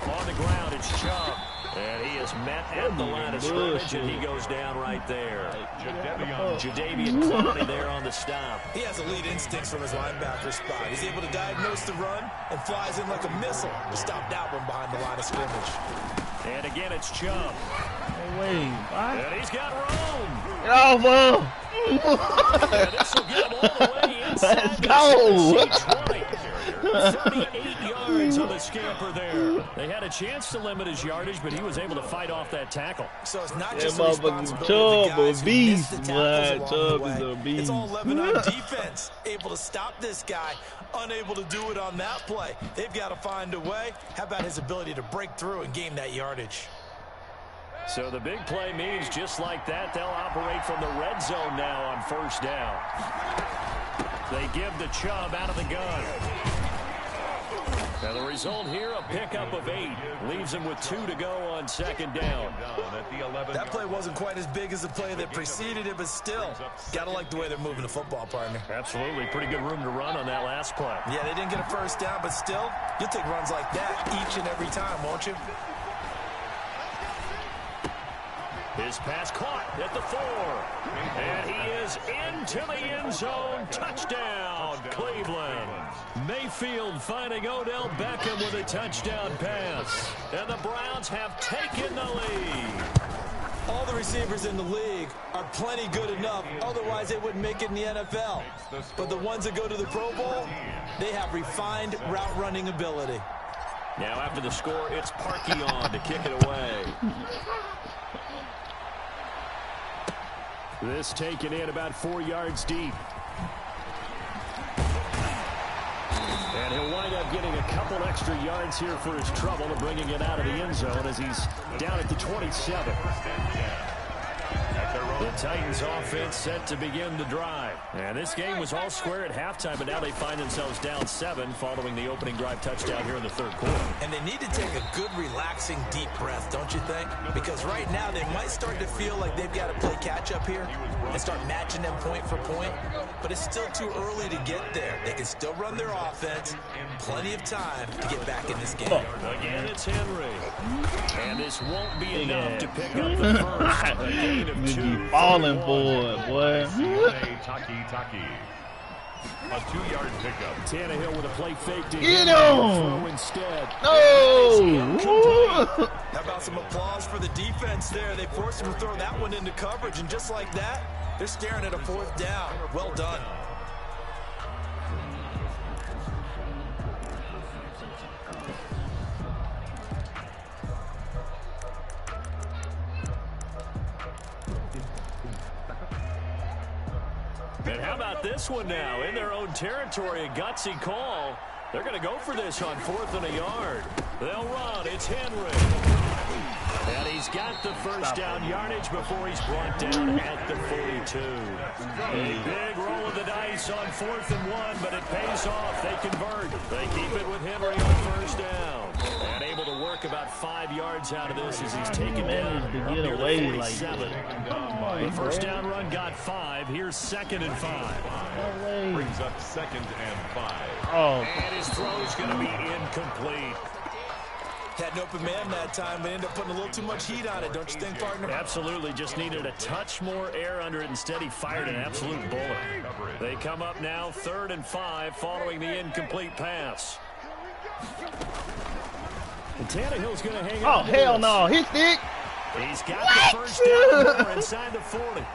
On the ground, it's Chubb. And he is met at the line of scrimmage, and he goes down right there. Jadeveon Clowney there on the stop. He has elite instincts from his linebacker spot. He's able to diagnose the run and flies in like a missile to stop that one behind the line of scrimmage. And again, it's Chubb. Hey, wait, what? And he's got room. Get off him. And this will get him all the way inside. Let's go. 38 yards on the scamper there. They had a chance to limit his yardage, but he was able to fight off that tackle. So it's not That just the motherfucking responsibility of the Chubb a guys who beast, missed the boy. tackles along Chubb the is way. a beast. It's all 11 on defense, able to stop this guy, unable to do it on that play. They've got to find a way. How about his ability to break through and gain that yardage? So the big play means just like that, they'll operate from the red zone now on first down. They give the Chubb out of the gun. And the result here, a pickup of 8. Leaves him with 2 to go on second down. That play wasn't quite as big as the play that preceded it, but still, gotta like the way they're moving the football, partner. Absolutely. Pretty good room to run on that last play. Yeah, they didn't get a first down, but still, you'll take runs like that each and every time, won't you? His pass caught at the 4. And he is into the end zone. Touchdown, Cleveland. Mayfield finding Odell Beckham with a touchdown pass. And the Browns have taken the lead. All the receivers in the league are plenty good enough. Otherwise, they wouldn't make it in the NFL. But the ones that go to the Pro Bowl, they have refined route running ability. Now after the score, it's Parkey on to kick it away. This taken in about 4 yards deep. And he'll wind up getting a couple extra yards here for his trouble and bringing it out of the end zone as he's down at the 27. The Titans offense set to begin the drive. And this game was all square at halftime, but now they find themselves down 7 following the opening drive touchdown here in the third quarter. And they need to take a good, relaxing, deep breath, don't you think? Because right now they might start to feel like they've got to play catch-up here and start matching them point for point. But it's still too early to get there. They can still run their offense. Plenty of time to get back in this game. Again, it's Henry. And this won't be enough to pick up the first. A gain of 2. Falling for it, boy. Taki. A 2-yard pickup. Tannehill with a play fake to Get him. him! Instead. No! How about some applause for the defense there? They forced him to throw that one into coverage, and just like that, they're staring at a 4th down. Well done. And how about this one now? In their own territory, a gutsy call. They're going to go for this on 4th and a yard. They'll run. It's Henry. And he's got the first down yardage before he's brought down at the 42. A big roll of the dice on 4th and 1, but it pays off. They convert. They keep it with Henry on first down. And able to work about 5 yards out of this as he's taken down to get away like 47. The first down run got 5. Here's 2nd and 5. Brings up 2nd and 5. Oh. And his throw's going to be incomplete. Had an open man that time, but ended up putting a little too much heat on it, don't you think, partner? Absolutely. Just needed a touch more air under it. Instead, he fired an absolute bullet. They come up now 3rd and 5 following the incomplete pass. And Tannehill's going to hang on. Oh, hell no. He's thick. He's got the first down inside the 40.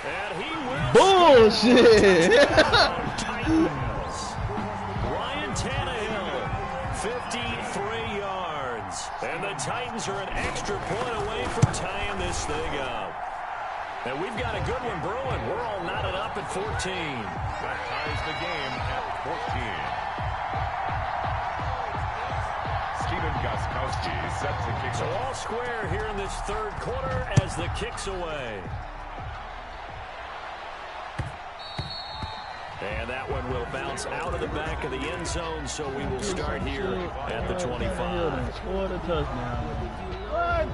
And he will. Bullshit. Ryan Tannehill, 53 yards. And the Titans are an extra point away from tying this thing up. And we've got a good one brewing. We're all knotted up at 14. That ties the game at 14. Gostkowski set to kick. So all square here in this third quarter as the kick's away. And that one will bounce out of the back of the end zone, so we will start here at the 25. Scored a touchdown. What?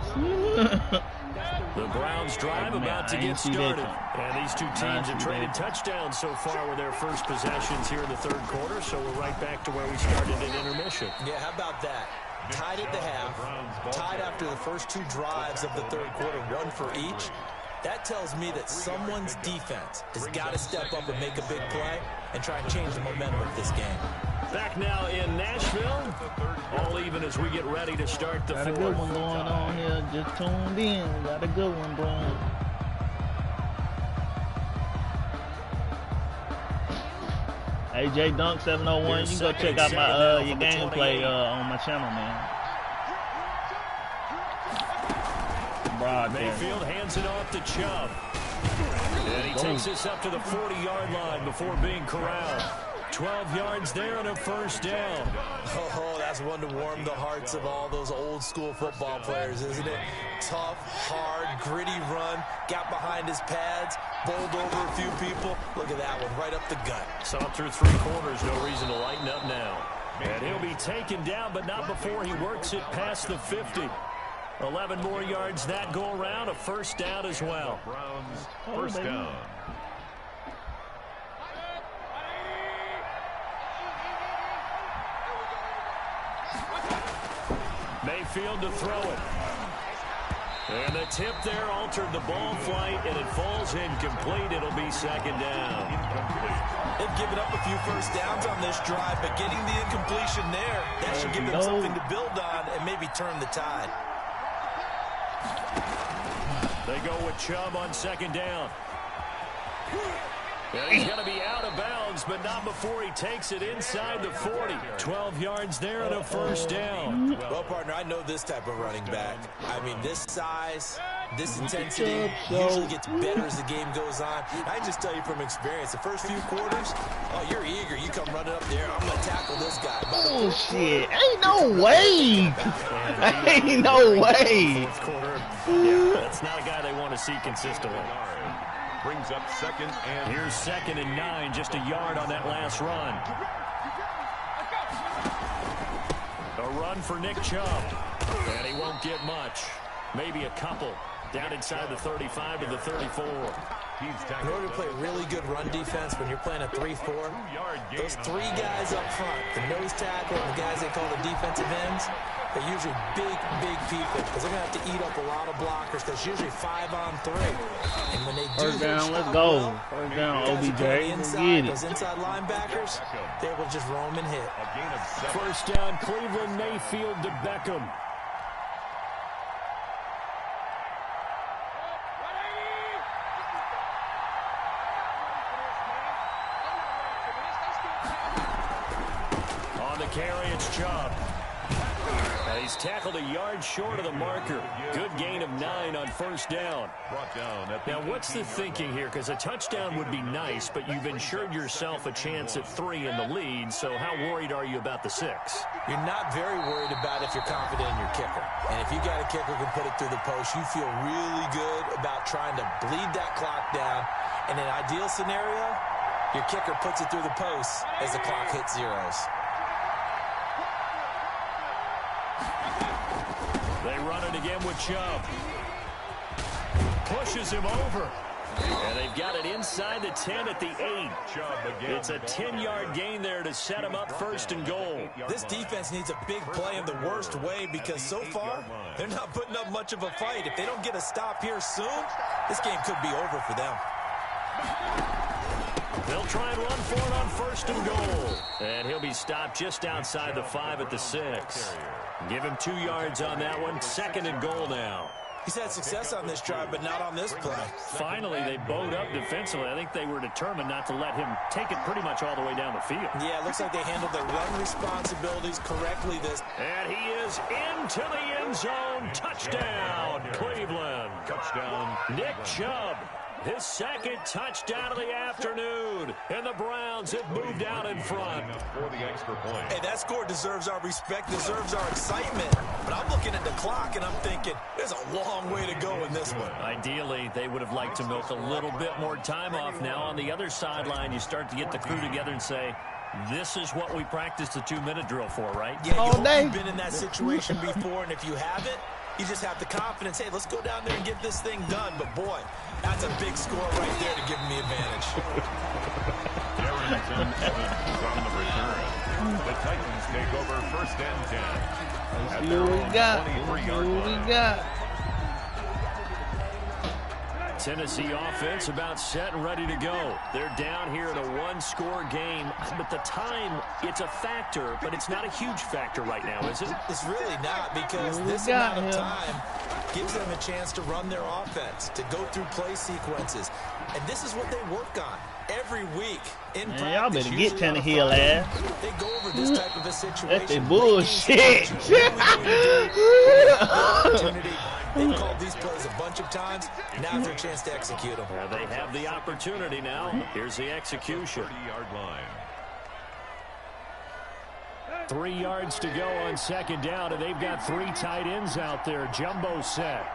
The Browns drive about to get started. And these two teams have traded touchdowns so far with their first possessions here in the third quarter, so we're right back to where we started at intermission. Yeah, how about that? Tied at the half, tied after the first two drives of the third quarter, one for each. That tells me that someone's defense has got to step up and make a big play and try and change the momentum of this game. Back now in Nashville, all even as we get ready to start the fourth. Got a good one going on here. Just tuned in. Got a good one going. AJ Dunk 701. You can go check out my your gameplay on my channel, man. Mayfield hands it off to Chubb. And he takes this up to the 40-yard line before being corralled. 12 yards there and a first down. Oh, that's one to warm the hearts of all those old school football players, isn't it? Tough, hard, gritty run, got behind his pads, bowled over a few people. Look at that one, right up the gut. Saw through three quarters, no reason to lighten up now. And he'll be taken down, but not before he works it past the 50. 11 more yards that go around, a first down as well. Browns, first down. Mayfield to throw it. And the tip there altered the ball flight, and it falls incomplete. It'll be second down. They've given up a few first downs on this drive, but getting the incompletion there, that should give them something to build on and maybe turn the tide. They go with Chubb on second down. And he's going to be out of bounds, but not before he takes it inside the 40. 12 yards there and a first down. Well, partner, I know this type of running back. I mean, this size, this intensity usually gets better as the game goes on. I just tell you from experience, the first few quarters, oh, you're eager. You come running up there, I'm going to tackle this guy. Oh, shit. Ain't no way. Ain't no way. Fourth quarter, yeah, that's not a guy they want to see consistently. Brings up second and... Here's 2nd and 9, just a yard on that last run. A run for Nick Chubb. And he won't get much. Maybe a couple. Down inside the 35 to the 34. In order to play really good run defense when you're playing a 3-4, those three guys up front, the nose tackle and the guys they call the defensive ends, they're usually big people because they're going to have to eat up a lot of blockers because usually 5-on-3. And when they do first down, let's go. First down, OBJ. Inside, those inside linebackers, they will just roam and hit. First down, Cleveland, Mayfield to Beckham. Carry, it's Chubb. And he's tackled a yard short of the marker. Good gain of 9 on first down. Now, what's the thinking here? Because a touchdown would be nice, but you've ensured yourself a chance at 3 in the lead, so how worried are you about the 6? You're not very worried about if you're confident in your kicker. And if you got a kicker who can put it through the post, you feel really good about trying to bleed that clock down. In an ideal scenario, your kicker puts it through the post as the clock hits zeros. They run it again with Chubb. Pushes him over. And they've got it inside the 10 at the 8. It's a 10-yard gain there to set him up first and goal. This defense needs a big play in the worst way because so far, they're not putting up much of a fight. If they don't get a stop here soon, this game could be over for them. They'll try and run for it on first and goal. And he'll be stopped just outside the 5 at the 6. Give him 2 yards on that one. 2nd and goal now. He's had success on this drive, but not on this play. Finally, they bowed up defensively. I think they were determined not to let him take it pretty much all the way down the field. Yeah, it looks like they handled their run responsibilities correctly this. And he is into the end zone. Touchdown, Cleveland. Touchdown, Nick Chubb. His 2nd touchdown of the afternoon. And the Browns have moved out in front. For the extra point. Hey, that score deserves our respect, deserves our excitement. But I'm looking at the clock and I'm thinking, there's a long way to go in this one. Ideally, they would have liked to milk a little bit more time off. Now on the other sideline, you start to get the crew together and say, this is what we practiced the 2-minute drill for, right? Yeah, you've been in that situation before, and if you haven't, you just have the confidence, hey, let's go down there and get this thing done. But, boy, that's a big score right there to give them the advantage. Darrington Evans on the return. The Titans take over first and 10. Let's see what we got. Let's see what we got. Tennessee offense about set and ready to go. They're down here in a one-score game, but the time, it's a factor, but it's not a huge factor right now, is it? It's really not, because this amount of time gives them a chance to run their offense, to go through play sequences. And this is what they work on every week in practice. Y'all better get Tannehill ass. They go over this type of a situation. That's the bullshit. They've called these plays a bunch of times. Now's their chance to execute them. They have the opportunity now. Here's the execution. 30-yard line. 3 yards to go on second down, and they've got 3 tight ends out there. Jumbo set.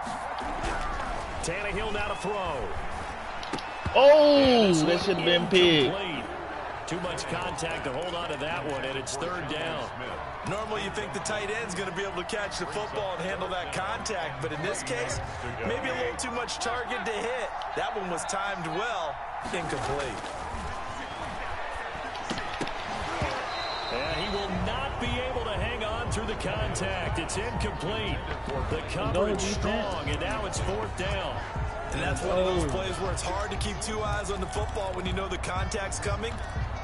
Tannehill now to throw. Oh, that should have been big. Too much contact to hold on to that one, and it's third down. Normally you think the tight end's going to be able to catch the football and handle that contact, but in this case, maybe a little too much target to hit. That one was timed well, incomplete. And he will not be able to hang on through the contact. It's incomplete. The coverage strong, and now it's fourth down. And that's one of those plays where it's hard to keep 2 eyes on the football when you know the contact's coming,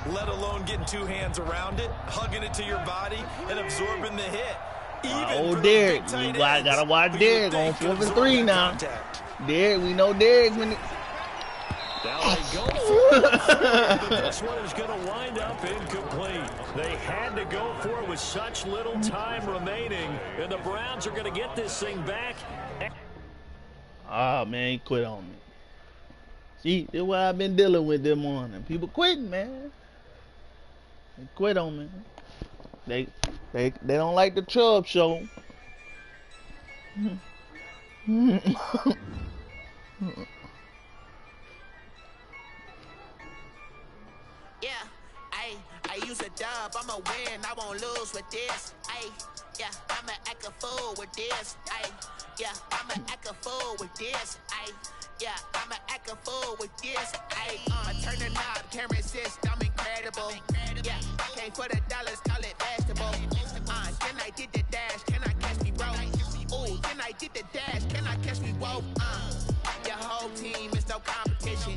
let alone getting 2 hands around it, hugging it to your body, and absorbing the hit. Oh, Derek. You gotta watch Derek on 4th and 3 now. Derek, we know Derek when Now they go for it. This one is going to wind up incomplete. They had to go for it with such little time remaining, and the Browns are going to get this thing back. Oh, man, he quit on me. See, that's what I've been dealing with this morning. People quitting, man. They quit on me. They don't like the Chubb show. Yeah, I use a dub, I'ma win, I won't lose with this. Yeah, I'ma act a fool with this. Yeah, I'ma act a fool with this. Yeah, I'ma act a fool with this. I turn the knob, can't resist, I'm incredible. Yeah, came for the dollars, call it vegetable. Then I did the dash, can I catch me, bro? Ooh, then I did the dash, can I catch me, whoa? Your whole team is no competition.